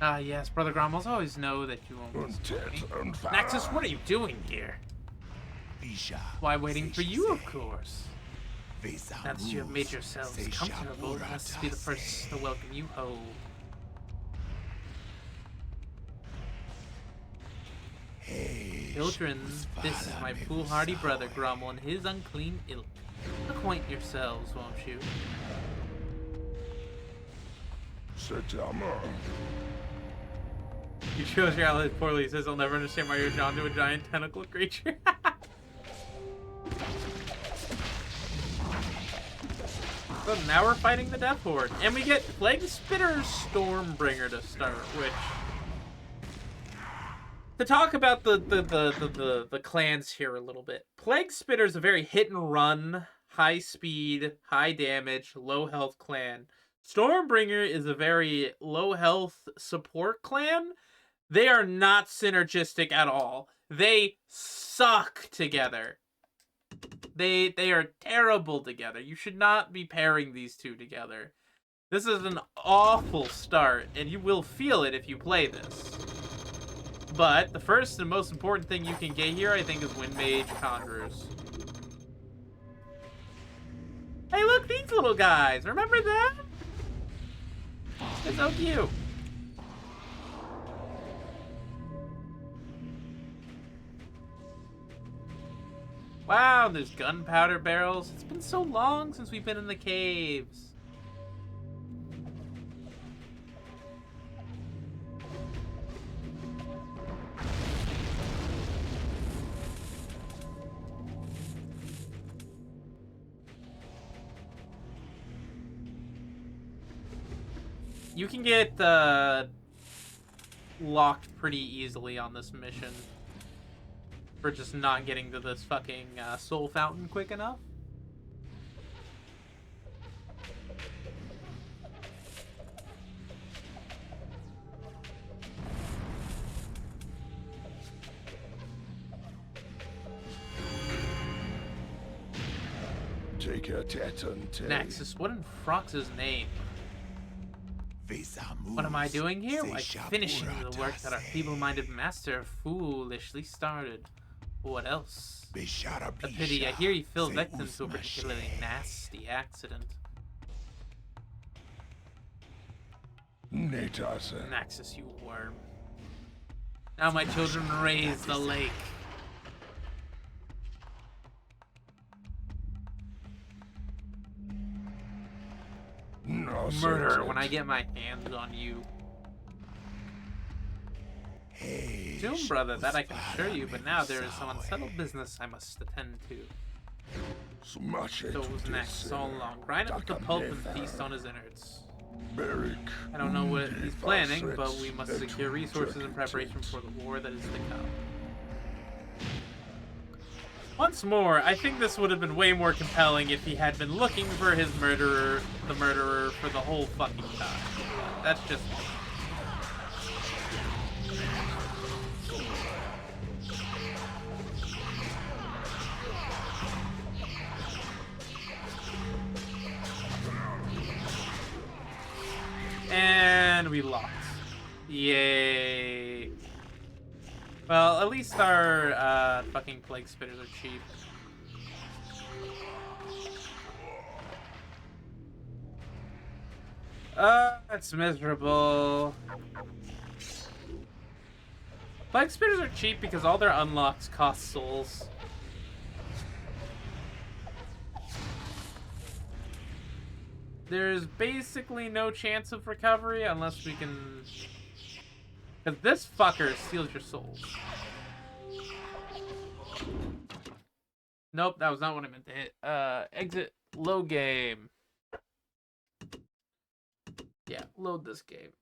Ah, yes, Brother Gromwell's always know that you won't listen to me. Naxus, what are you doing here? Why, waiting for you, of course. Now that you have made yourselves comfortable, let us be the first to welcome you home. Children, this is my foolhardy brother Gromwell and his unclean ilk. Acquaint yourselves, won't you? You chose your allies poorly. He says, I'll never understand why you're drawn to a giant tentacle creature. So now we're fighting the Death Horde. And we get Plague Spitter Stormbringer to start, which... To talk about the clans here a little bit. Plague Spitter is a very hit and run, high speed, high damage, low health clan. Stormbringer is a very low health support clan. They are not synergistic at all. They suck together. They are terrible together. You should not be pairing these two together. This is an awful start, and you will feel it if you play this. But the first and most important thing you can get here, I think, is Wind Mage Conjurers. Hey, look, these little guys. Remember them? They're so cute. Wow, there's gunpowder barrels. It's been so long since we've been in the caves. You can get locked pretty easily on this mission for just not getting to this fucking soul fountain quick enough. Naxus, what in Frox's name? What am I doing here? Why, finishing the work that our feeble-minded master foolishly started. What else? A pity. I hear you fell victim to a particularly nasty accident. Naxus, you worm. Now my children raise the lake. Murder when I get my hands on you. Doom, brother, that I can assure you, but now there is some unsettled business I must attend to. Those next so long. Grind it with the pulp and feast on his innards. I don't know what he's planning, but we must secure resources in preparation for the war that is to come. Once more, I think this would have been way more compelling if he had been looking for his murderer, the murderer, for the whole fucking time. That's just me. And we lost. Yay. Well, at least our fucking plague spitters are cheap. That's miserable. Plague spitters are cheap because all their unlocks cost souls. There's basically no chance of recovery unless we can... Because this fucker steals your souls. Nope, that was not what I meant to hit. Exit, load game. Yeah, load this game.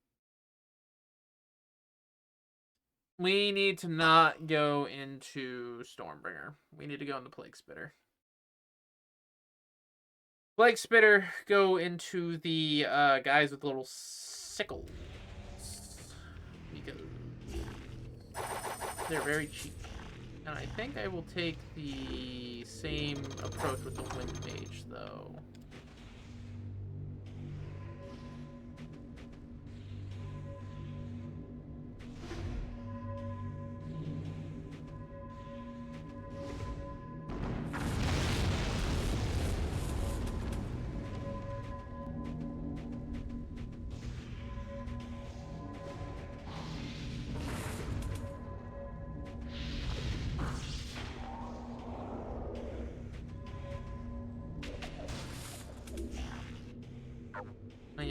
We need to not go into Stormbringer. We need to go into Plague Spitter. Plague Spitter, go into the guys with little sickles. Because they're very cheap. And I think I will take the same approach with the Wind Mage, though.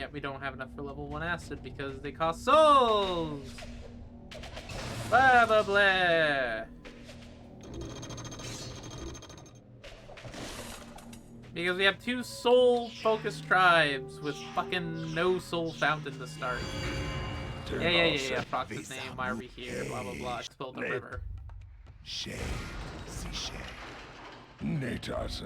yet we don't have enough for level 1 acid because they cost souls! Blah blah blah! Because we have 2 soul-focused tribes with fucking no soul fountain to start. Yeah. Prox's name, why are we here? Blah blah blah. Expel the river. Netase.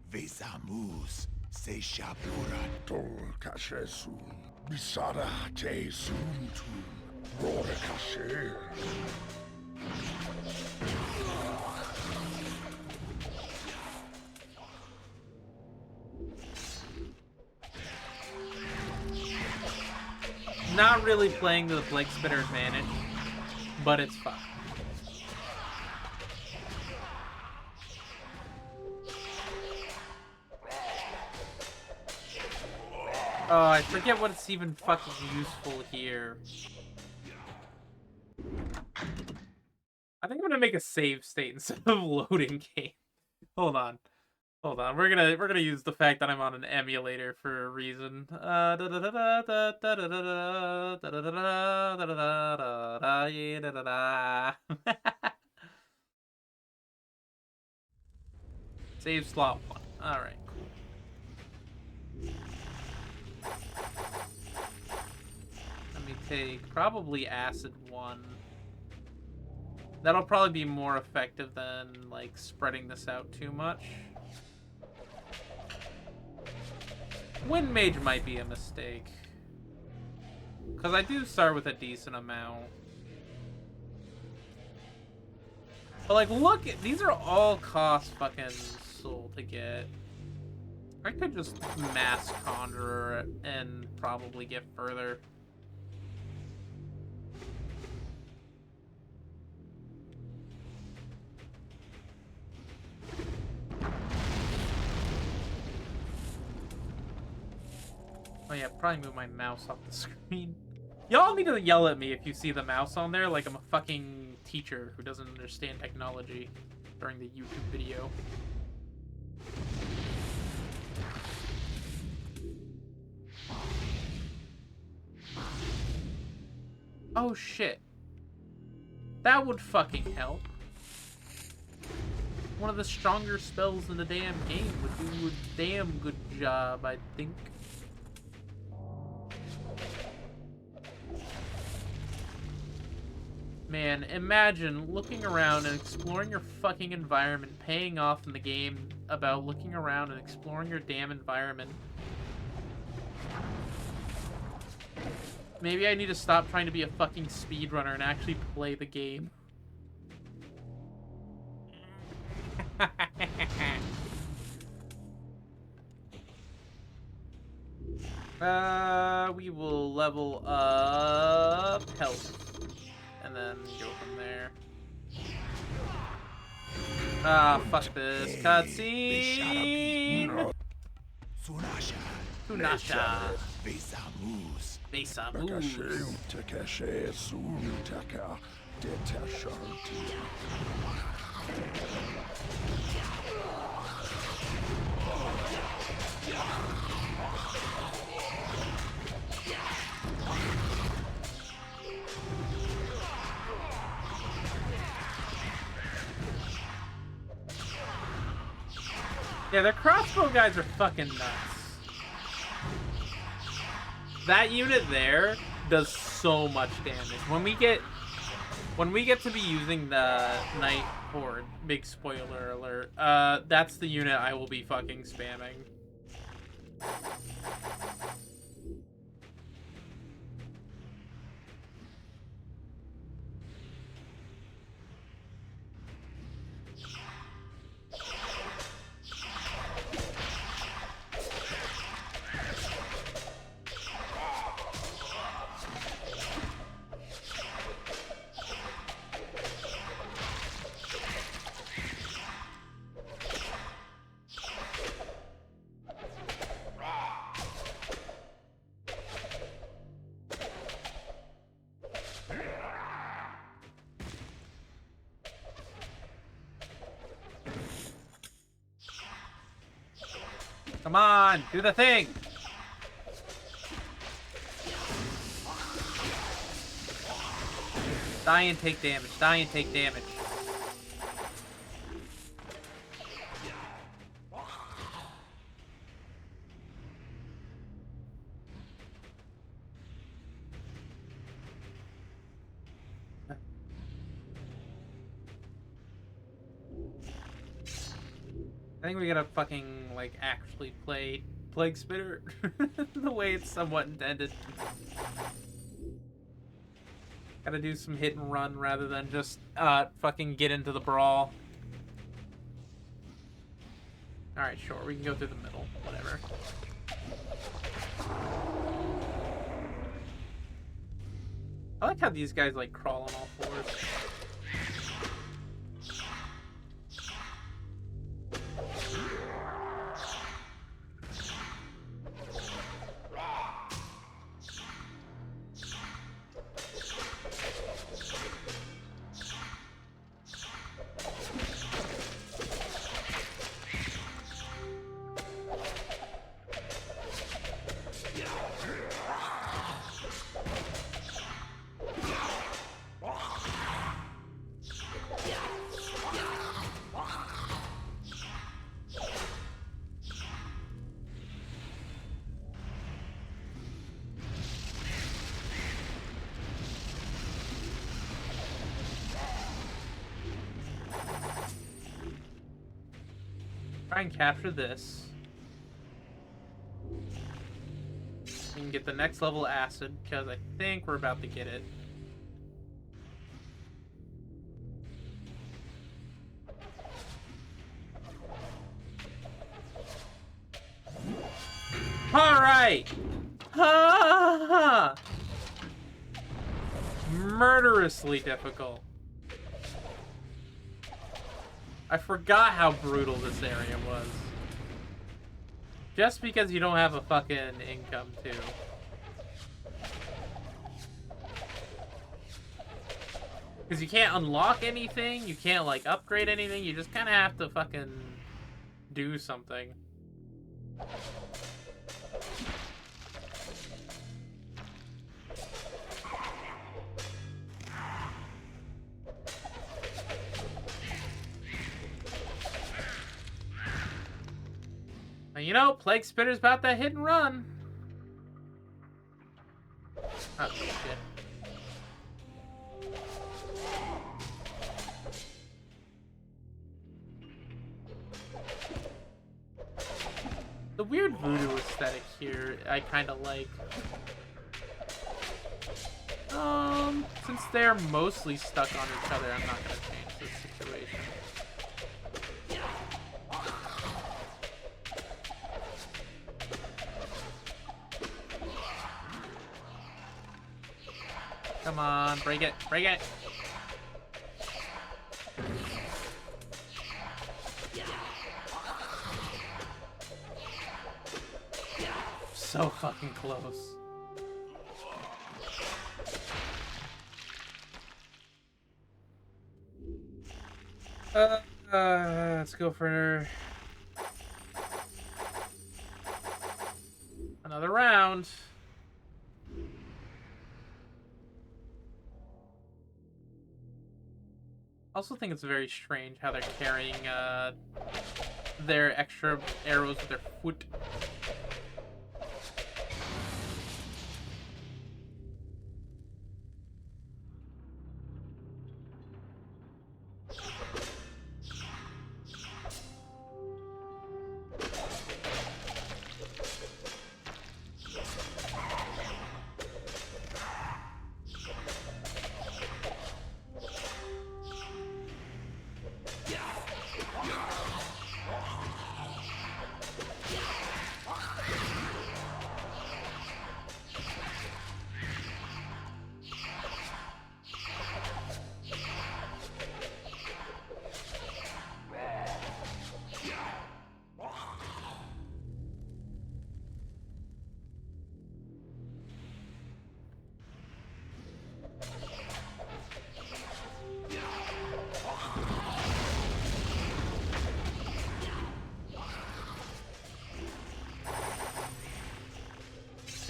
Vesamus se shapura. Tol kashesun. Bisara te suntum. Rore kasher. Not really playing to the Blake Spitter advantage, but it's fun. Oh, I forget what's even fucking useful here. I think I'm gonna make a save state instead of loading game. Hold on. We're gonna use the fact that I'm on an emulator for a reason. Save slot 1. All right, cool. Let me take probably acid 1. That'll probably be more effective than like spreading this out too much. Wind Mage might be a mistake. Because I do start with a decent amount. But like, look, these are all cost fucking soul to get. I could just mass Conjurer and probably get further. Oh yeah, probably move my mouse off the screen. Y'all need to yell at me if you see the mouse on there like I'm a fucking teacher who doesn't understand technology during the YouTube video. Oh shit. That would fucking help. One of the stronger spells in the damn game would do a damn good job, I think. Man, imagine looking around and exploring your fucking environment, paying off in the game about looking around and exploring your damn environment. Maybe I need to stop trying to be a fucking speedrunner and actually play the game. We will level up health. And then go from there. Ah, fuck this cutscene. Tunasha. Besamus. Yeah, their crossbow guys are fucking nuts. That unit there does so much damage. When we get to be using the Night Horde, big spoiler alert, that's the unit I will be fucking spamming. Come on, do the thing! Die and take damage. Die and take damage. I think we gotta fucking, like, actually play Plague Spitter the way it's somewhat intended. Gotta do some hit and run rather than just, fucking get into the brawl. Alright, sure, we can go through the middle. Whatever. I like how these guys, like, crawl on all fours. Try and capture this. We can get the next level acid, because I think we're about to get it. Alright! Ha! Murderously difficult. I forgot how brutal this area was. Just because you don't have a fucking income, too. Because you can't unlock anything, you can't, like, upgrade anything, you just kind of have to fucking do something. You know, Plague Spitter's about that hit and run. Oh, shit. The weird voodoo aesthetic here, I kind of like. Since they're mostly stuck on each other, I'm not gonna change this situation. Come on, break it, break it! So fucking close. Let's go for another round. I also think it's very strange how they're carrying their extra arrows with their foot.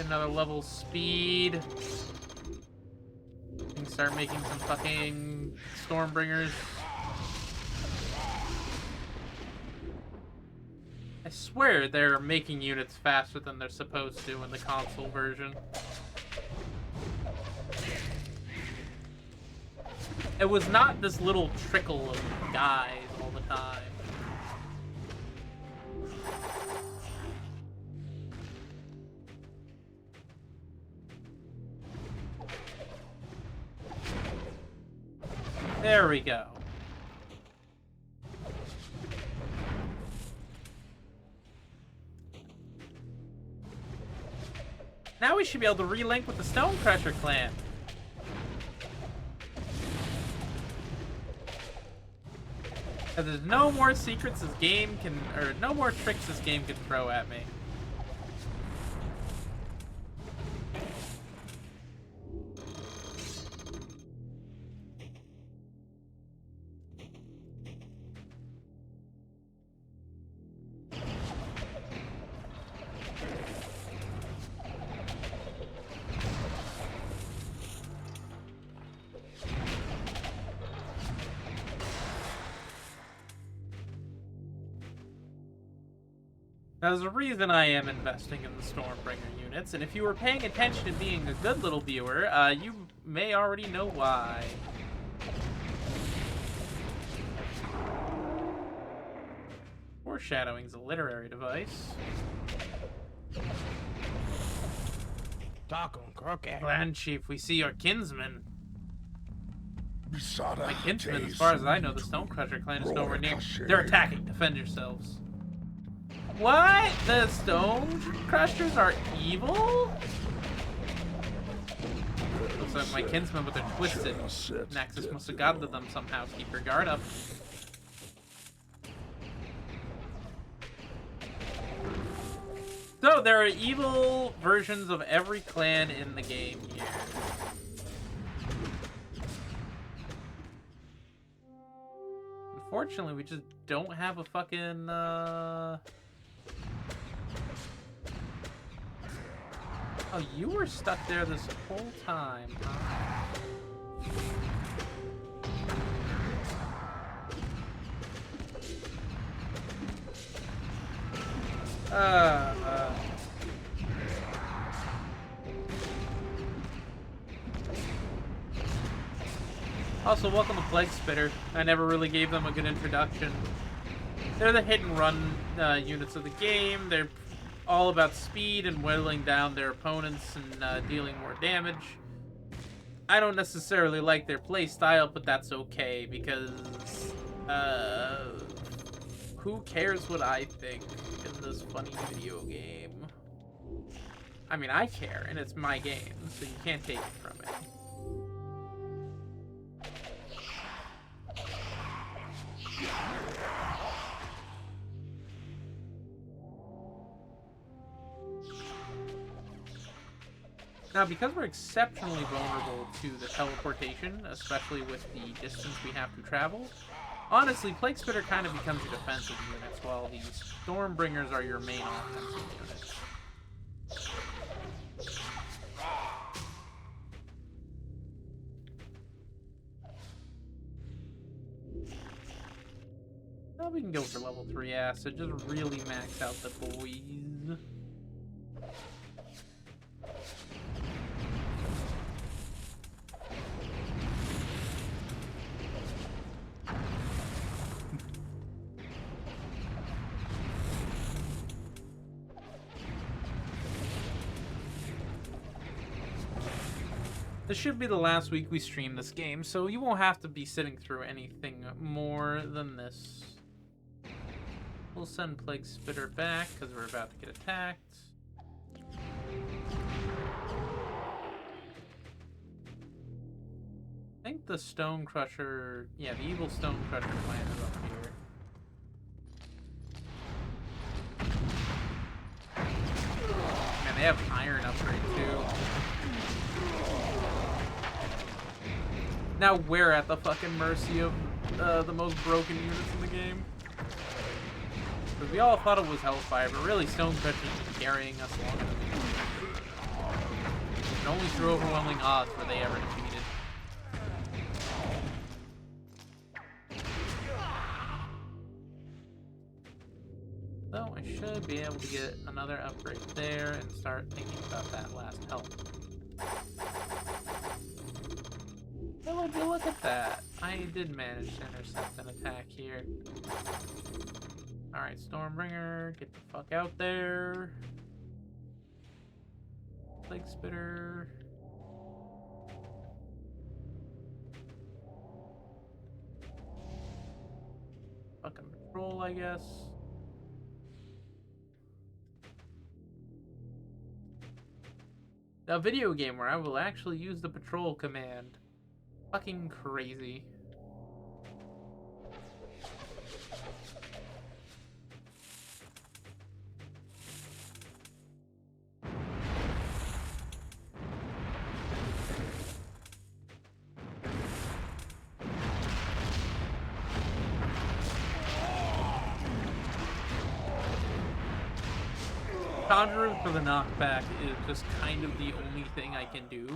another level speed. We can start making some fucking Stormbringers. I swear they're making units faster than they're supposed to in the console version. It was not this little trickle of guys all the time. There we go. Now we should be able to relink with the Stonecrusher clan. Cause there's no more secrets this game can, or no more tricks this game can throw at me. Now, there's a reason I am investing in the Stormbringer units, and if you were paying attention and being a good little viewer, you may already know why. Foreshadowing's a literary device. Talk on crooked. Clan Chief, we see your kinsman. Bisada My kinsman, as far as I know, the Stonecrusher clan is nowhere near. They're attacking. Defend yourselves. What? The Stonecrushers are evil? Looks like my kinsmen, but they're twisted. Naxus must have gotten to them somehow. Keep your guard up. So, there are evil versions of every clan in the game here. Unfortunately, we just don't have a fucking, Oh, you were stuck there this whole time, huh? Also, welcome to Plague Spitter. I never really gave them a good introduction. They're the hit and run units of the game. They're all about speed and whittling down their opponents and dealing more damage. I don't necessarily like their play style, but that's okay because who cares what I think in this funny video game? I mean, I care, and it's my game, so you can't take it from me. Now, because we're exceptionally vulnerable to the teleportation, especially with the distance we have to travel, honestly, Plague Spitter kind of becomes your defensive units, while the Stormbringers are your main offensive units. Well, we can go for level 3 acid, just really max out the boys. This should be the last week we stream this game, so you won't have to be sitting through anything more than this. We'll send Plague Spitter back, because we're about to get attacked. I think the Stonecrusher... Yeah, the evil Stonecrusher clan is up here. Man, they have iron upgrade, too. Now we're at the fucking mercy of the most broken units in the game. Because we all thought it was Hellfire, but really Stonecrusher's been carrying us longer than we And only through overwhelming odds were they ever defeated. So I should be able to get another upgrade there and start thinking about that last health. Oh, would you look at that? I did manage to intercept an attack here. Alright, Stormbringer, get the fuck out there. Plague Spitter. Fucking patrol, I guess. A video game where I will actually use the patrol command. Fucking crazy. Conjuring for the knockback is just kind of the only thing I can do.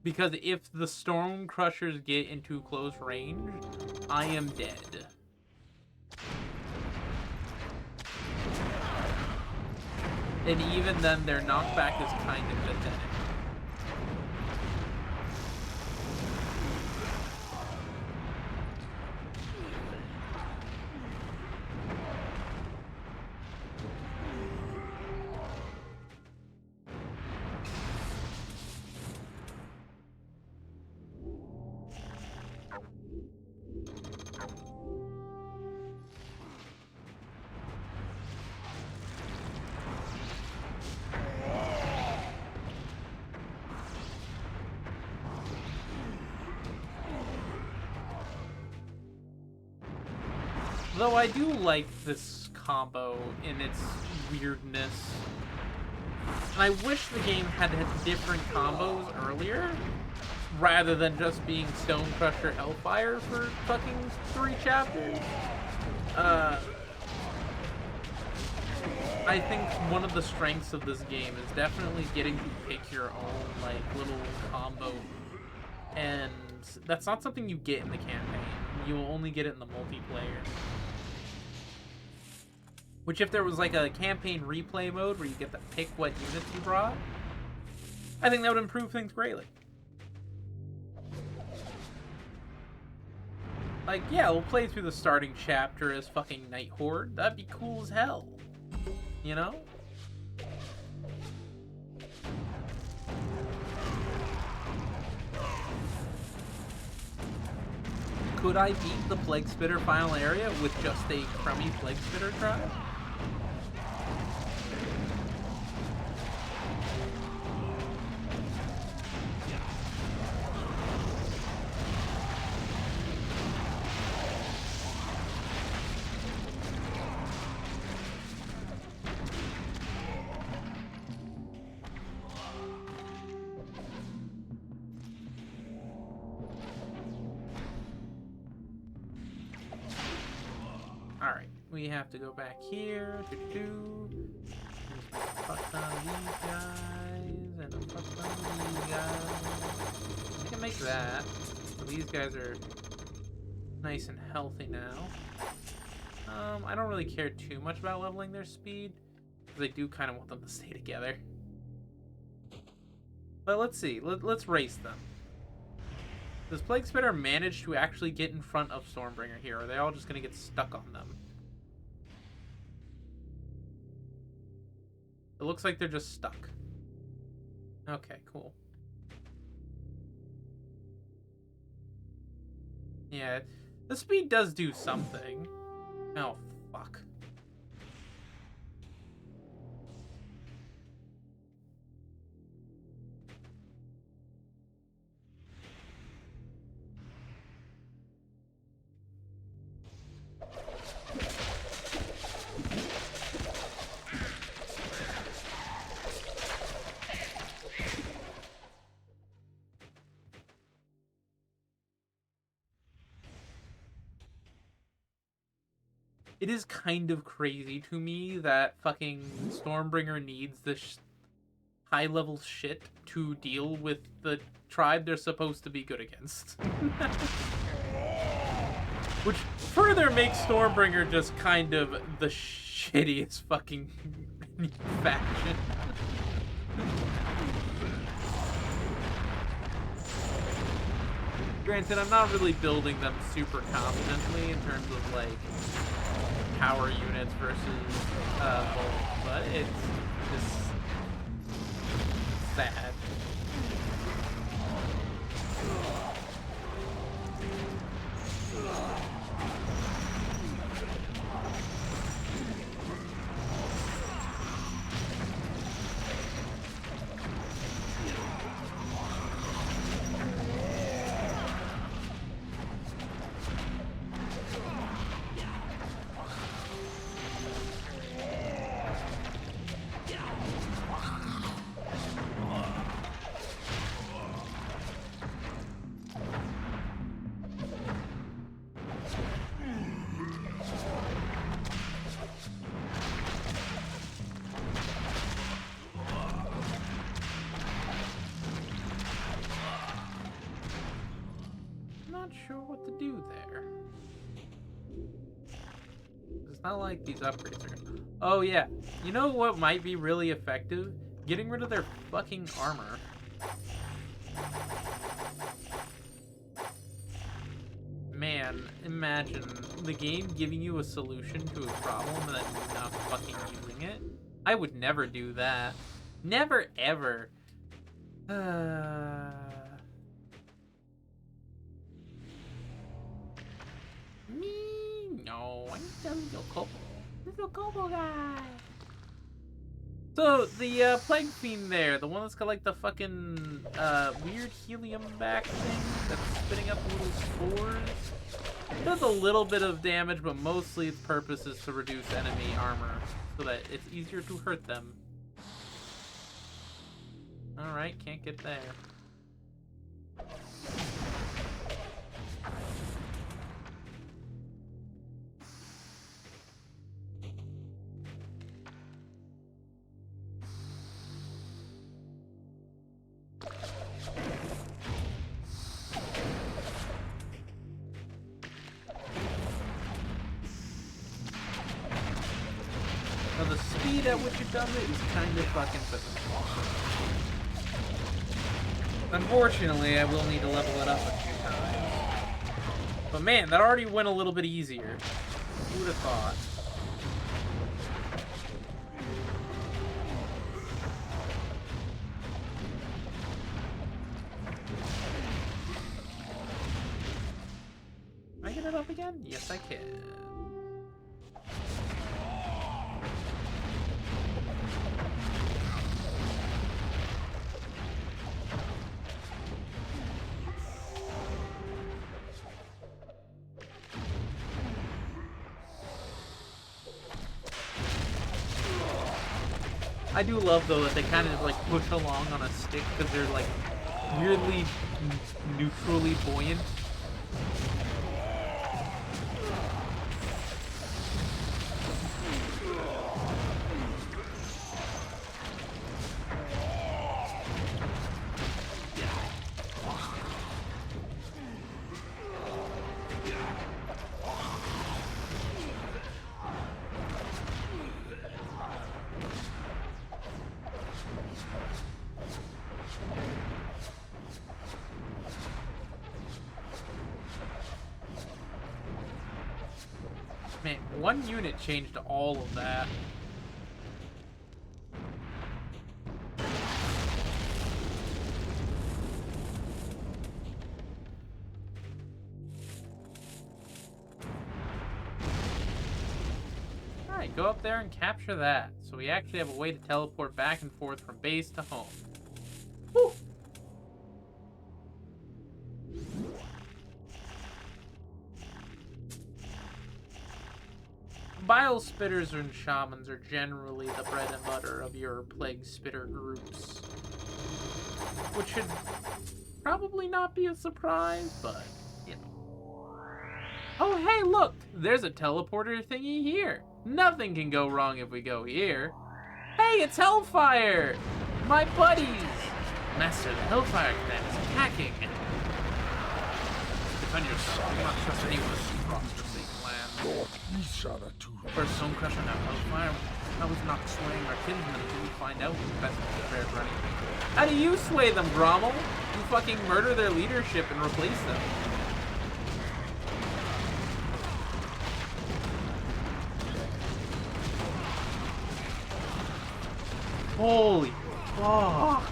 Because if the Storm Crushers get into close range, I am dead. And even then, their knockback is kind of pathetic. Though I do like this combo in its weirdness. And I wish the game had different combos earlier, rather than just being Stonecrusher Hellfire for fucking 3 chapters. I think one of the strengths of this game is definitely getting to pick your own, like, little combo. And that's not something you get in the campaign. You will only get it in the multiplayer. Which, if there was like a campaign replay mode where you get to pick what units you brought, I think that would improve things greatly. Like, yeah, we'll play through the starting chapter as fucking Night Horde. That'd be cool as hell. You know? Could I beat the Plague Spitter final area with just a crummy Plague Spitter tribe? Alright, we have to go back here. Fuck ton of these guys, and a fuck ton of these guys. I can make that. So these guys are nice and healthy now. I don't really care too much about leveling their speed, because I do kind of want them to stay together. But let's see. Let's race them. Does Plague Spitter manage to actually get in front of Stormbringer here, or are they all just going to get stuck on them? It looks like they're just stuck. Okay, cool. Yeah, the speed does do something. Oh, fuck. It is kind of crazy to me that fucking Stormbringer needs this high-level shit to deal with the tribe they're supposed to be good against. Which further makes Stormbringer just kind of the shittiest fucking faction. Granted, I'm not really building them super confidently in terms of, like, power units versus bulk, but it's just sad. Not sure what to do there. It's not like these upgrades are gonna... Oh yeah, you know what might be really effective? Getting rid of their fucking armor. Man, imagine the game giving you a solution to a problem and then you not fucking using it. I would never do that. Never ever. Me? No, I'm the little Kobo. Little Kobo guy. So, the Plague Fiend there, the one that's got like the fucking weird helium back thing that's spitting up little spores, does a little bit of damage, but mostly its purpose is to reduce enemy armor so that it's easier to hurt them. Alright, can't get there. Now the speed at which it does it is kind of fucking physical. Unfortunately, I will need to level it up a few times. But man, that already went a little bit easier. Who would have thought? Can I get it up again? Yes, I can. I do love, though, that they kind of, like, push along on a stick because they're, like, weirdly neutrally buoyant. Man, one unit changed all of that. Alright, go up there and capture that. So we actually have a way to teleport back and forth from base to home. Woo! Bile spitters and shamans are generally the bread and butter of your plague spitter groups. Which should probably not be a surprise, but, you know. Oh, hey, look! There's a teleporter thingy here. Nothing can go wrong if we go here. Hey, it's Hellfire! my buddies! Master, the Hellfire Clan is attacking! Defend yourself. Do not trust anyone across the same land. Lord Isara too. First Stonecrusher, now Hellfire. I was not swaying our kinsmen until we find out who's best prepared for anything. How do you sway them, Grommel? You fucking murder their leadership and replace them. Holy fuck.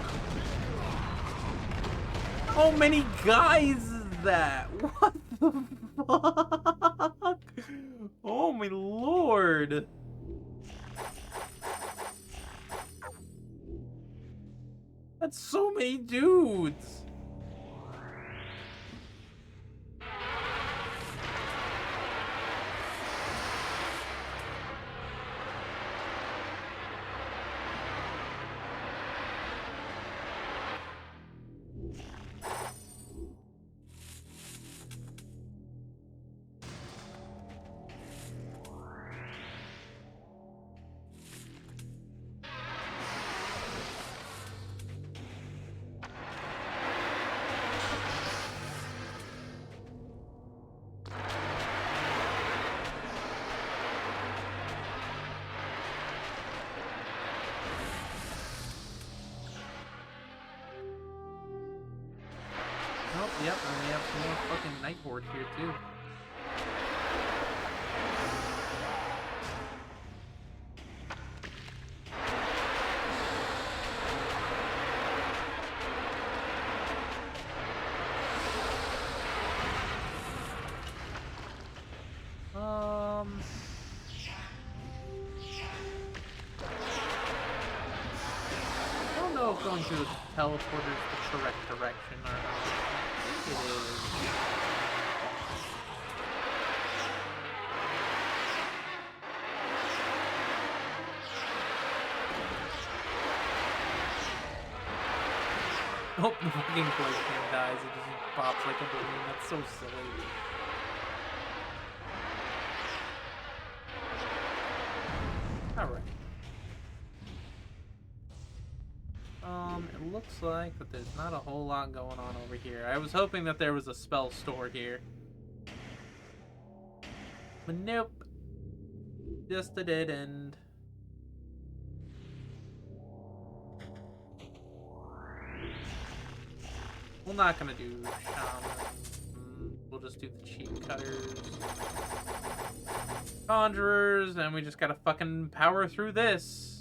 How many guys is that? What the fuck? Oh my lord. That's so many dudes. Oh, yep, and we have some more fucking night horde here too. I don't know if going through the teleporter is the correct direction or not. I think it is. Oh, the fucking place can dies. It just pops like a balloon. That's so silly. Alright. It looks like that there's not a whole lot going on over here. I was hoping that there was a spell store here. But nope. Just a dead end. We're not gonna do shaman. We'll just do the cheat cutters. Conjurers, and we just gotta fucking power through this.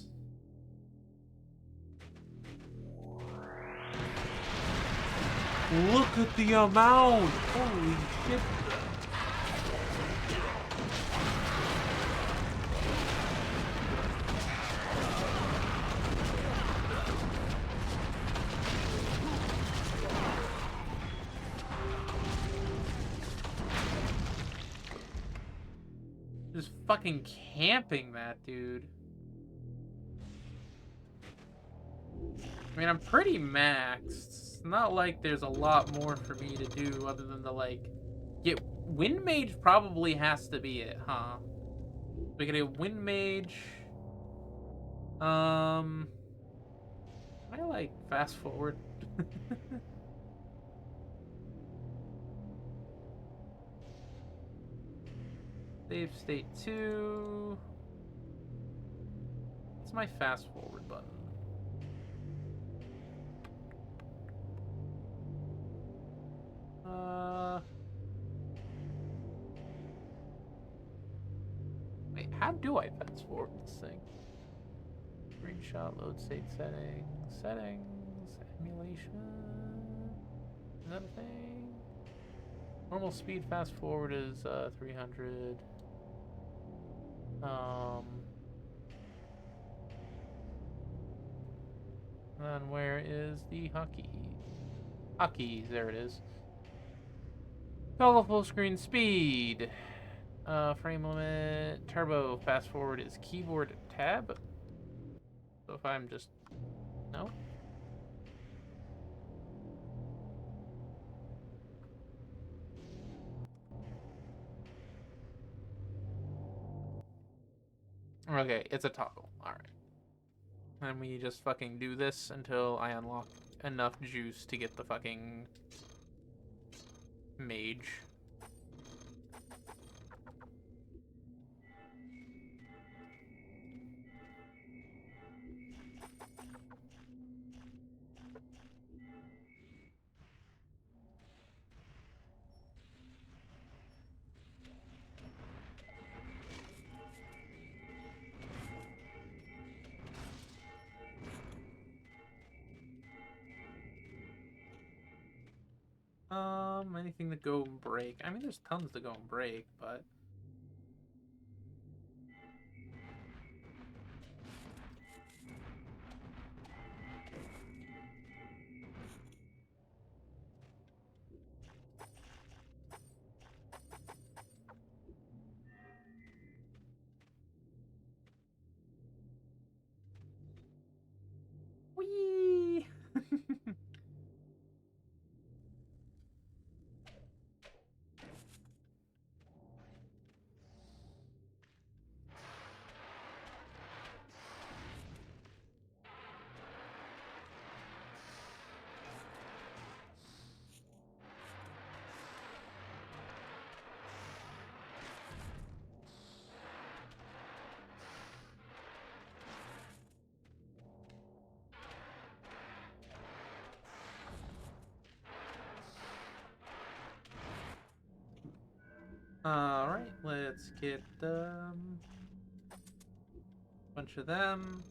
Look at the amount! Holy shit. Just fucking camping that dude. I mean, I'm pretty maxed. It's not like there's a lot more for me to do other than to, like, get... Wind Mage probably has to be it, huh? We can do Wind Mage. Can I, like, fast forward? Save state 2. What's my fast forward button? Wait, how do I fast forward this thing? Screenshot, load state settings, emulation. Is that a thing? Normal speed fast forward is 300. Then where is the hotkey? Hotkeys, there it is. Toggle full screen speed. Frame limit. Turbo fast forward is keyboard tab. So if I'm just... No? Okay, it's a toggle. Alright. And we just fucking do this until I unlock enough juice to get the fucking mage. Anything to go and break. I mean, there's tons to go and break, but... Whee! Alright, let's get a bunch of them.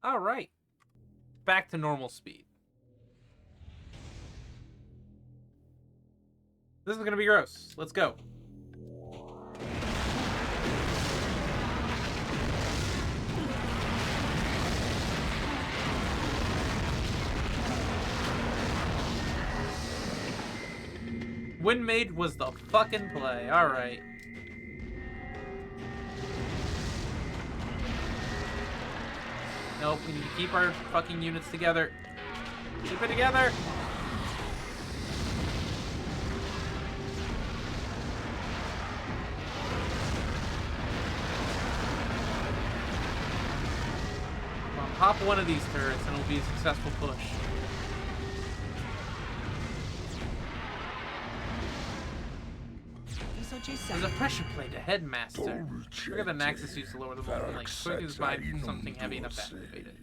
Alright. Back to normal speed. This is gonna be gross. Let's go. Wind Mage was the fucking play. Alright. Nope, we need to keep our fucking units together. Keep it together! Come on, pop one of these turrets and it'll be a successful push. There's a pressure plate ahead, Master. Trigger the Naxus used to lower the movement length. Quickly find something heavy enough to activate it.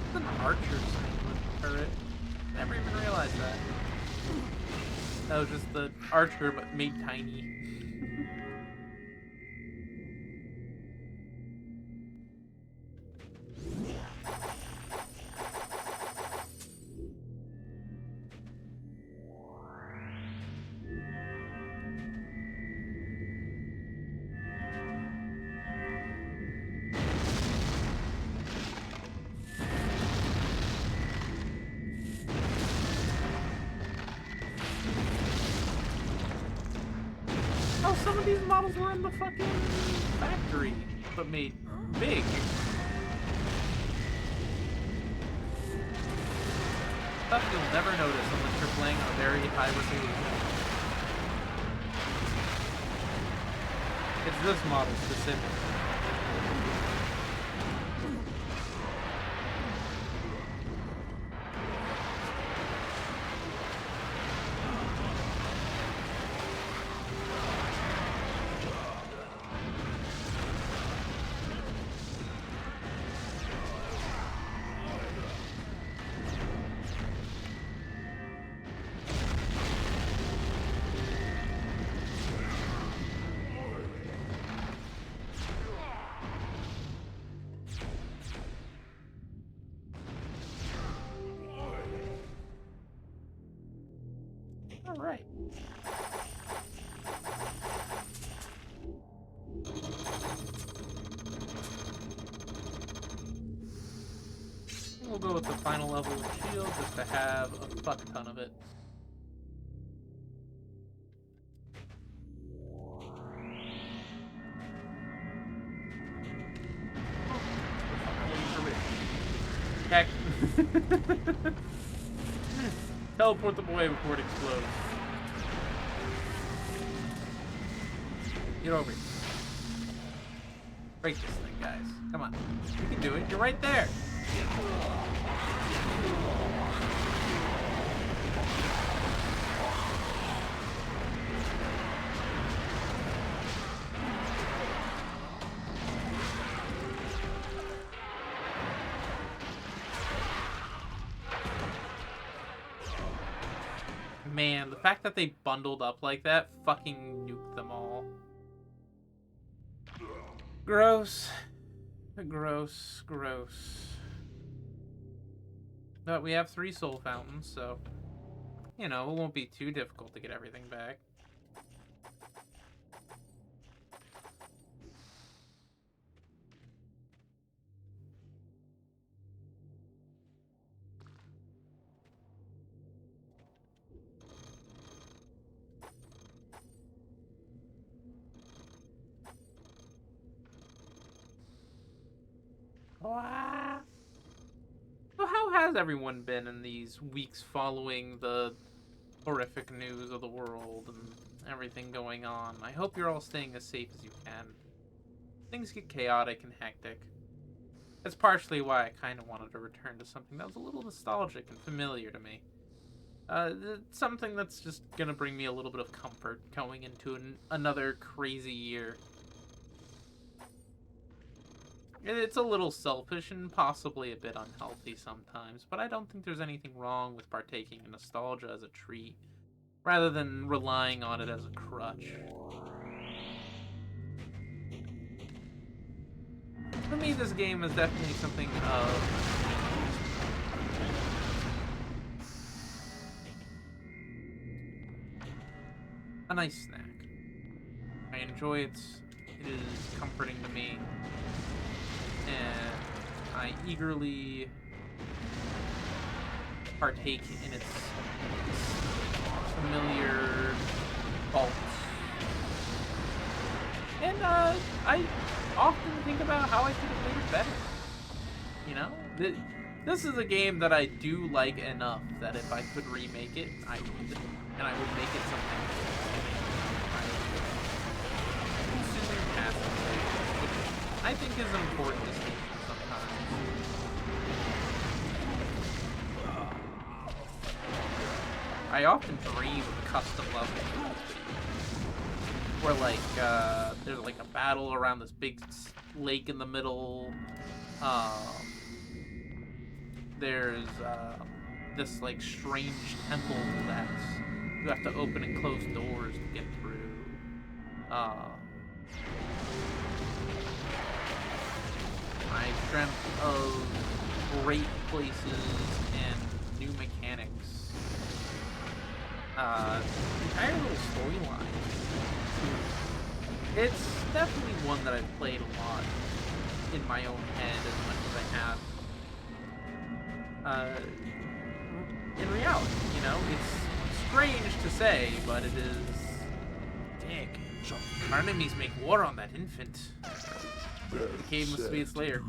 It's an archer's turret. Never even realized that. That was just the archer, but made tiny. Some of these models were in the fucking factory, but made big. Stuff you'll never notice unless you're playing on a very high resolution. It's this model specifically. Alright. We'll go with the final level of shield just to have a fuck ton of it. Teleport them away before it explodes. Get over here. Break this thing, guys. Come on. You can do it. You're right there. Man, the fact that they bundled up like that fucking nuked them all. Gross. Gross. Gross. But we have 3 soul fountains, so, you know, it won't be too difficult to get everything back. Wow. So how has everyone been in these weeks following the horrific news of the world and everything going on? I hope you're all staying as safe as you can. Things get chaotic and hectic. That's partially why I kind of wanted to return to something that was a little nostalgic and familiar to me. Something that's just gonna bring me a little bit of comfort going into another crazy year. It's a little selfish and possibly a bit unhealthy sometimes, but I don't think there's anything wrong with partaking in nostalgia as a treat, rather than relying on it as a crutch. For me, this game is definitely something of a nice snack. I enjoy it. It is comforting to me. And I eagerly partake in its familiar faults. And I often think about how I could have made it better. You know? This is a game that I do like enough that if I could remake it, I would. And I would make it something I think is an important distinction sometimes. I often dream of custom levels where there's like a battle around this big lake in the middle. There's this like strange temple that you have to open and close doors to get through. I dreamt of great places and new mechanics. Entire little storyline. It's definitely one that I've played a lot in my own head as much as I have. In reality, you know, it's strange to say, but it is. Dick. Our enemies make war on that infant. The cave must be its lair.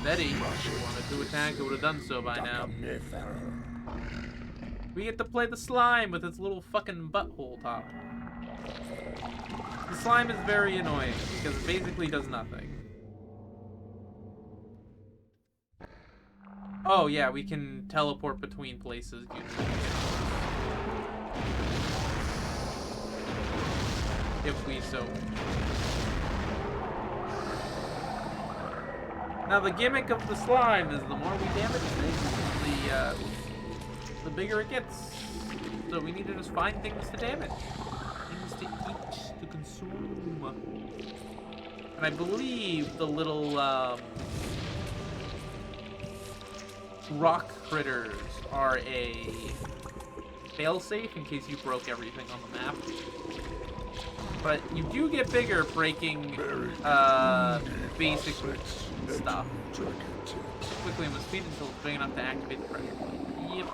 Betty, if you wanted to attack, it would have done so by now. We get to play the slime with its little fucking butthole top. The slime is very annoying because it basically does nothing. Oh yeah, we can teleport between places. If we so. Now the gimmick of the slime is the more we damage things, the bigger it gets. So we need to just find things to damage. Things to eat, to consume. And I believe the little, rock critters are a failsafe in case you broke everything on the map. But you do get bigger breaking basic stuff. Quickly on the speed until it's big enough to activate the pressure plate. Yep.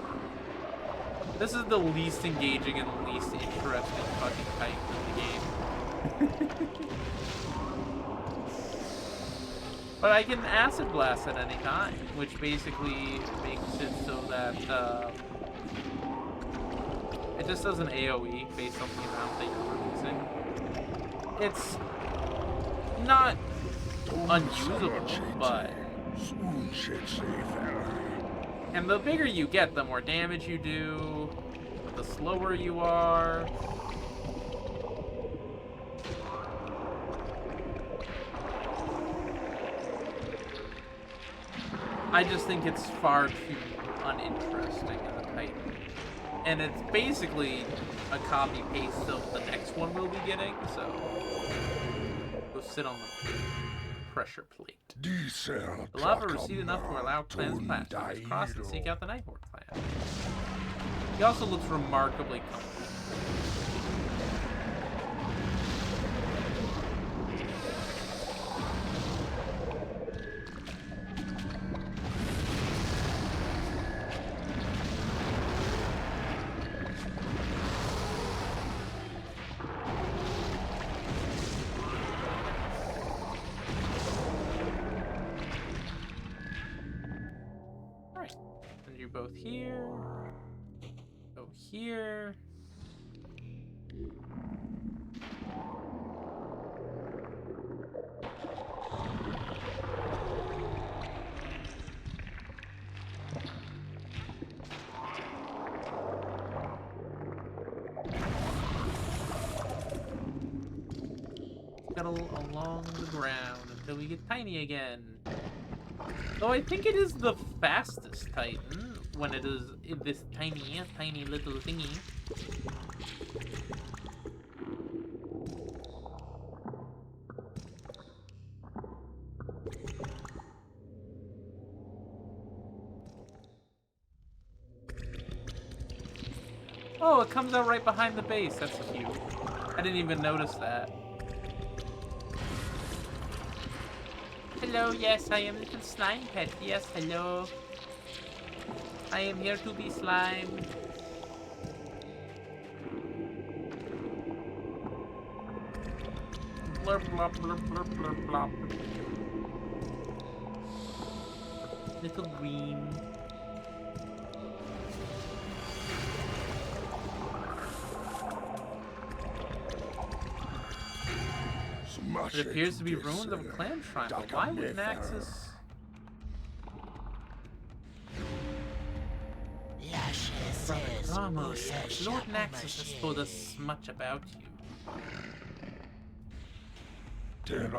This is the least engaging and least interesting fucking Titan in the game. But I can Acid Blast at any time, which basically makes it so that it just does an AoE based on the amount that you're releasing. It's not unusable, but... And the bigger you get, the more damage you do, the slower you are. I just think it's far too uninteresting in the Titan. And it's basically a copy-paste of the next one we'll be getting, so... Go sit on the pressure plate. The lava receded enough to allow clans past. Just cross and seek out the Night Horde clan. He also looks remarkably comfortable. Both here. Go here. Scuttle along the ground until we get tiny again. Though I think it is the fastest Titan. When it is this tiny little thingy. Oh, it comes out right behind the base. That's cute. I didn't even notice that. Hello, yes, I am little slime pet. Yes, hello. I am here to be slimed. Blurp, blurp, blurp, blurp, blurp, blurp. Little green. It appears to be ruins of a clan shrine, but why would Naxus... Ramos, Lord Naxus has told us much about you. I'm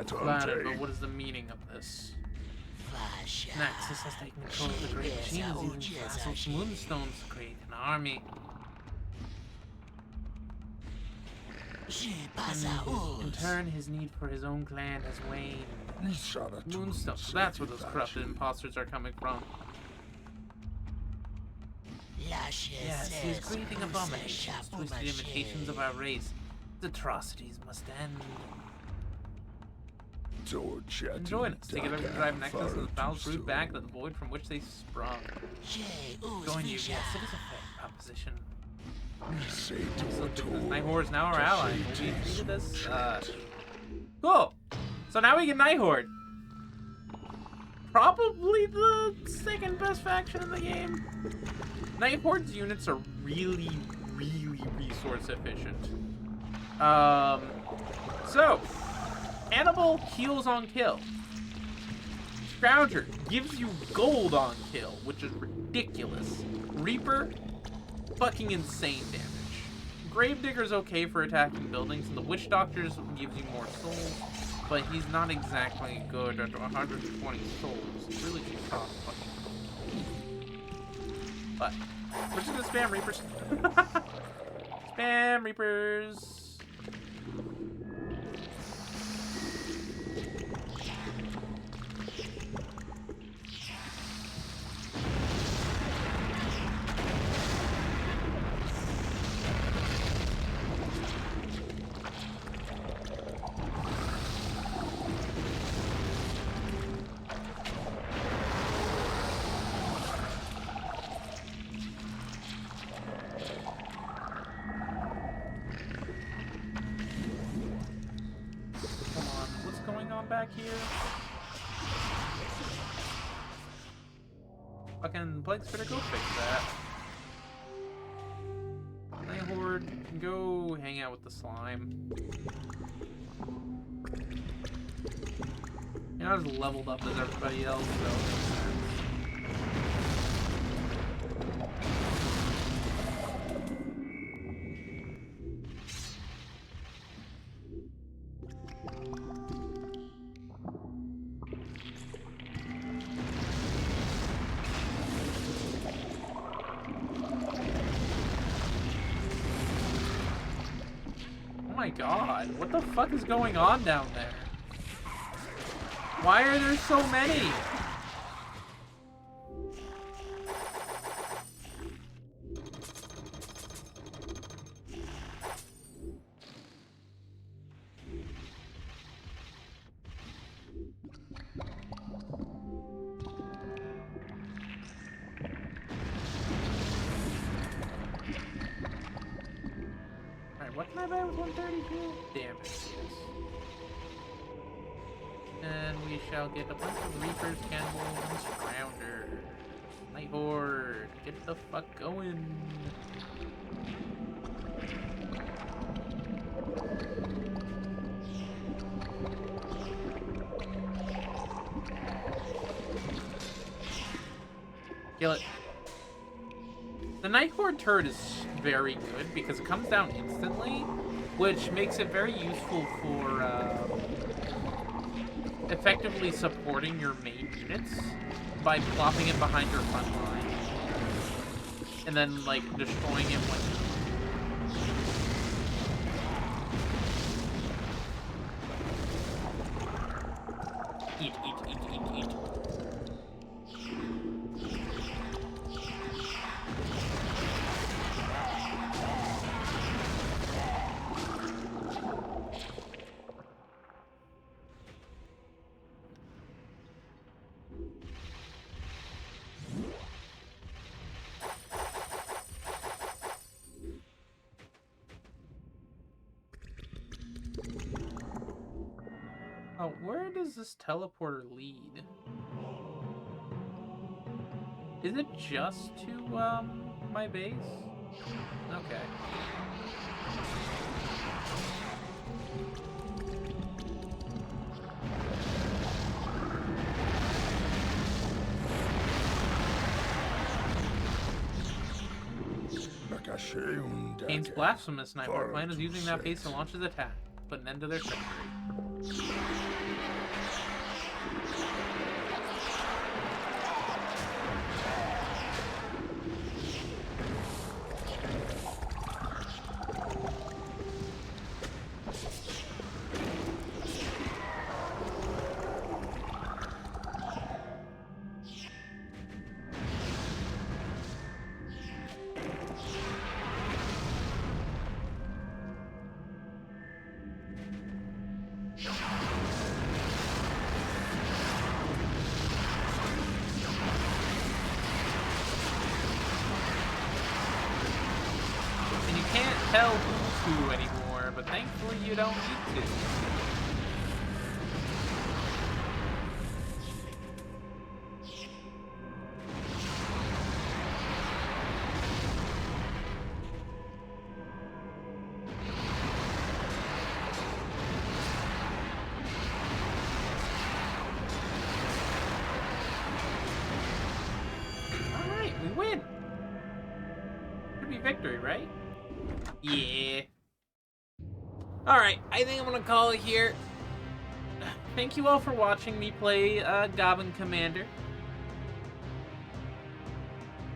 flattered, but what is the meaning of this? Naxus has taken control of the great machines, using Vasal's moonstones to create an army. And in turn, his need for his own clan has waned. Moonstones, so that's where those corrupted imposters are coming from. Yes, he is creating abominations, twisted imitations of our race. The atrocities must end. And join us. Together we drive Nexus and the foul's root back to the void from which they sprung. Join you, yes, it is a fair proposition. Night Horde is now our ally. We defeated this. Cool. So now we get Night Horde. Probably the second best faction in the game. Night Horde's units are really, really resource efficient. So, Animal heals on kill. Scrounger gives you gold on kill, which is ridiculous. Reaper, fucking insane damage. Gravedigger's okay for attacking buildings, and the Witch Doctor's gives you more souls, but he's not exactly good at 120 souls. He really should cost fucking. But we're just gonna spam Reapers. Spam Reapers. back here? Fucking Plague Spitter, go fix that. Night Horde, go hang out with the slime. You're not as leveled up as everybody else, so... Oh my god, what the fuck is going on down there? Why are there so many? Alright, what can I buy with 132? Damn it, yes. And we shall get a bunch of Reapers, Cannibals, and Scroungers. Night Horde, get the fuck going. Kill it. The Night Horde turret is very good because it comes down instantly, which makes it very useful for effectively supporting your main units by plopping it behind your front line and then like destroying it when eat. Oh, where does this teleporter lead? Is it just to, my base? Okay. Kane's blasphemous nightmare plan is using that base to launch his attack, put an end to their treachery. Tell who's who anymore, but thankfully you don't need to. Alright, we win! Should be victory, right? Yeah. Alright, I think I'm gonna call it here. Thank you all for watching me play Goblin Commander.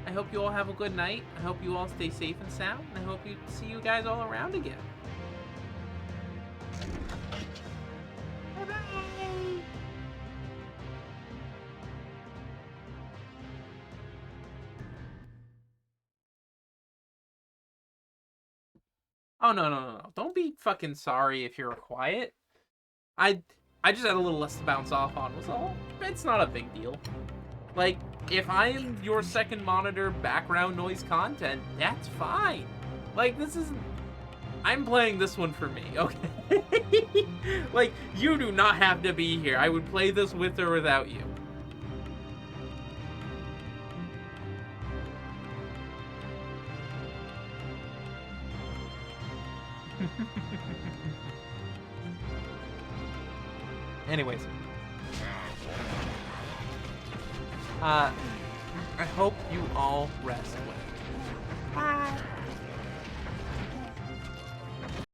I hope you all have a good night. I hope you all stay safe and sound. And I hope you see you guys all around again. Bye-bye! Oh, no. Don't be fucking sorry if you're quiet. I just had a little less to bounce off on, was all. It's not a big deal. Like, if I am your second monitor background noise content, that's fine. Like, this is... I'm playing this one for me, okay? Like, you do not have to be here. I would play this with or without you. Anyways. I hope you all rest well.